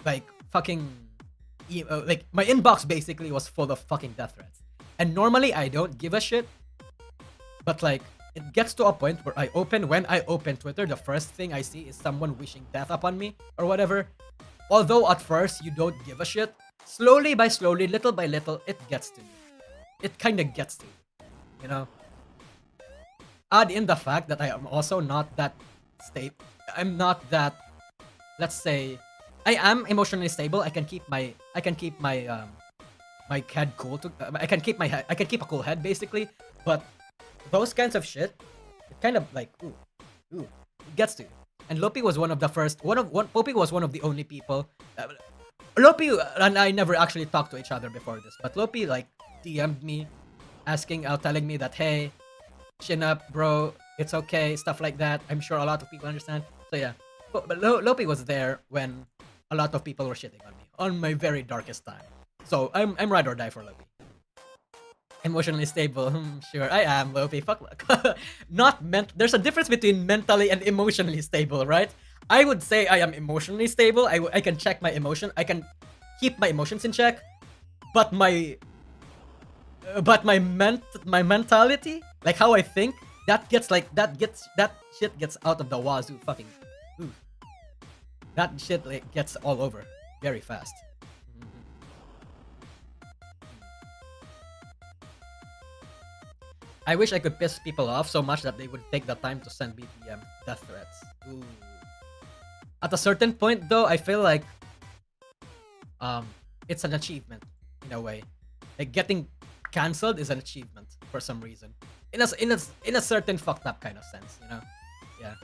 like fucking like my inbox basically was full of fucking death threats. And normally I don't give a shit, but like it gets to a point where when I open Twitter, the first thing I see is someone wishing death upon me or whatever. Although at first you don't give a shit, slowly, little by little, it gets to you. It kind of gets to you, you know? Add in the fact that I am also not that stable. I'm not that, let's say, I am emotionally stable. I can keep my my head cool. I can keep a cool head basically. But those kinds of shit, it kind of like, ooh, it gets to you. And Lopi was one of the first. Lopi was one of the only people. Lopi and I never actually talked to each other before this, but Lopi like DM'd me, telling me that hey, chin up, bro, it's okay, stuff like that. I'm sure a lot of people understand. So yeah, but Lopi was there when a lot of people were shitting on me on my very darkest time. So I'm ride or die for Lopi. Emotionally stable, sure I am, Lopi. Fuck. There's a difference between mentally and emotionally stable, right? I would say I am emotionally stable. I can check my emotion. I can keep my emotions in check, but my mentality, like how I think, that shit gets out of the wazoo. Fucking, that shit like gets all over very fast. I wish I could piss people off so much that they would take the time to send me death threats. Ooh. At a certain point, though, I feel like it's an achievement in a way. Like getting cancelled is an achievement for some reason. In a certain fucked up kind of sense, you know? Yeah.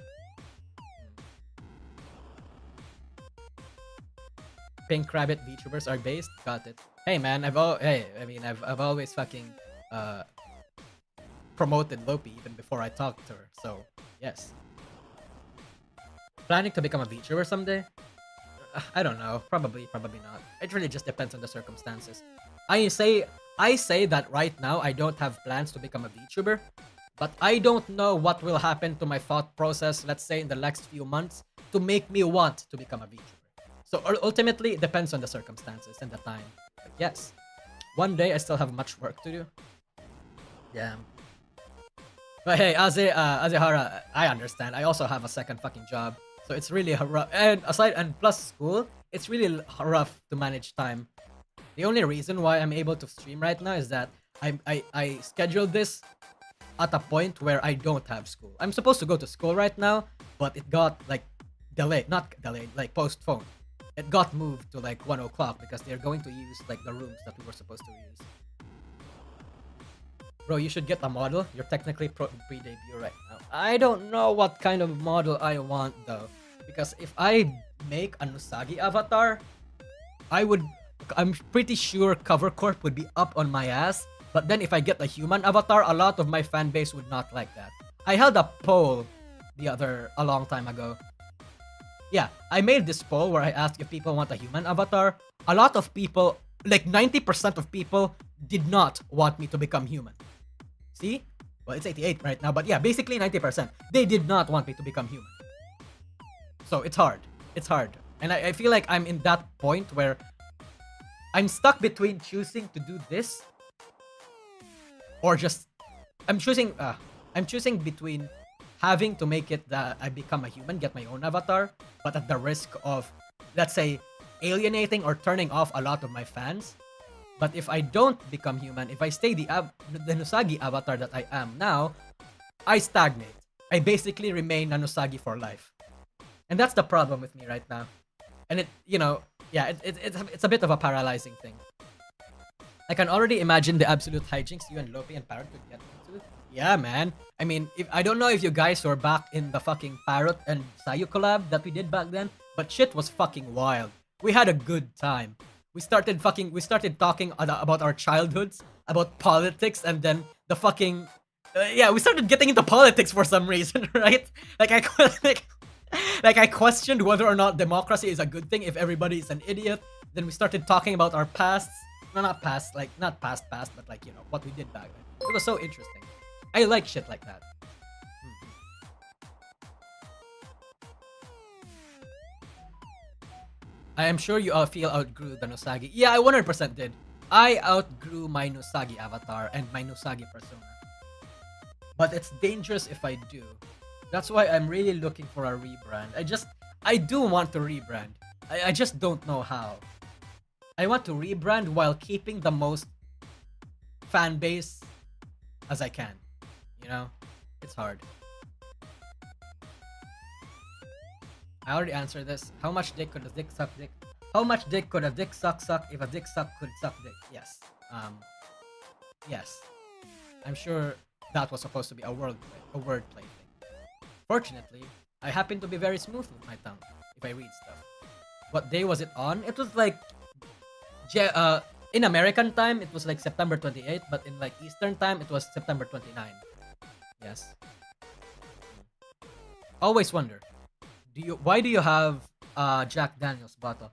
Pink Rabbit VTubers are based. Got it. Hey man, I've always fucking promoted Lopi even before I talked to her, so yes. Planning to become a VTuber someday? I don't know. Probably not. It really just depends on the circumstances. I say that right now I don't have plans to become a VTuber, but I don't know what will happen to my thought process, let's say in the next few months, to make me want to become a VTuber. So ultimately, it depends on the circumstances and the time. But yes, one day I still have much work to do. Yeah. But hey, Azehara, I understand. I also have a second fucking job. So it's really rough. And plus school, it's really rough to manage time. The only reason why I'm able to stream right now is that I scheduled this at a point where I don't have school. I'm supposed to go to school right now, but it got like like postponed. It got moved to like 1 o'clock because they're going to use like the rooms that we were supposed to use. Bro, you should get a model. You're technically pre-debut right now. I don't know what kind of model I want though. Because if I make a Nusagi avatar, I'm pretty sure Cover Corp would be up on my ass. But then if I get a human avatar, a lot of my fan base would not like that. I held a poll a long time ago. Yeah, I made this poll where I asked if people want a human avatar. A lot of people, like 90% of people, did not want me to become human. See? Well, it's 88 right now, but yeah, basically 90%. They did not want me to become human. So it's hard. It's hard. And I feel like I'm in that point where I'm stuck between choosing to do this or just I'm choosing between having to make it that I become a human, get my own avatar, but at the risk of, let's say, alienating or turning off a lot of my fans. But if I don't become human, if I stay the Nusagi avatar that I am now, I stagnate. I basically remain a Nusagi for life. And that's the problem with me right now. And it's a bit of a paralyzing thing. I can already imagine the absolute hijinks you and Lope and Parrot could get into. Yeah, man. I mean, I don't know if you guys were back in the fucking Parrot and Sayu collab that we did back then, but shit was fucking wild. We had a good time. We started talking about our childhoods, about politics, and then the fucking we started getting into politics for some reason, right? Like I questioned whether or not democracy is a good thing if everybody is an idiot. Then we started talking about our pasts. No, not past, like not past, but like what we did back then. It was so interesting. I like shit like that. I am sure you all feel outgrew the Nosagi. Yeah, I 100% did. I outgrew my Nosagi avatar and my Nosagi persona. But it's dangerous if I do. That's why I'm really looking for a rebrand. I do want to rebrand. I just don't know how. I want to rebrand while keeping the most fan base as I can. It's hard. I already answered this. How much dick could a dick suck dick? How much dick could a dick suck if a dick suck could suck dick? Yes. Yes. I'm sure that was supposed to be a wordplay thing. Fortunately, I happen to be very smooth with my tongue if I read stuff. What day was it on? It was like in American time it was like September 28th, but in like Eastern time it was September 29th. Yes. Always wonder. Why do you have Jack Daniels bottle?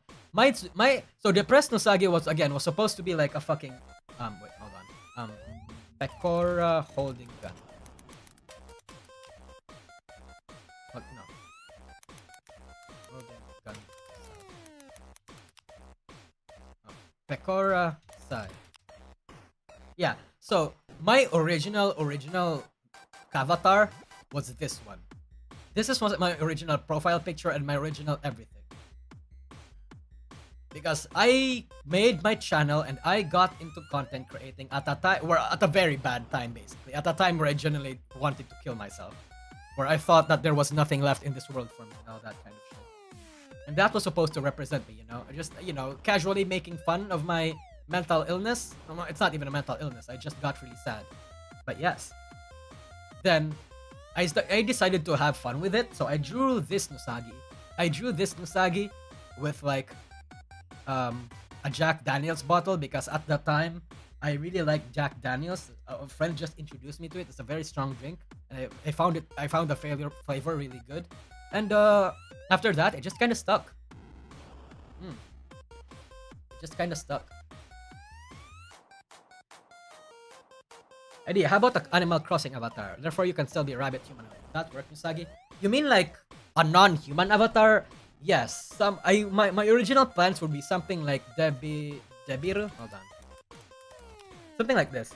So Depressed Nosagi was supposed to be like a fucking wait, hold on. Pecora holding gun. What no. Holding gun. Pecora side. Yeah, so my original avatar was this one. This is my original profile picture and my original everything. Because I made my channel and I got into content creating at a very bad time basically. At a time where I genuinely wanted to kill myself. Where I thought that there was nothing left in this world for me, that kind of shit. And that was supposed to represent me, just, casually making fun of my mental illness. It's not even a mental illness, I just got really sad. But yes. Then I decided to have fun with it, so I drew this Nosagi. I drew this Nosagi with like a Jack Daniels bottle because at the time I really liked Jack Daniels. A friend just introduced me to it. It's a very strong drink, and I found the flavor really good. And after that, it just kind of stuck. Just kind of stuck. Eddie, how about the Animal Crossing avatar? Therefore, you can still be a rabbit humanoid. That work, Misagi? You mean like a non-human avatar? Yes. My original plans would be something like Debiru. Hold on. Something like this.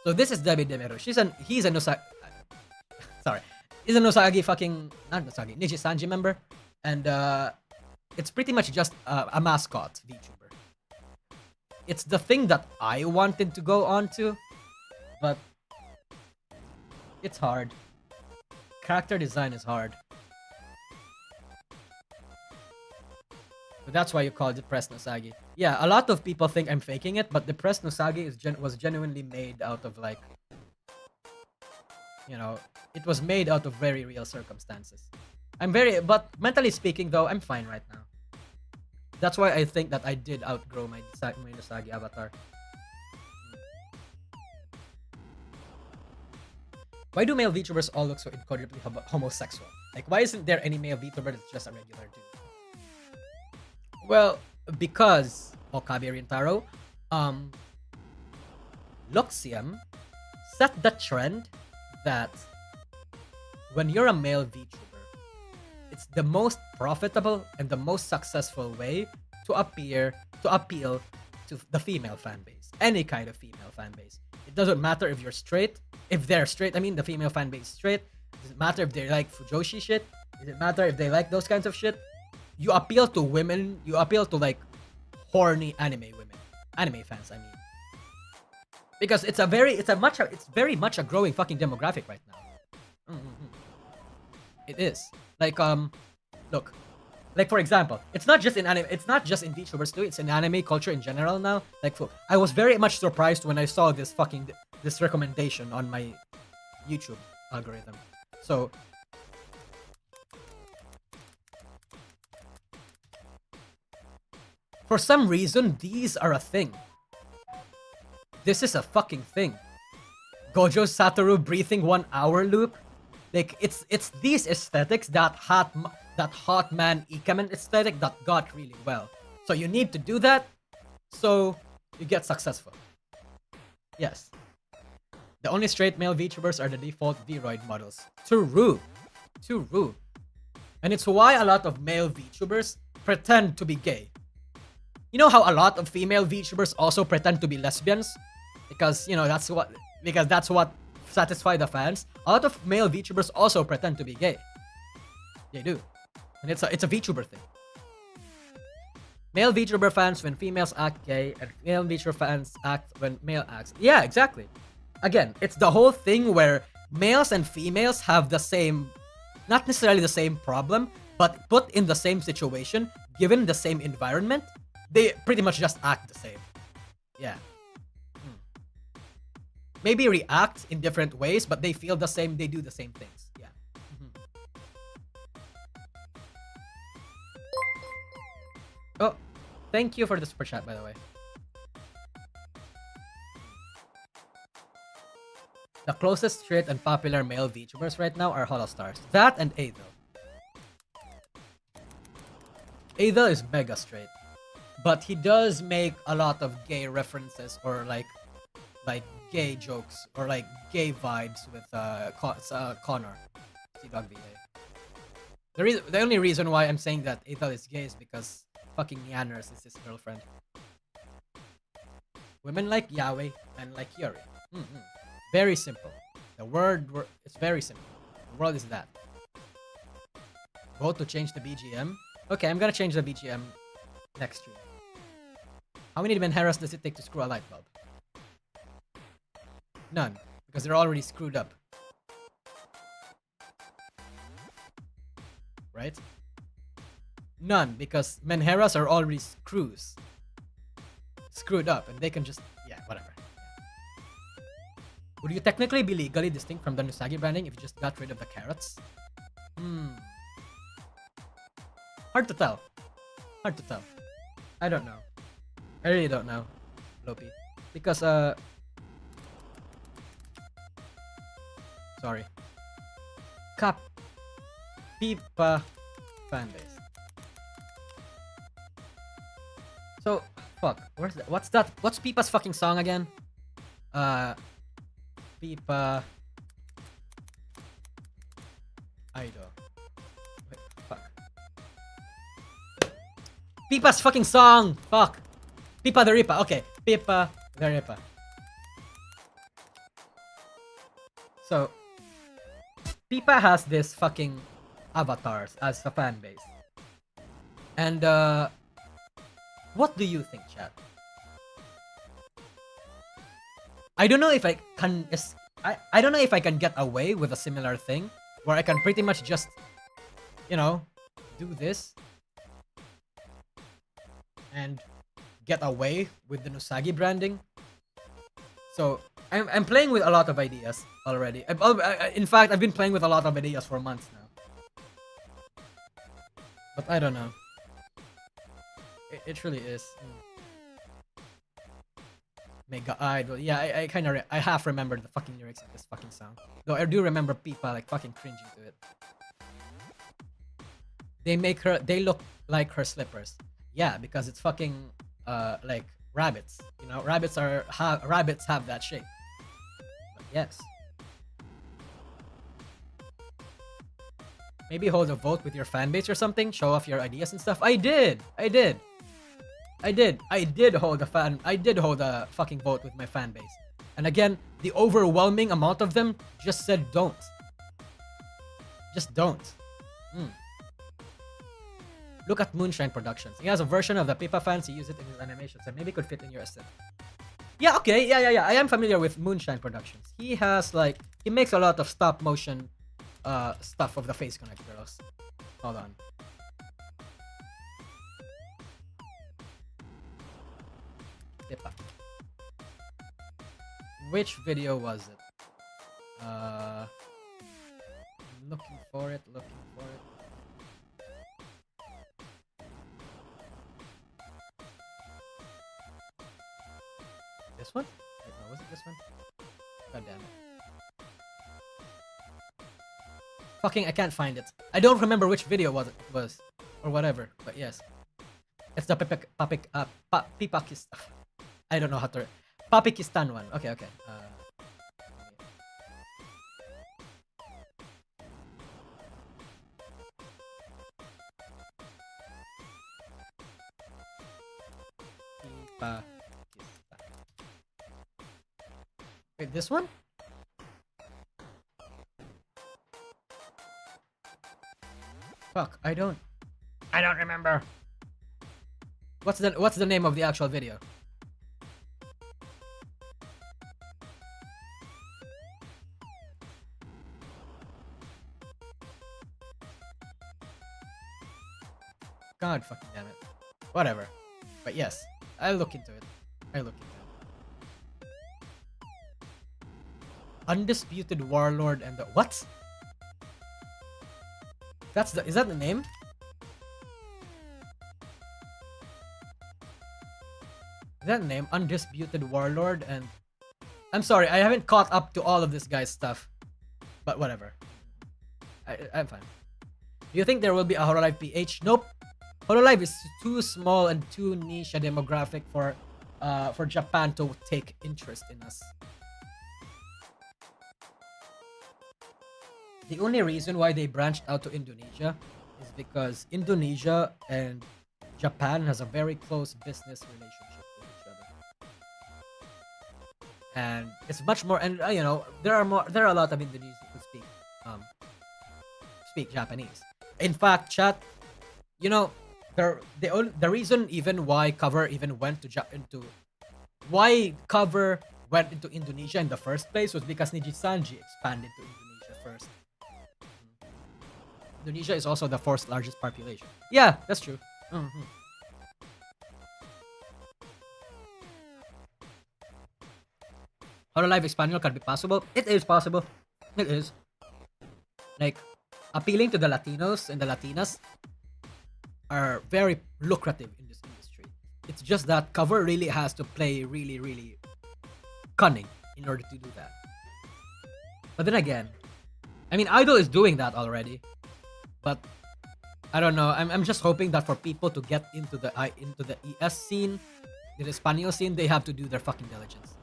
So this is Debiru. He's a Nosagi. Sorry. He's a Nosagi not Nosagi, Niji Sanji member. And it's pretty much just a mascot VTuber. It's the thing that I wanted to go on to. But it's hard. Character design is hard. But that's why you call it Depressed Nosagi. Yeah, a lot of people think I'm faking it, but Depressed Nosagi was genuinely made out of like... it was made out of very real circumstances. But mentally speaking though, I'm fine right now. That's why I think that I did outgrow my Nosagi avatar. Why do male VTubers all look so incredibly homosexual? Like, why isn't there any male VTuber that's just a regular dude? Well, because Okabe Rintaro, Luxium set the trend that when you're a male VTuber, it's the most profitable and the most successful way to appeal to the female fan base. Any kind of female fan base. It doesn't matter if you're straight. If they're straight, I mean the female fan base is straight. Does it matter if they like Fujoshi shit? Does it matter if they like those kinds of shit? You appeal to women. You appeal to like horny anime women, anime fans. I mean, because it's very much a growing fucking demographic right now. It is like Look, like for example, it's not just in anime. It's not just in VTubers too. It's in anime culture in general now. Like, I was very much surprised when I saw this recommendation on my YouTube algorithm. So, for some reason, these are a thing. This is a fucking thing. Gojo Satoru breathing 1 hour loop. Like, it's these aesthetics, that hot man ikemen aesthetic that got really well. So you need to do that so you get successful. Yes. The only straight male VTubers are the default Vroid models. True. And it's why a lot of male VTubers pretend to be gay. You know how a lot of female VTubers also pretend to be lesbians? Because, you know, that's what satisfy the fans. A lot of male VTubers also pretend to be gay. They do. And it's a VTuber thing. Male VTuber fans when females act gay, and male VTuber fans act when male acts. Yeah, exactly. Again, it's the whole thing where males and females have the same, not necessarily the same problem, but put in the same situation, given the same environment, they pretty much just act the same. Yeah. Maybe react in different ways, but they feel the same, they do the same things. Yeah. Oh, thank you for the super chat, by the way. The closest straight and popular male VTubers right now are Holostars. That and Adel. Adel is mega straight, but he does make a lot of gay references or like gay jokes or like gay vibes with Connor, C-Dog VA. The only reason why I'm saying that Adel is gay is because fucking Yanners is his girlfriend. Women like Yahweh and like Yuri. Very simple. It's very simple. The world is that. Vote to change the BGM. Okay, I'm gonna change the BGM next stream. How many Menheras does it take to screw a light bulb? None, because they're already screwed up. Right? None, because Menheras are already screwed up, and they can just, yeah, whatever. Would you technically be legally distinct from the Nusagi branding if you just got rid of the carrots? Hard to tell. I don't know. I really don't know, Lopi. Because, sorry. Pipa fanbase. So, fuck. Where's that? What's that? What's Pipa's fucking song again? Pipa Idol. Wait, fuck. Pipa's fucking song! Fuck! Pipa the Ripa. Okay. Pipa the Ripa. So, Pipa has this fucking avatars as a fan base. And, what do you think, chat? I don't know if I can... I don't know if I can get away with a similar thing, where I can pretty much just, you know, do this and get away with the Nusagi branding. So, I'm playing with a lot of ideas already. In fact, I've been playing with a lot of ideas for months now. But I don't know. It really is. Mega Idol. Yeah, I kind of I half remember the fucking lyrics of this fucking song. Though I do remember Pipa like fucking cringing to it. They look like her slippers. Yeah, because it's fucking like rabbits. You know, rabbits have that shape. But yes. Maybe hold a vote with your fan base or something. Show off your ideas and stuff. I did hold a fucking vote with my fan base. And again, the overwhelming amount of them just said don't. Just don't. Look at Moonshine Productions. He has a version of the Pipa fans. He used it in his animations and maybe could fit in your aesthetic. Yeah, okay. Yeah. I am familiar with Moonshine Productions. He has like, he makes a lot of stop motion stuff of the Face Connect girls. Hold on. Tipa. Which video was it? Looking for it. This one? Wait, no, was it this one? God damn it. Fucking, I can't find it. I don't remember which video was. Or whatever, but yes. It's the Pipakistan. I don't know how to... Papikistan one. Okay. Pakistan. Wait, this one? Fuck, I don't remember. What's the name of the actual video? God fucking damn it. Whatever. But yes, I'll look into it. Undisputed Warlord and the... What? Is that the name? Is that the name? Undisputed Warlord and... I'm sorry, I haven't caught up to all of this guy's stuff. But whatever. I'm fine. Do you think there will be a Hololive PH? Nope. Hololive is too small and too niche a demographic for Japan to take interest in us. The only reason why they branched out to Indonesia is because Indonesia and Japan has a very close business relationship with each other. And it's much more, and there are a lot of Indonesians who speak Japanese. In fact, chat, the reason even why Cover even went into Indonesia in the first place was because Nijisanji expanded to Indonesia first. Indonesia is also the fourth largest population. Yeah, that's true. Mm-hmm. Hololive Espanol can be possible. It is possible. It is. Like, appealing to the Latinos and the Latinas are very lucrative in this industry. It's just that Cover really has to play really, really cunning in order to do that. But then again, I mean, Idol is doing that already. But I don't know. I'm just hoping that for people to get into the ES scene, the Espanol scene, they have to do their fucking diligence.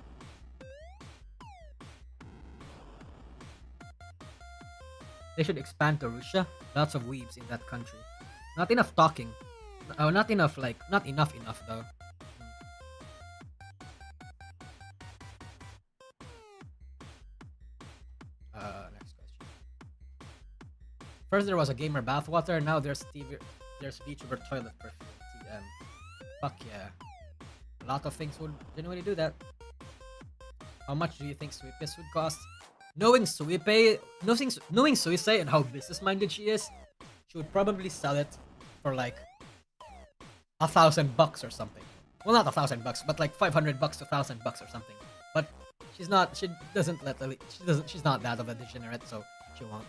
They should expand to Russia. Lots of weebs in that country. Not enough talking. Not enough though. Next question. First there was a gamer bathwater, now there's VTuber toilet perfume. TM. Fuck yeah. A lot of things would genuinely do that. How much do you think Sweepis would cost? Knowing Suipe and how business-minded she is, she would probably sell it for like $1,000 or something. Well, not $1,000, but like $500 to $1,000 or something. But she's not. She's not that of a degenerate, so she won't.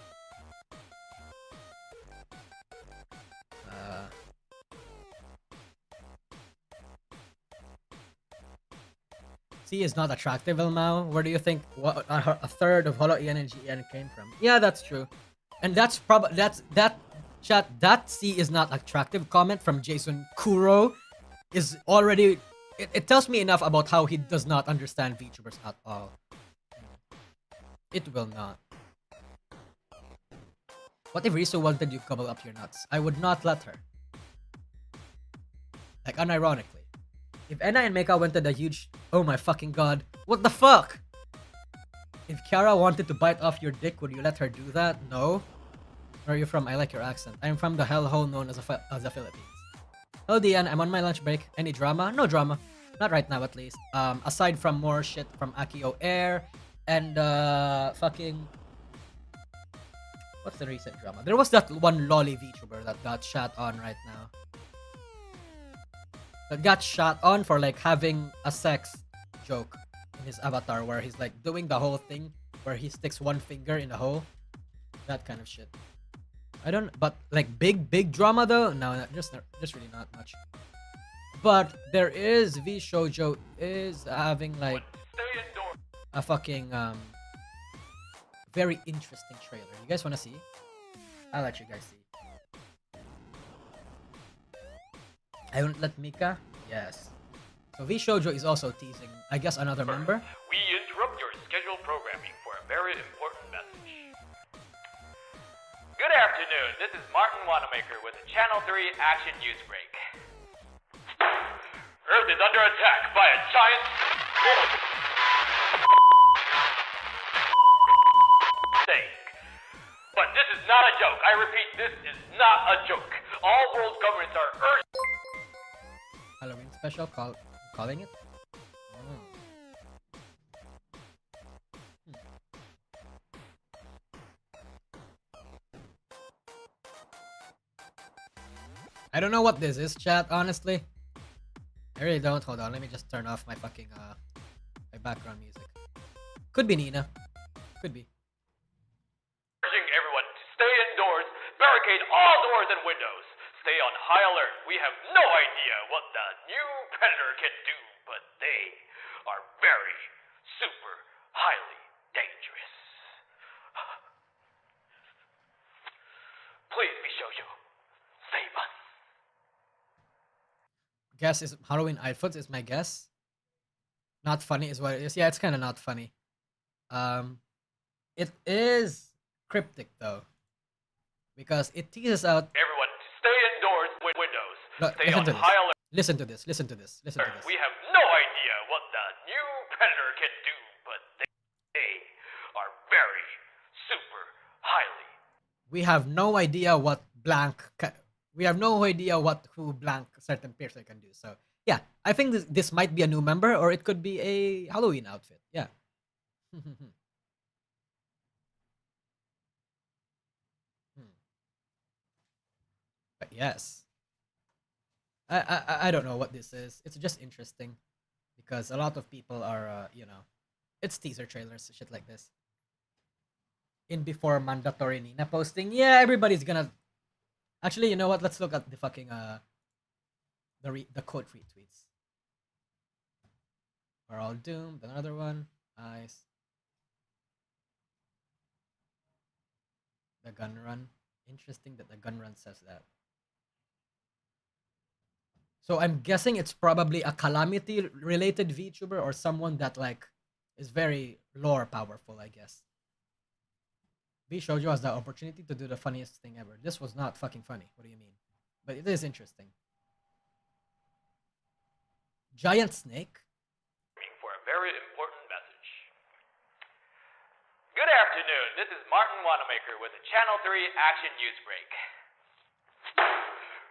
C is not attractive, Elmao. Where do you think a third of Holo EN and GN came from? Yeah, that's true. And that C is not attractive comment from Jason Kuro is already... It tells me enough about how he does not understand VTubers at all. It will not. What if Riso wanted you gobble up your nuts? I would not let her. Like, unironically. If Enna and Meika wanted a huge... Oh my fucking god. What the fuck? If Kiara wanted to bite off your dick, would you let her do that? No. Where are you from? I like your accent. I'm from the hellhole known as the Philippines. Hello, Dian. I'm on my lunch break. Any drama? No drama. Not right now, at least. Aside from more shit from Akio Air and fucking... What's the recent drama? There was that one lolly VTuber that got shot on right now. that got shot on for like having a sex joke in his avatar where he's like doing the whole thing where he sticks one finger in a hole. That kind of shit. I don't, but like big drama though. No, just really not much. But there is V Shoujo is having like a fucking very interesting trailer. You guys want to see? I'll let you guys see. I won't let Mika. Yes. So V Shoujo is also teasing, I guess, another member. We interrupt your scheduled programming for a very important message. Good afternoon, this is Martin Wanamaker with a Channel 3 Action News Break. Earth is under attack by a giant thing. But this is not a joke. I repeat, this is not a joke. All world governments are Earth. Halloween special calling it? Oh. I don't know what this is, chat, honestly. I really don't. Hold on, let me just turn off my fucking my background music. Could be Nina. Could be. Urging everyone to stay indoors, barricade all doors and windows. Stay on high alert. We have no idea what the new predator can do, but they are very, super, highly dangerous. Please, Bishoujo, save us. Guess is Halloween outfits is my guess. Not funny is what it is. Yeah, it's kind of not funny. It is cryptic though, because it teases out. Everyone, stay indoors with windows. Look, Stay on high alert. Listen to this. Listen to this. Listen to this. We have no idea what the new predator can do, but they are very, super, highly. We have no idea what blank. We have no idea what who blank certain person can do. So yeah, I think this might be a new member, or it could be a Halloween outfit. Yeah. But yes, I don't know what this is. It's just interesting because a lot of people are it's teaser trailers, shit like this. In before mandatory Nina posting, yeah, everybody's gonna. Actually, you know what? Let's look at the fucking the quote retweets. We're all doomed. Another one. Nice. The gun run. Interesting that the gun run says that. So I'm guessing it's probably a calamity related VTuber or someone that like is very lore powerful, I guess. V Shoujo has the opportunity to do the funniest thing ever. This was not fucking funny. What do you mean? But it is interesting. Giant snake. For a very important message. Good afternoon. This is Martin Wanamaker with a Channel 3 Action News Break.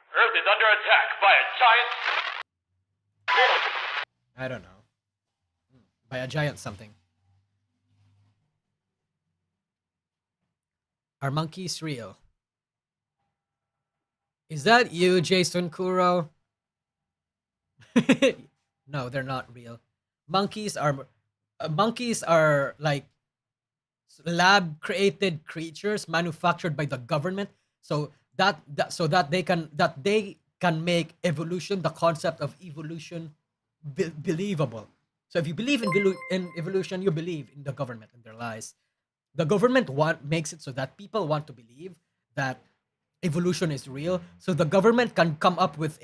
Earth is under attack by a giant. I don't know. By a giant something. Are monkeys real? Is that you, Jason Kuro? No, they're not real. Monkeys are like lab created creatures manufactured by the government so that they can make evolution, the concept of evolution, believable. So if you believe in evolution, you believe in the government and their lies. The government makes it so that people want to believe that evolution is real, so the government can come up with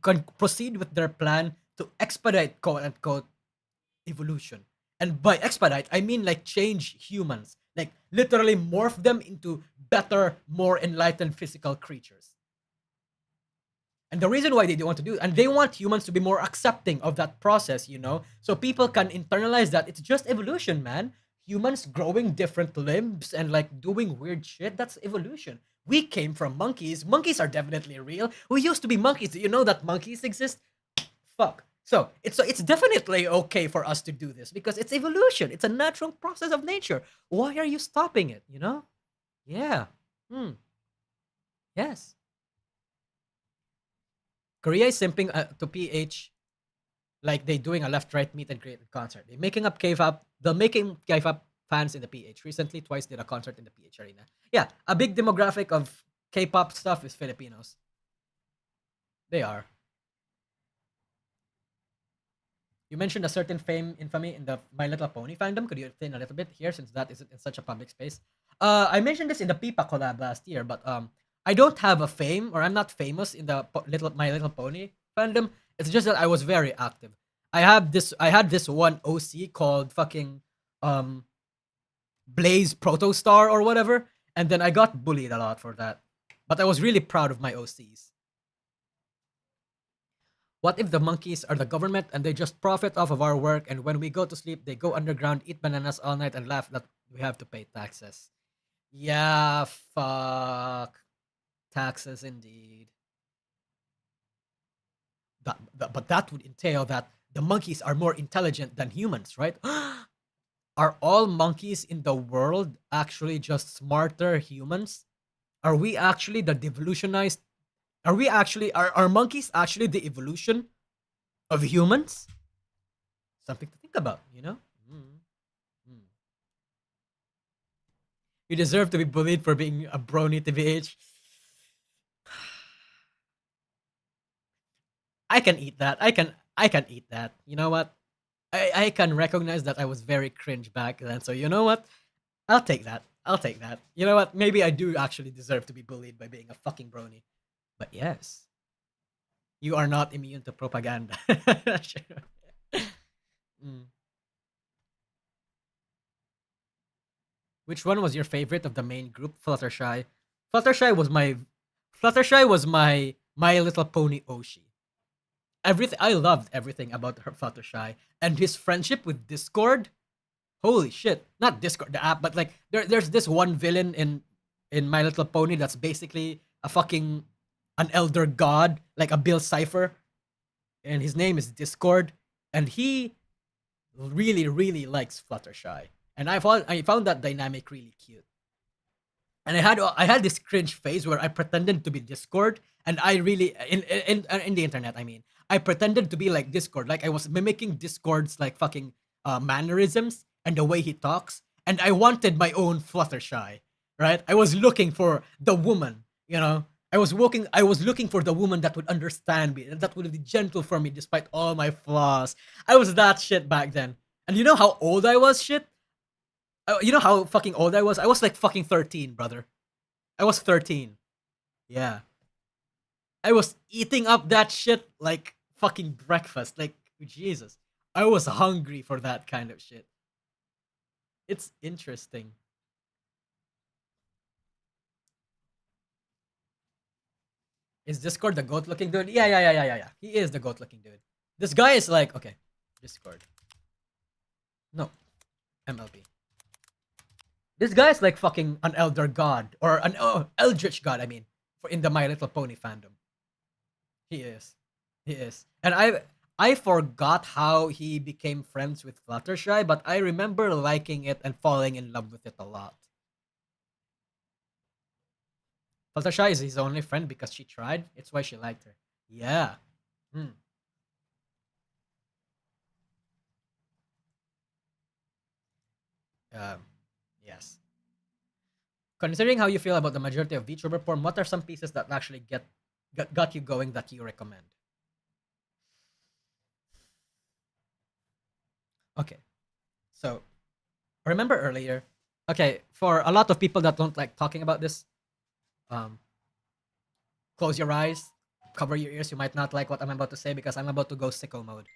can proceed with their plan to expedite quote unquote evolution. And by expedite, I mean like change humans, like literally morph them into better, more enlightened physical creatures. And the reason why they want to do, and they want humans to be more accepting of that process, so people can internalize that it's just evolution, man. Humans growing different limbs and like doing weird shit, that's evolution. We came from monkeys. Monkeys are definitely real. We used to be monkeys. Do you know that monkeys exist? Fuck. So it's definitely okay for us to do this because it's evolution. It's a natural process of nature. Why are you stopping it? Yeah. Yes. Korea is simping to PH like they doing a left-right meet and greet concert. They're making up Kayfabe. They're making Kayfabe fans in the PH. Recently, twice did a concert in the PH arena. Yeah, a big demographic of K-pop stuff is Filipinos. They are. You mentioned a certain infamy in the My Little Pony fandom. Could you explain a little bit here, since that isn't in such a public space? I mentioned this in the Pipa collab last year, but I don't have a fame, or I'm not famous in the My Little Pony fandom. It's just that I was very active. I had this one OC called fucking Blaze Protostar or whatever, and then I got bullied a lot for that. But I was really proud of my OCs. What if the monkeys are the government and they just profit off of our work, and when we go to sleep, they go underground, eat bananas all night, and laugh that we have to pay taxes? Yeah, fuck. Taxes indeed. But that would entail that the monkeys are more intelligent than humans, right? Are all monkeys in the world actually just smarter humans? Are we actually the devolutionized? Are monkeys actually the evolution of humans? Something to think about, you know? Mm. You deserve to be bullied for being a brony TVH. I can eat that. I can eat that. You know what? I can recognize that I was very cringe back then. So you know what? I'll take that. I'll take that. You know what? Maybe I do actually deserve to be bullied by being a fucking brony. But yes, you are not immune to propaganda. Mm. Which one was your favorite of the main group? Fluttershy. Fluttershy was my My Little Pony Oshi. I loved everything about her Fluttershy, and his friendship with Discord. Holy shit! Not Discord, the app, but like there's this one villain in My Little Pony that's basically a fucking an elder god, like a Bill Cipher, and his name is Discord, and he really really likes Fluttershy, and I found that dynamic really cute. And I had this cringe phase where I pretended to be Discord, and I really in the internet. I mean, I pretended to be like Discord, like I was mimicking Discord's like fucking mannerisms and the way he talks, and I wanted my own Fluttershy, right? I was looking for the woman, you know. I was looking for the woman that would understand me and that would be gentle for me despite all my flaws. I was that shit back then. And you know how old I was, shit? You know how fucking old I was? I was like fucking 13, brother. I was 13. Yeah. I was eating up that shit like fucking breakfast. Like, Jesus. I was hungry for that kind of shit. It's interesting. Is Discord the goat looking dude? Yeah. He is the goat looking dude. This guy is like, okay, Discord. No, MLP. This guy is like fucking an elder god, or an eldritch god, I mean, for in the My Little Pony fandom. He is. He is. And I forgot how he became friends with Fluttershy, but I remember liking it and falling in love with it a lot. Fluttershy is his only friend because she tried. It's why she liked her. Yeah. Hmm. Yes. Considering how you feel about the majority of VTuber porn, what are some pieces that actually got you going that you recommend? Okay. So, remember earlier. Okay, for a lot of people that don't like talking about this, close your eyes, cover your ears. You might not like what I'm about to say because I'm about to go sicko mode.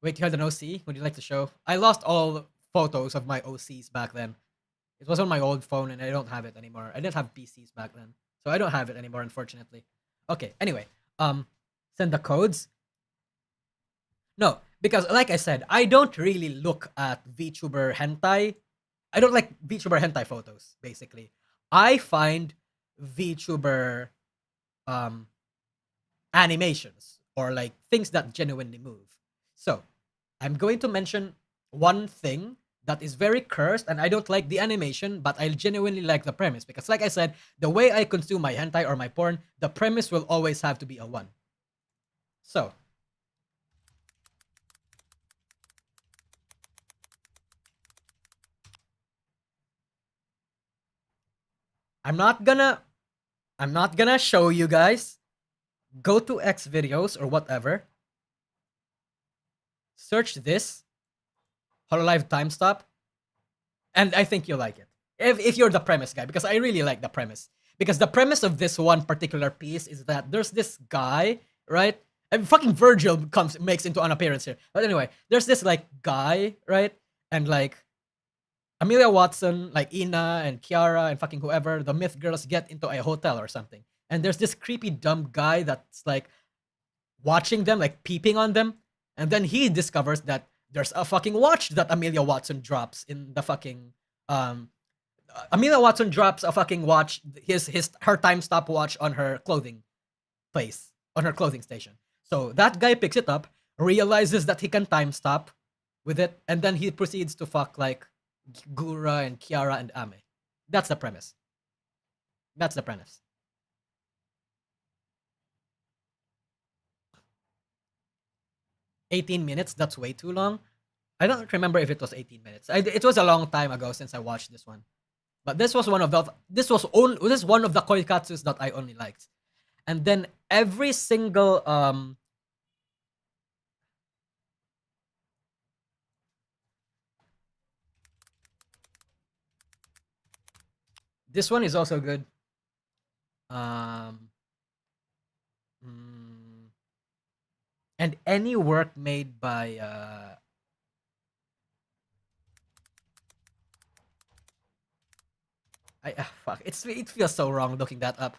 Wait, you had an OC? Would you like to show? I lost all photos of my OCs back then. It was on my old phone and I don't have it anymore. I didn't have PCs back then, so I don't have it anymore, unfortunately. Okay, anyway, send the codes. No, because like I said, I don't really look at VTuber hentai. I don't like VTuber hentai photos, basically. I find VTuber animations or like things that genuinely move. So, I'm going to mention one thing that is very cursed and I don't like the animation, but I genuinely like the premise because like I said, the way I consume my hentai or my porn, the premise will always have to be a 1. So, I'm not gonna show you guys. Go to X videos or whatever. Search this Hololive time stop, and I think you'll like it. If you're the premise guy, because I really like the premise. Because the premise of this one particular piece is that there's this guy, right? And fucking Virgil makes into an appearance here. But anyway, there's this like guy, right? And like Amelia Watson, like Ina and Kiara and fucking whoever, the myth girls get into a hotel or something. And there's this creepy dumb guy that's like watching them, like peeping on them. And then he discovers that there's a fucking watch that Amelia Watson drops in the fucking Amelia Watson drops a fucking watch, her time stopwatch on her clothing place, on her clothing station. So that guy picks it up, realizes that he can time stop with it, and then he proceeds to fuck like Gura and Kiara and Ame. That's the premise. That's the premise. $18. That's way too long. I don't remember if it was 18 minutes. It was a long time ago since I watched this one. But this was one of the koikatsus that I only liked. And then every single this one is also good. And any work made by fuck, it feels so wrong looking that up.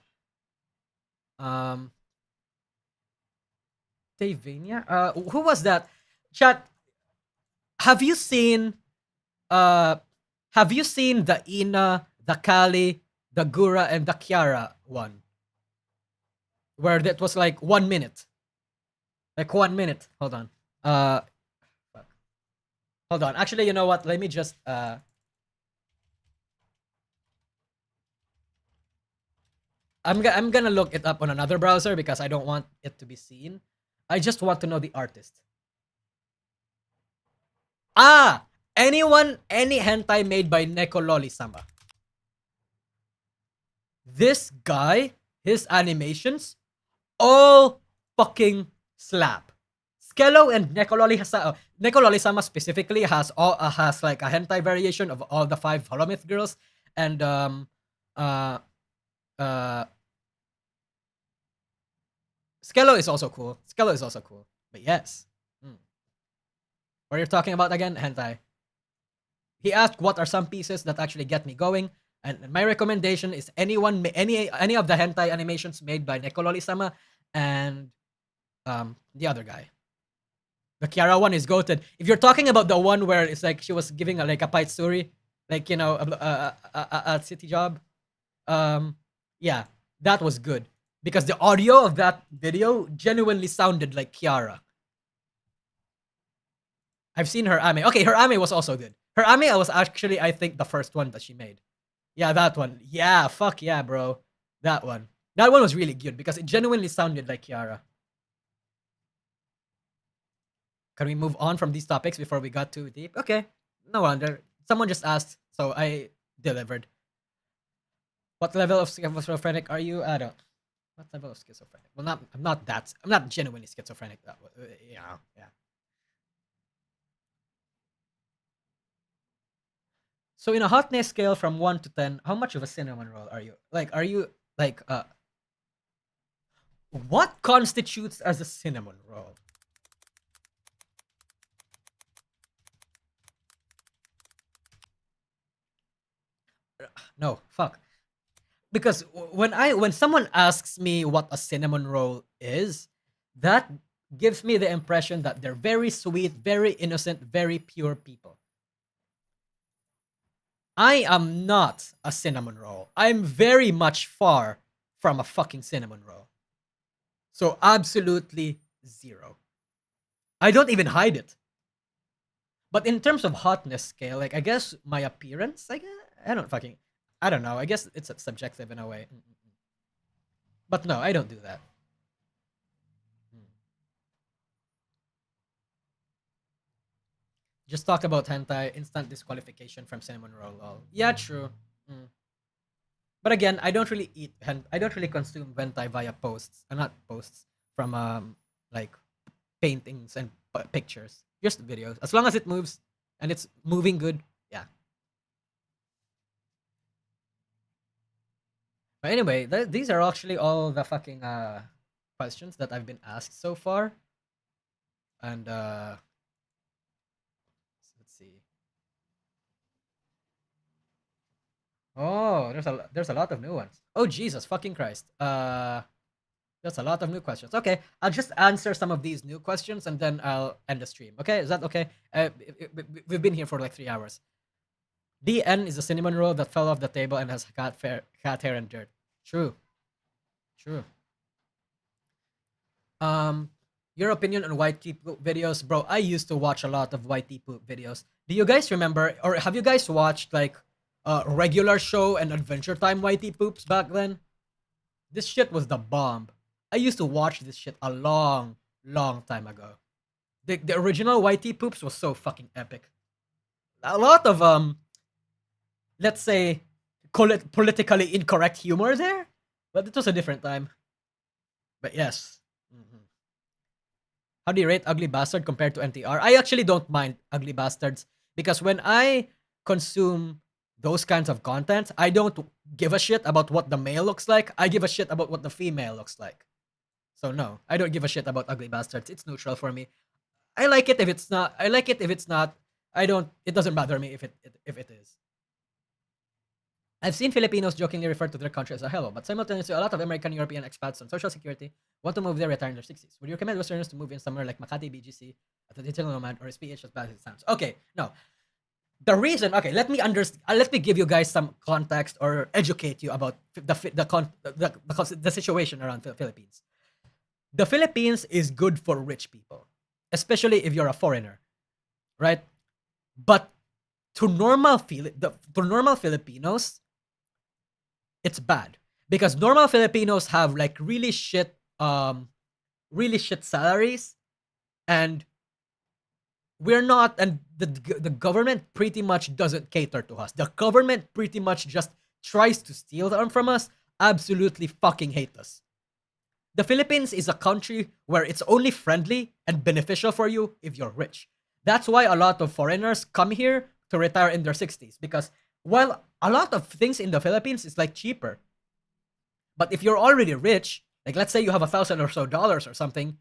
Davania? Who was that? Chat, have you seen the Ina, the Kali, the Gura, and the Kiara one? Where that was like 1 minute. Like 1 minute. Hold on. Fuck. Hold on. Actually, you know what? Let me just I'm gonna look it up on another browser because I don't want it to be seen. I just want to know the artist. Any hentai made by Nekololi-sama. This guy, his animations, all fucking slap. Skello and Nekololi-sama specifically has like a hentai variation of all the 5 Holomyth girls, and Skello is also cool. But yes. What are you talking about again? Hentai. He asked what are some pieces that actually get me going, and my recommendation is any of the hentai animations made by Nekololi-sama and the other guy. The Kiara one is goated. If you're talking about the one where it's like she was giving like a paitsuri, like, you know, a city job, yeah, that was good because the audio of that video genuinely sounded like Kiara. I've seen her anime. Okay, her anime was also good. Her anime was actually, I think, the first one that she made. Yeah, that one. Yeah, fuck yeah, bro. That one. That one was really good because it genuinely sounded like Kiara. Can we move on from these topics before we got too deep? Okay. No wonder. Someone just asked, so I delivered. What level of schizophrenic are you? I don't. What level of schizophrenic? Well, I'm not genuinely schizophrenic. Yeah. So in a hotness scale from 1 to 10, how much of a cinnamon roll are you? Like, are you like what constitutes as a cinnamon roll? No, fuck. Because when someone asks me what a cinnamon roll is, that gives me the impression that they're very sweet, very innocent, very pure people. I am not a cinnamon roll. I'm very much far from a fucking cinnamon roll. So absolutely zero. I don't even hide it. But in terms of hotness scale, like, I guess my appearance, I don't know. I guess it's subjective in a way. But no, I don't do that. Just talk about hentai, instant disqualification from cinnamon roll. Lol. Yeah, true. Mm. But again, I don't really I don't really consume hentai via posts, not posts from like paintings and pictures. Just videos. As long as it moves and it's moving good, yeah. But anyway, these are actually all the fucking questions that I've been asked so far. And let's see. Oh, there's a lot of new ones. Oh Jesus fucking Christ. There's a lot of new questions. Okay, I'll just answer some of these new questions and then I'll end the stream. Okay, is that okay? We've been here for like 3 hours. DN is a cinnamon roll that fell off the table and has cat hair and dirt. True. True. Your opinion on YT poop videos, bro? I used to watch a lot of YT poop videos. Do you guys remember, or have you guys watched like regular show and Adventure Time YT poops back then? This shit was the bomb. I used to watch this shit a long, long time ago. The original YT poops was so fucking epic. A lot of let's say politically incorrect humor there, but it was a different time. But yes. Mhm. How do you rate Ugly Bastard compared to NTR? I actually don't mind Ugly Bastards because when I consume those kinds of content, I don't give a shit about what the male looks like. I give a shit about what the female looks like. So no, I don't give a shit about Ugly Bastards. It's neutral for me. I like it if it's not. I like it if it's not. I don't. It doesn't bother me if it is. I've seen Filipinos jokingly refer to their country as a hello, but simultaneously, a lot of American European expats on Social Security want to move there, retire in their 60s. Would you recommend Westerners to move in somewhere like Makati, BGC, at the digital nomad, or SPH as bad as it sounds? Okay, no. The reason, okay, let me give you guys some context or educate you about the situation around the Philippines. The Philippines is good for rich people, especially if you're a foreigner, right? But to normal Filipinos, it's bad because normal Filipinos have like really shit salaries, and we're not, and the government pretty much doesn't cater to us. The government pretty much just tries to steal them from us. Absolutely fucking hate us. The Philippines is a country where it's only friendly and beneficial for you if you're rich. That's why a lot of foreigners come here to retire in their 60s because while a lot of things in the Philippines is like cheaper, but if you're already rich, like let's say you have $1,000 or so or something,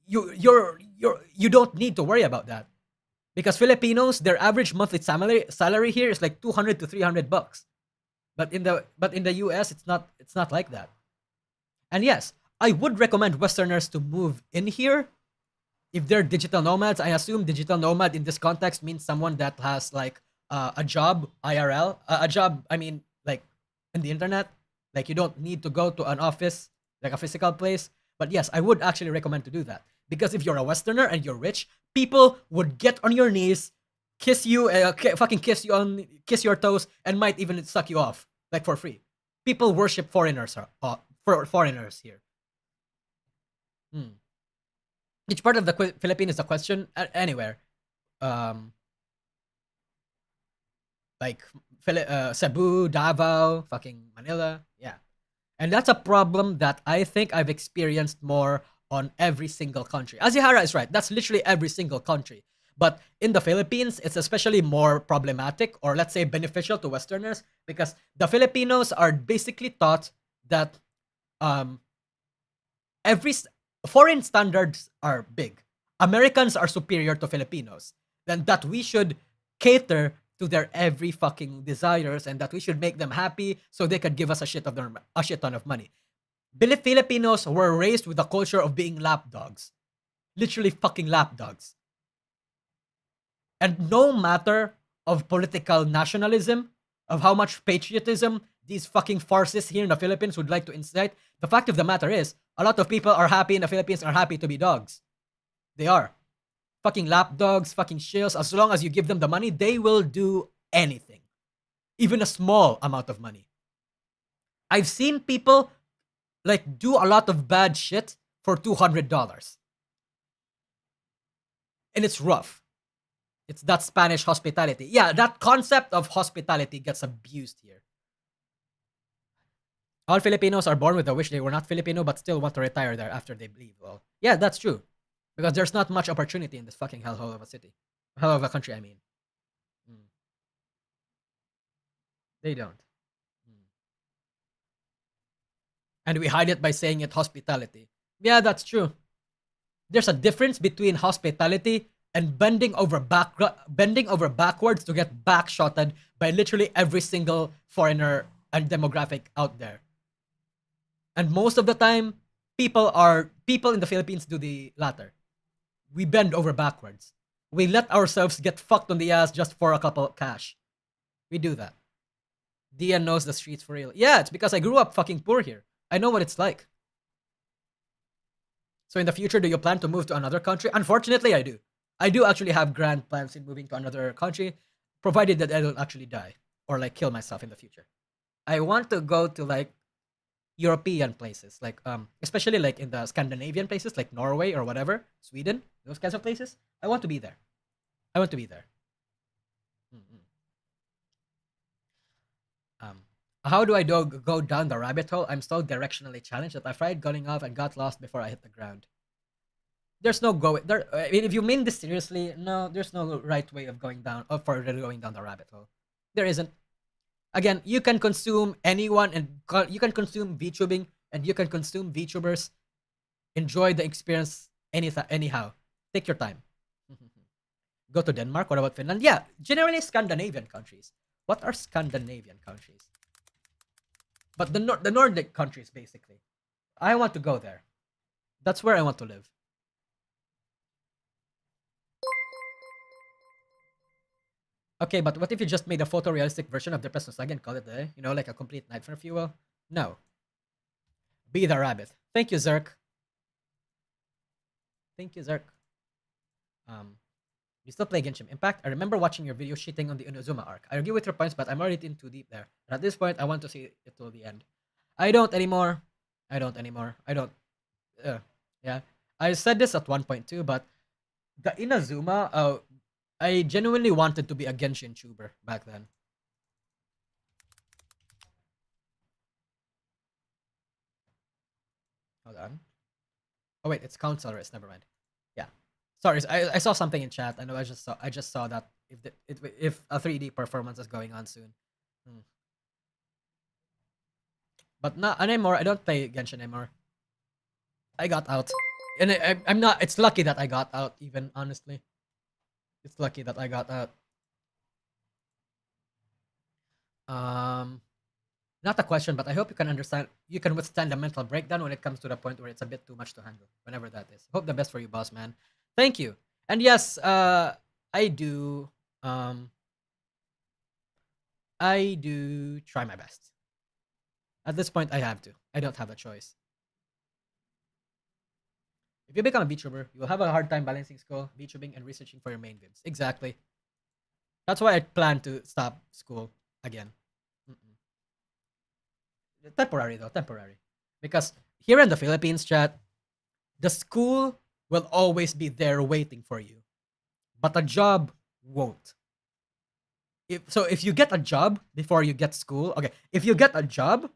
you don't need to worry about that because Filipinos, their average monthly salary here is like $200 to $300. But in the US, it's not like that. And yes, I would recommend Westerners to move in here if they're digital nomads. I assume digital nomad in this context means someone that has like a job IRL, a job. I mean, like in the internet, like you don't need to go to an office, like a physical place. But yes, I would actually recommend to do that because if you're a Westerner and you're rich, people would get on your knees, kiss you, fucking kiss your toes, and might even suck you off like for free. People worship foreigners for foreigners here. Which part of the Philippines is a question? Anywhere. Like Cebu, Davao, fucking Manila. Yeah. And that's a problem that I think I've experienced more on every single country. Azihara is right. That's literally every single country. But in the Philippines, it's especially more problematic or let's say beneficial to Westerners because the Filipinos are basically taught that foreign standards are big. Americans are superior to Filipinos. Then that we should cater to their every fucking desires and that we should make them happy so they could give us a shit ton of money. Filipinos were raised with the culture of being lapdogs. Literally fucking lapdogs. And no matter of political nationalism, of how much patriotism these fucking farcists here in the Philippines would like to incite, the fact of the matter is, a lot of people are happy in the Philippines are happy to be dogs. They are. Fucking lapdogs, fucking shills. As long as you give them the money, they will do anything. Even a small amount of money. I've seen people like do a lot of bad shit for $200. And it's rough. It's that Spanish hospitality. Yeah, that concept of hospitality gets abused here. All Filipinos are born with a wish they were not Filipino but still want to retire there after they leave. Well, yeah, that's true. Because there's not much opportunity in this fucking hellhole of a city. Hell of a country, I mean. Mm. They don't. Mm. And we hide it by saying it hospitality. Yeah, that's true. There's a difference between hospitality and bending over backwards to get backshotted by literally every single foreigner and demographic out there. And most of the time, people in the Philippines do the latter. We bend over backwards. We let ourselves get fucked on the ass just for a couple cash. We do that. Dian knows the streets for real. Yeah, it's because I grew up fucking poor here. I know what it's like. So in the future, do you plan to move to another country? Unfortunately, I do. I do actually have grand plans in moving to another country, provided that I don't actually die or like kill myself in the future. I want to go to like European places, like especially like in the Scandinavian places, like Norway or whatever, Sweden, those kinds of places. I want to be there. I want to be there. Mm-mm. How do I go down the rabbit hole? I'm so directionally challenged that I tried going off and got lost before I hit the ground. There's no go there. I mean, if you mean this seriously, no, there's no right way of going down or further going down the rabbit hole. There isn't. Again, you can consume anyone and you can consume VTubing and you can consume VTubers. Enjoy the experience anyhow. Take your time. Go to Denmark. What about Finland? Yeah, generally Scandinavian countries. What are Scandinavian countries? But the Nordic countries, basically. I want to go there. That's where I want to live. Okay, but what if you just made a photorealistic version of the Nostalgia and call it a day? You know, like a complete nightmare fuel? No. Be the rabbit. Thank you, Zerk. Thank you, Zerk. You still play Genshin Impact? I remember watching your video shitting on the Inazuma arc. I agree with your points, but I'm already in too deep there. And at this point, I want to see it till the end. I don't anymore. I don't. Yeah. I said this at 1.2, but the Inazuma, I genuinely wanted to be a Genshin tuber back then. Hold on. Oh wait, it's console race. Never mind. Yeah. Sorry, I saw something in chat. I know I just saw that if a 3D performance is going on soon. But not anymore. I don't play Genshin anymore. I got out, and I'm not. It's lucky that I got out. Even honestly, it's lucky that I got out. Not a question, but I hope you can understand. You can withstand the mental breakdown when it comes to the point where it's a bit too much to handle. Whenever that is. Hope the best for you, boss man. Thank you. And yes, I do. I do try my best. At this point, I have to. I don't have a choice. If you become a VTuber, you will have a hard time balancing school, VTubing, and researching for your main vids. Exactly. That's why I plan to stop school again. Temporary though, temporary. Because here in the Philippines, chat, the school will always be there waiting for you. But a job won't. If you get a job before you get school, okay, if you get a job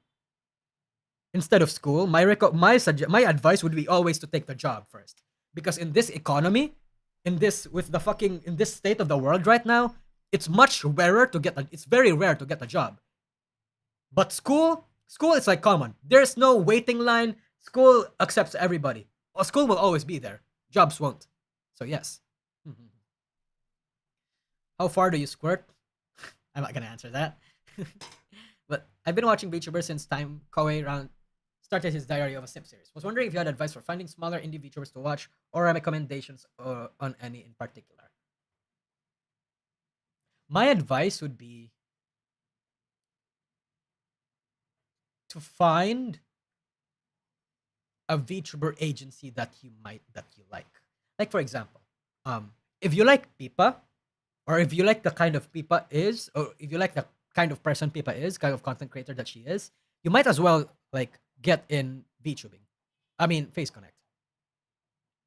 instead of school, my advice would be always to take the job first. Because in this economy, in this state of the world right now, it's very rare to get a job. But school is like common. There's no waiting line. School accepts everybody. School will always be there. Jobs won't. So yes. How far do you squirt? I'm not gonna answer that. But I've been watching VTubers since time Koei started his Diary of a Simp series. Was wondering if you had advice for finding smaller indie VTubers to watch or recommendations on any in particular. My advice would be to find a VTuber agency that you like. Like for example, if you like Pipa, or if you like the kind of Pipa is, or if you like the kind of person Pipa is, kind of content creator that she is, you might as well like get in VTubing. I mean, Face Connect.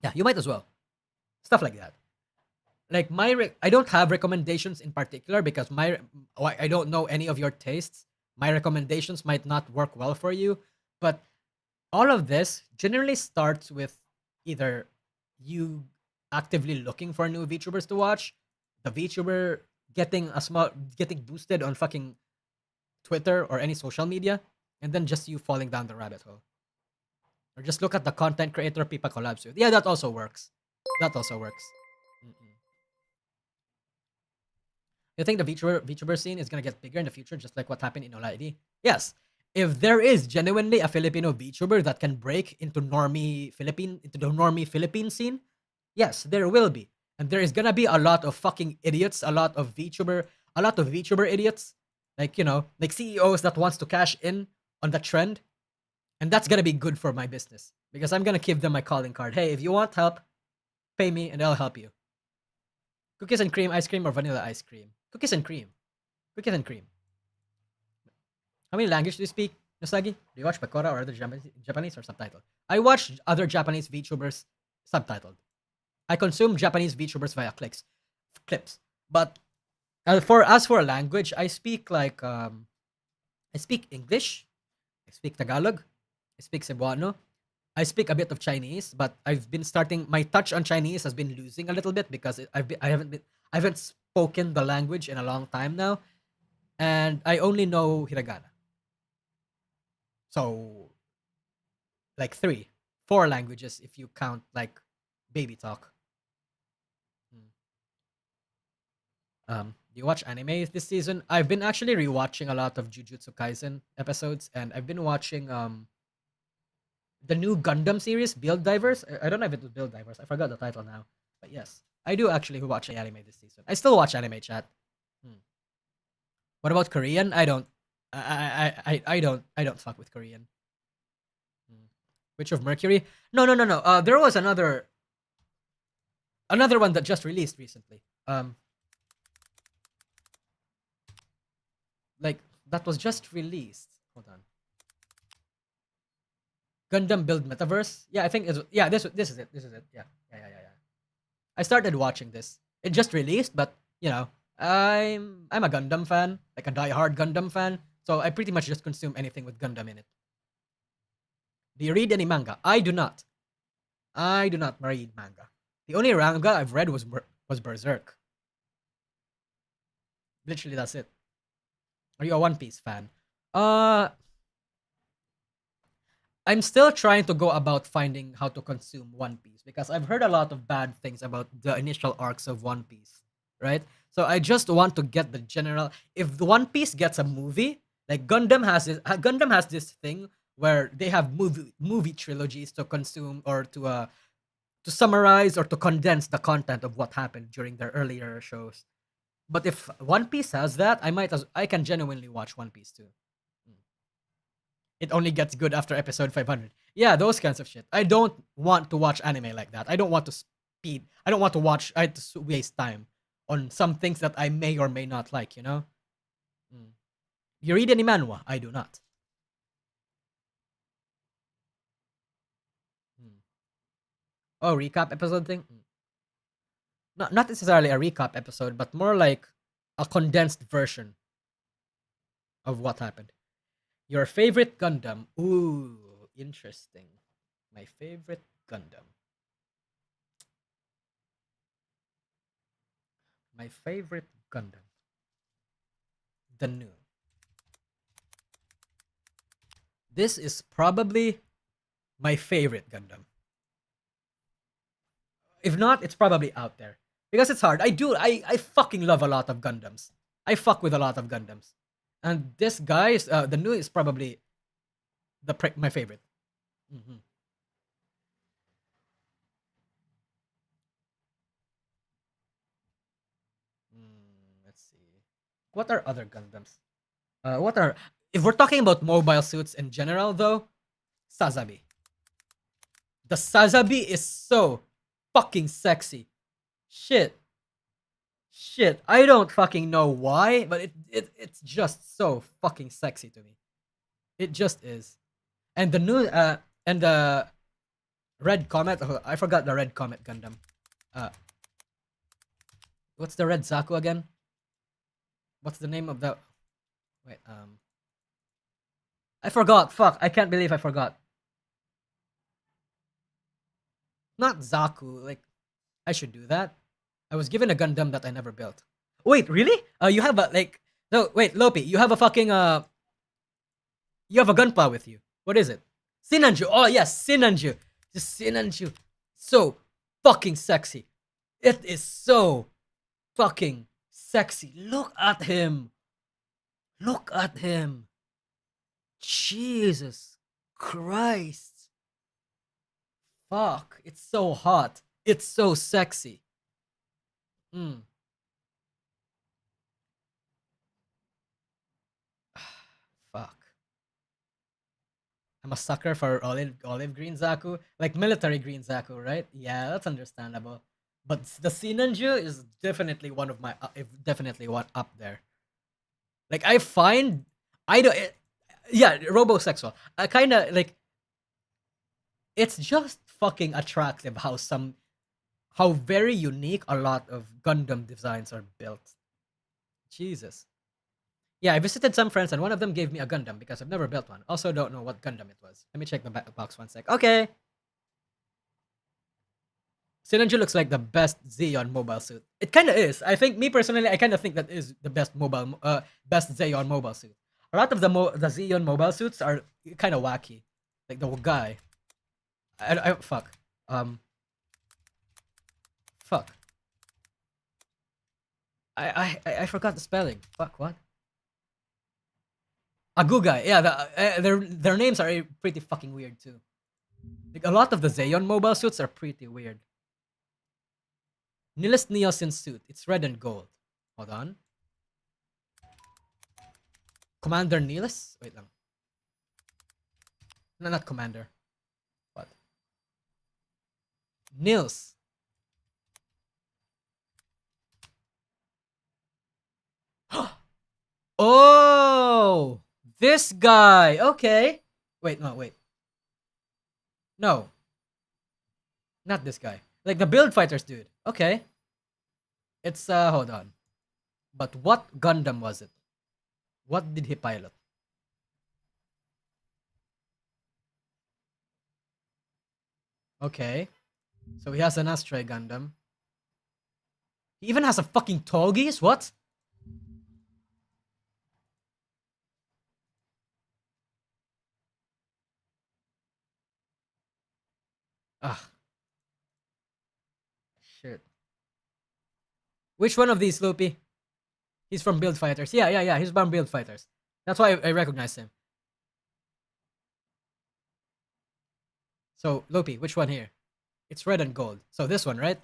Yeah, you might as well. Stuff like that. like I don't have recommendations in particular because I don't know any of your tastes. My recommendations might not work well for you, but all of this generally starts with either you actively looking for new VTubers to watch, the VTuber getting boosted on fucking Twitter or any social media, and then just you falling down the rabbit hole. Or just look at the content creator people collabs with. Yeah, that also works. That also works. Mm-mm. You think the VTuber scene is gonna get bigger in the future, just like what happened in rlly? Yes. If there is genuinely a Filipino VTuber that can break into the normie Philippine scene, yes, there will be. And there is gonna be a lot of fucking idiots, a lot of VTuber idiots, like like CEOs that wants to cash in on the trend, and that's gonna be good for my business because I'm gonna give them my calling card. Hey, if you want help, pay me and I'll help you. Cookies and cream ice cream or vanilla ice cream? Cookies and cream. Cookies and cream. How many languages do you speak, Nosagi? Do you watch Bakura or other Japanese or subtitled? I watch other Japanese VTubers subtitled. I consume Japanese VTubers via clips. But as for a language, I speak I speak English, I speak Tagalog, I speak Cebuano, I speak a bit of Chinese, but I've been starting my touch on Chinese has been losing a little bit because I haven't spoken the language in a long time now, and I only know hiragana. So like 4 languages if you count like baby talk. Do you watch anime this season? I've been actually rewatching a lot of Jujutsu Kaisen episodes, and I've been watching the new Gundam series, Build Divers. I don't know if it was Build Divers. I forgot the title now. But yes, I do actually watch anime this season. I still watch anime, chat. What about Korean? I don't. I don't fuck with Korean. Witch of Mercury? No. There was another one that just released recently. Like that was just released. Hold on. Gundam Build Metaverse. Yeah, I think it's This is it. Yeah. I started watching this. It just released, but I'm a Gundam fan, like a die-hard Gundam fan. So I pretty much just consume anything with Gundam in it. Do you read any manga? I do not. I do not read manga. The only manga I've read was Berserk. Literally, that's it. Are you a One Piece fan? I'm still trying to go about finding how to consume One Piece because I've heard a lot of bad things about the initial arcs of One Piece, right? So I just want to get the general. If the One Piece gets a movie, like Gundam has this thing where they have movie trilogies to consume or to summarize or to condense the content of what happened during their earlier shows. But if One Piece has that, I can genuinely watch One Piece too. It only gets good after episode 500. Yeah, those kinds of shit. I don't want to watch anime like that. I don't want to speed. I don't want to watch. I to waste time on some things that I may or may not like. You read any manhwa? I do not. Oh, recap episode thing? Not necessarily a recap episode, but more like a condensed version of what happened. Your favorite Gundam? Ooh, interesting. My favorite Gundam. My favorite Gundam. The new. This is probably my favorite Gundam. If not, it's probably out there. Because it's hard. I fucking love a lot of Gundams. I fuck with a lot of Gundams. And this guy is the new is probably my favorite. Let's see. What are other Gundams? If we're talking about mobile suits in general though, Sazabi. The Sazabi is so fucking sexy. Shit. I don't fucking know why, but it's just so fucking sexy to me. It just is. And the new and the Red Comet, I forgot the Red Comet Gundam. What's the red Zaku again? What's the name of the? Wait, I forgot. Fuck, I can't believe I forgot. Not Zaku. Like, I should do that. I was given a Gundam that I never built. Wait, really? You have a like. No, wait, Lopi. You have a fucking You have a gunpla with you. What is it? Sinanju. Oh yes, Sinanju. Just Sinanju. So fucking sexy. It is so fucking sexy. Look at him. Look at him. Jesus Christ. Fuck. It's so hot. It's so sexy. Fuck. I'm a sucker for olive green Zaku. Like military green Zaku, right? Yeah, that's understandable. But the Sinanju is definitely one of my definitely one up there. Like I find I don't yeah, robosexual. I kind of like it's just fucking attractive how very unique a lot of Gundam designs are built. Jesus. Yeah, I visited some friends and one of them gave me a Gundam because I've never built one. Also don't know what Gundam it was. Let me check the box one sec. Okay. Sinanju looks like the best Xeon mobile suit. It kind of is. I think, me personally, I kind of think that is the best best Xeon mobile suit. A lot of the Xeon mobile suits are kind of wacky. Like the guy. Fuck. Fuck. I forgot the spelling. Fuck, what? Agugai. Yeah, their names are pretty fucking weird too. Like a lot of the Xeon mobile suits are pretty weird. Nihilist Neosin suit. It's red and gold. Hold on. Commander Nihilist? Wait lang. No, not Commander. What? Nils. Oh! This guy! Okay. Wait, no, wait. No. Not this guy. Like the Build Fighters dude. Okay. It's, hold on. But what Gundam was it? What did he pilot? Okay. So he has an Astray Gundam. He even has a fucking Togis? What? Ah. Shit. Which one of these, Loopy? He's from Build Fighters. Yeah. He's from Build Fighters. That's why I recognize him. So, Loopy, which one here? It's red and gold. So this one, right?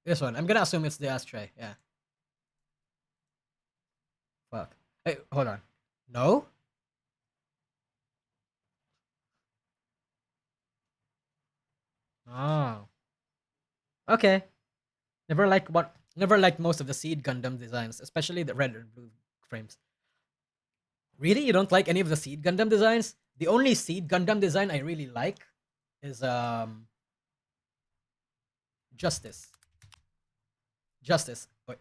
This one. I'm gonna assume it's the Astray. Yeah. Fuck. Hey, hold on. No? Oh. Okay. Never liked most of the Seed Gundam designs, especially the red and blue frames. Really? You don't like any of the Seed Gundam designs? The only Seed Gundam design I really like is Justice. Wait.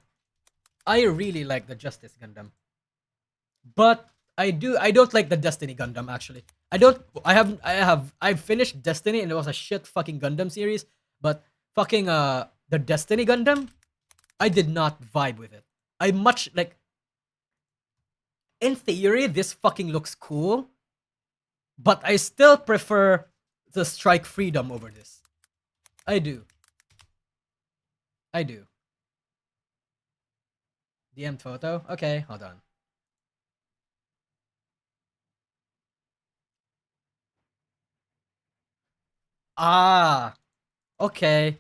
I really like the Justice Gundam. But I don't like the Destiny Gundam actually. I've finished Destiny and it was a shit fucking Gundam series, but fucking the Destiny Gundam, I did not vibe with it. I much like in theory this fucking looks cool, but I still prefer the Strike Freedom over this. I do. DM photo? Okay, hold on. Ah, okay.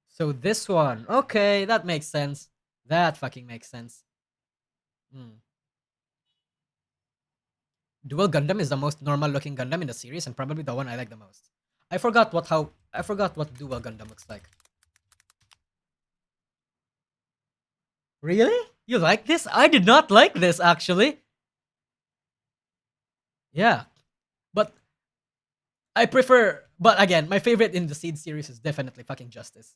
So this one, okay, that makes sense. That fucking makes sense. Dual Gundam is the most normal looking Gundam in the series and probably the one I like the most. I forgot what Dual Gundam looks like. Really? You like this? I did not like this actually. Yeah, but I prefer. But again, my favorite in the Seed series is definitely fucking Justice.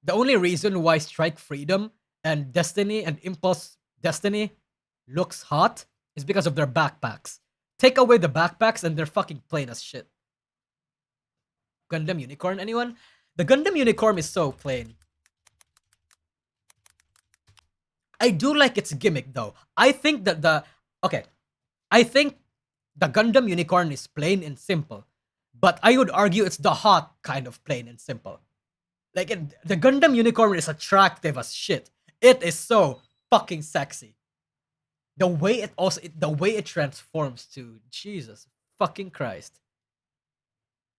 The only reason why Strike Freedom and Destiny and Impulse Destiny looks hot is because of their backpacks. Take away the backpacks and they're fucking plain as shit. Gundam Unicorn, anyone? The Gundam Unicorn is so plain. I do like its gimmick though. I think that I think the Gundam Unicorn is plain and simple, but I would argue it's the hot kind of plain and simple. The Gundam Unicorn is attractive as shit. It is so fucking sexy. The way it transforms to Jesus fucking Christ.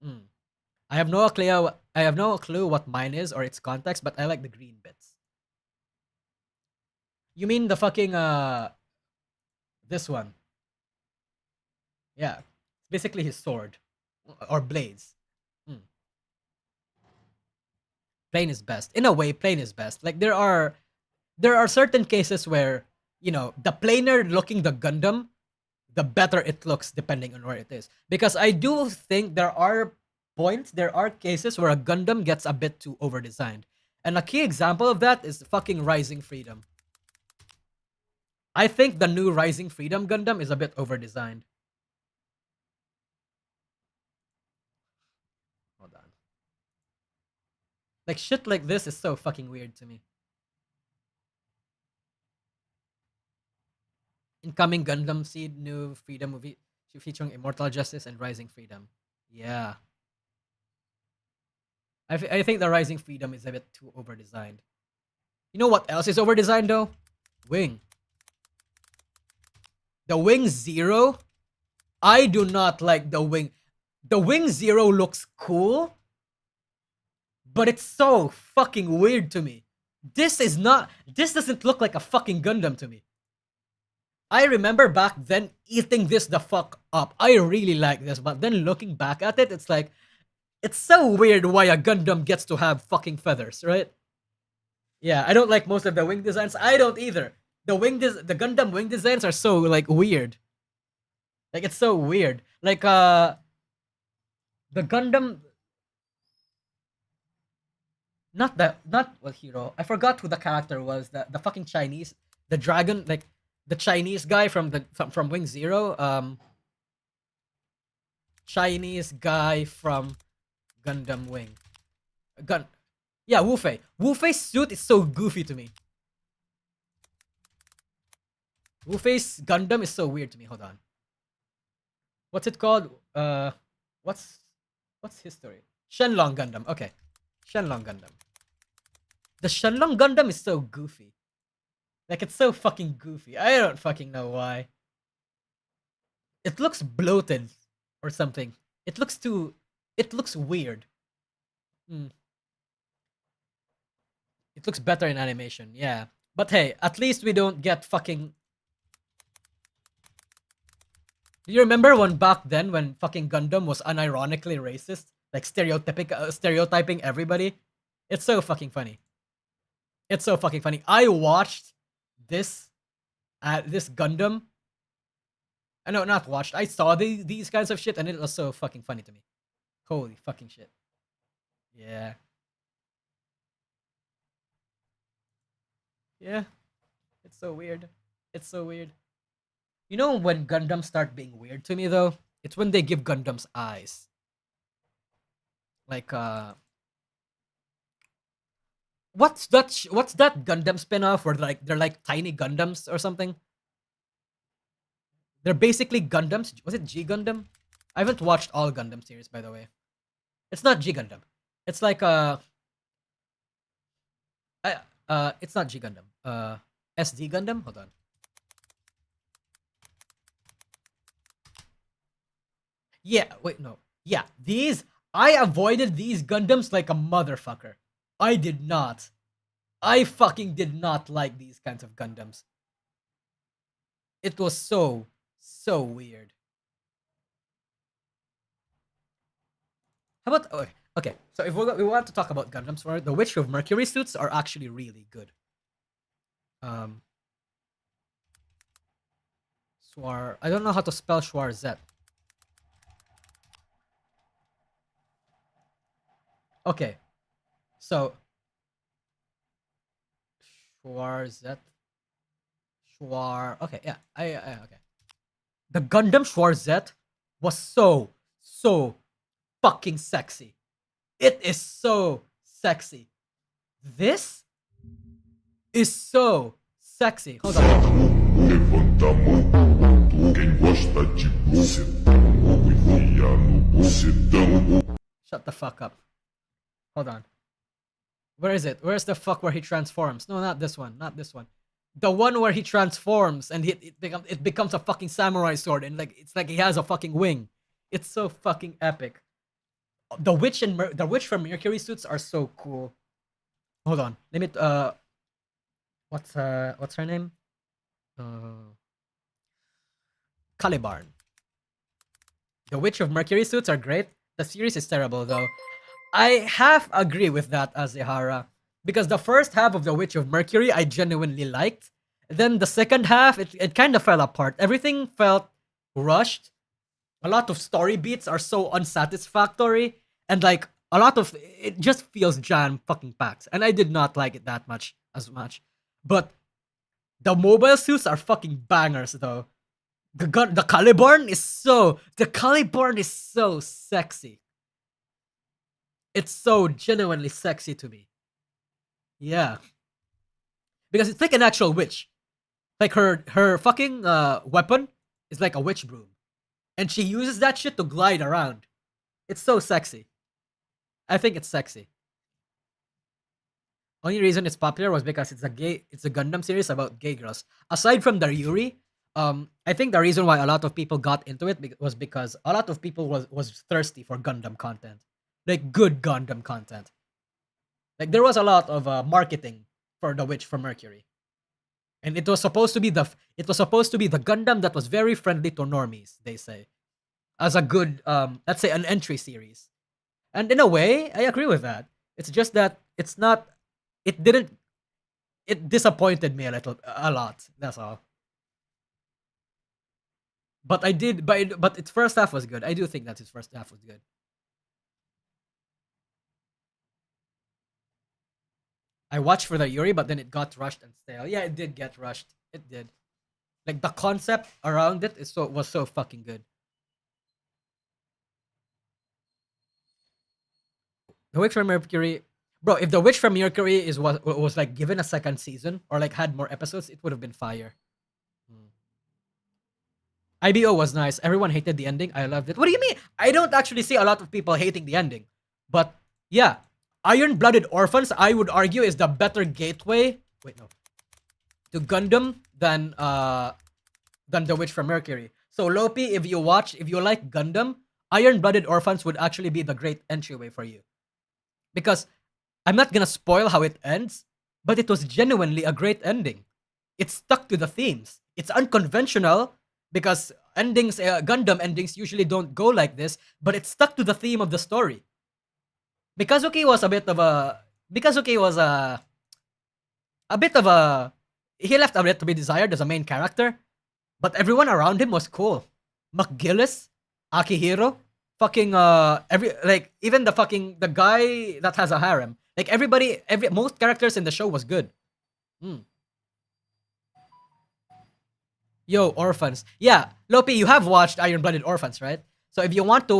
Mm. I have no clue. I have no clue what mine is or its context, but I like the green bits. You mean the fucking this one? Yeah, basically his sword or blades. Mm. Plain is best. In a way, plain is best. Like there are certain cases where the plainer looking the Gundam, the better it looks depending on where it is. Because I do think there are cases where a Gundam gets a bit too over designed. And a key example of that is fucking Rising Freedom. I think the new Rising Freedom Gundam is a bit over designed. Hold on. Like shit like this is so fucking weird to me. Incoming Gundam Seed new Freedom movie featuring Immortal Justice and Rising Freedom. Yeah. I think the Rising Freedom is a bit too over designed. You know what else is over designed though? Wing. The Wing Zero. I do not like the Wing. The Wing Zero looks cool, but it's so fucking weird to me. This doesn't look like a fucking Gundam to me. I remember back then eating this the fuck up. I really like this, but then looking back at it, it's like, it's so weird why a Gundam gets to have fucking feathers, right? Yeah, I don't like most of the wing designs. I don't either. The Gundam wing designs are so like weird. Like it's so weird. Like the Gundam not well hero. I forgot who the character was. The fucking Chinese, the dragon, like the Chinese guy from Wing Zero. Chinese guy from Gundam Wing. Gun. Yeah, Wu Fei. Wu Fei's suit is so goofy to me. Wu Fei's Gundam is so weird to me. Hold on. What's it called? What's history? Shenlong Gundam. Okay. Shenlong Gundam. The Shenlong Gundam is so goofy. Like it's so fucking goofy. I don't fucking know why. It looks bloated or something. It looks weird. Mm. It looks better in animation, yeah. But hey, at least we don't get fucking. Do you remember when back then when fucking Gundam was unironically racist, like stereotyping everybody? It's so fucking funny. It's so fucking funny. I watched this Gundam. I know, not watched. I saw these kinds of shit, and it was so fucking funny to me. Holy fucking shit. Yeah. Yeah. It's so weird. It's so weird. You know when Gundams start being weird to me though? It's when they give Gundams eyes. Like what's that Gundam spin-off where they're like tiny Gundams or something? They're basically Gundams. Was it G Gundam? I haven't watched all Gundam series, by the way. It's not G Gundam. It's like it's not G Gundam. SD Gundam. Hold on. Yeah. Wait. No. Yeah. I avoided these Gundams like a motherfucker. I did not. I fucking did not like these kinds of Gundams. It was so weird. How about okay? So if we want to talk about Gundams, for the Witch of Mercury suits are actually really good. I don't know how to spell Schwarzette. Okay. So Schwarzette. Okay, yeah. Okay. The Gundam Schwarzette was so fucking sexy. It is so sexy. This is so sexy. Hold on. Levanta a mão, quem gosta de bucetão, enfia no bucetão. Shut the fuck up. Hold on. Where is it? Where's the fuck where he transforms? No, not this one. Not this one. The one where he transforms and it becomes a fucking samurai sword and like it's like he has a fucking wing. It's so fucking epic. The witch and the witch from Mercury suits are so cool. Hold on. Let me what's her name? Calibarn. The Witch of Mercury suits are great. The series is terrible though. I half agree with that, Azehara, because the first half of The Witch of Mercury I genuinely liked. Then the second half, it kind of fell apart. Everything felt rushed. A lot of story beats are so unsatisfactory, and like a lot of it just feels jam fucking packed. And I did not like it that much as much. But the mobile suits are fucking bangers though. The Caliburn is so sexy. It's so genuinely sexy to me. Yeah. Because it's like an actual witch. Like her fucking weapon is like a witch broom. And she uses that shit to glide around. It's so sexy. I think it's sexy. Only reason it's popular was because it's a Gundam series about gay girls. Aside from the Yuri, I think the reason why a lot of people got into it was because a lot of people was thirsty for Gundam content. Like good Gundam content. Like there was a lot of marketing for the Witch from Mercury. And it was supposed to be the Gundam that was very friendly to normies, they say. As a good let's say an entry series. And in a way, I agree with that. It's just that it disappointed me a lot. That's all. But its first half was good. I do think that its first half was good. I watched for the Yuri, but then it got rushed and stale. Yeah, it did get rushed. It did. Like the concept around it was so fucking good. The Witch from Mercury, bro. If the Witch from Mercury was like given a second season or like had more episodes, it would have been fire. IBO was nice. Everyone hated the ending. I loved it. What do you mean? I don't actually see a lot of people hating the ending, but yeah. Iron-Blooded Orphans, I would argue, is the better gateway. Wait, no. To Gundam than The Witch from Mercury. So Lopi, if you like Gundam, Iron-Blooded Orphans would actually be the great entryway for you. Because I'm not gonna spoil how it ends, but it was genuinely a great ending. It stuck to the themes. It's unconventional because Gundam endings usually don't go like this, but it stuck to the theme of the story. Mikazuki was he left a bit to be desired as a main character, but everyone around him was cool. McGillis, Akihiro, fucking even the guy that has a harem. Like most characters in the show was good. Yo, Orphans. Yeah, Lopi, you have watched Iron-Blooded Orphans, right? So if you want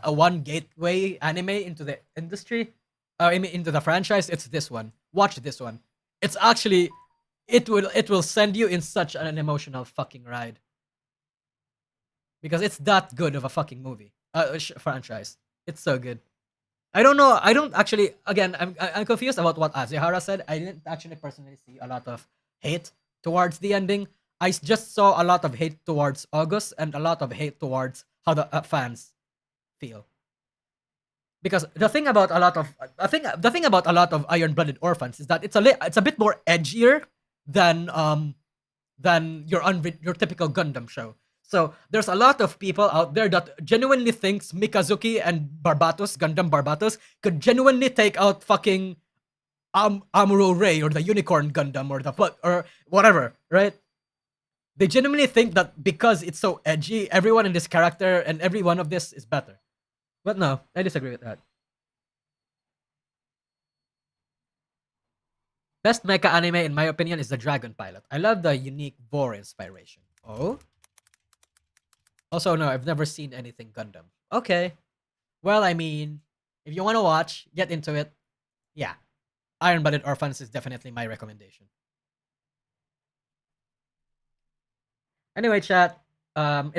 a one gateway anime into the industry, into the franchise, it's this one. Watch this one. It's actually, it will send you in such an emotional fucking ride. Because it's that good of a fucking movie, franchise. It's so good. I don't know. I don't actually. Again, I'm confused about what Azehara said. I didn't actually personally see a lot of hate towards the ending. I just saw a lot of hate towards August and a lot of hate towards how the fans feel. Because the thing about a lot of Iron-Blooded Orphans is that it's a bit more edgier than your typical Gundam show. So there's a lot of people out there that genuinely thinks Mikazuki and Gundam Barbatos, could genuinely take out fucking Amuro Ray or the Unicorn Gundam or whatever, right? They genuinely think that because it's so edgy, everyone in this character and every one of this is better. But no, I disagree with that. Best mecha anime, in my opinion, is the Dragon Pilot. I love the unique Vor inspiration. Oh? Also, no, I've never seen anything Gundam. Okay. Well, I mean, if you want to watch, get into it. Yeah. Iron Blooded Orphans is definitely my recommendation. Anyway, chat. I'm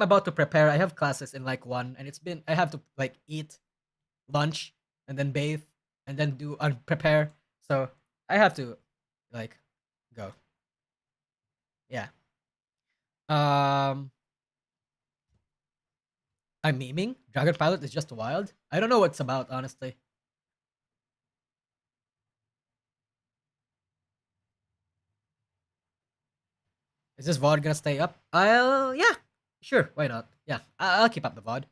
about to prepare. I have classes in like 1, and I have to like eat lunch and then bathe and then do prepare. So I have to like go. Yeah. Um I'm memeing. Dragon Pilot is just wild. I don't know what it's about, honestly. Is this VOD gonna stay up? Yeah. Sure, why not? Yeah, I'll keep up the VOD.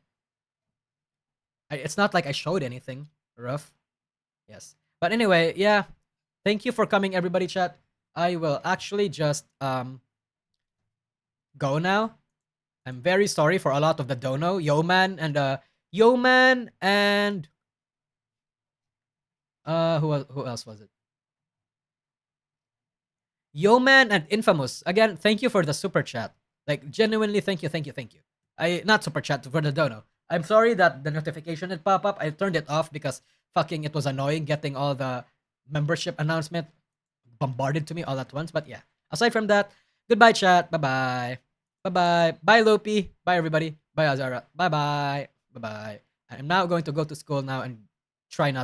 It's not like I showed anything rough. Yes. But anyway, yeah. Thank you for coming, everybody, chat. I will actually just go now. I'm very sorry for a lot of the dono. Yeoman and who else was it? Yeoman and Infamous. Again, thank you for the super chat. Like genuinely, thank you. I not super chat for the dono. I'm sorry that the notification did pop up. I turned it off because fucking it was annoying getting all the membership announcement bombarded to me all at once. But yeah, aside from that, goodbye chat. Bye bye. Bye bye. Bye Lopi. Bye everybody. Bye Azara. Bye bye. Bye bye. I'm now going to go to school now and try not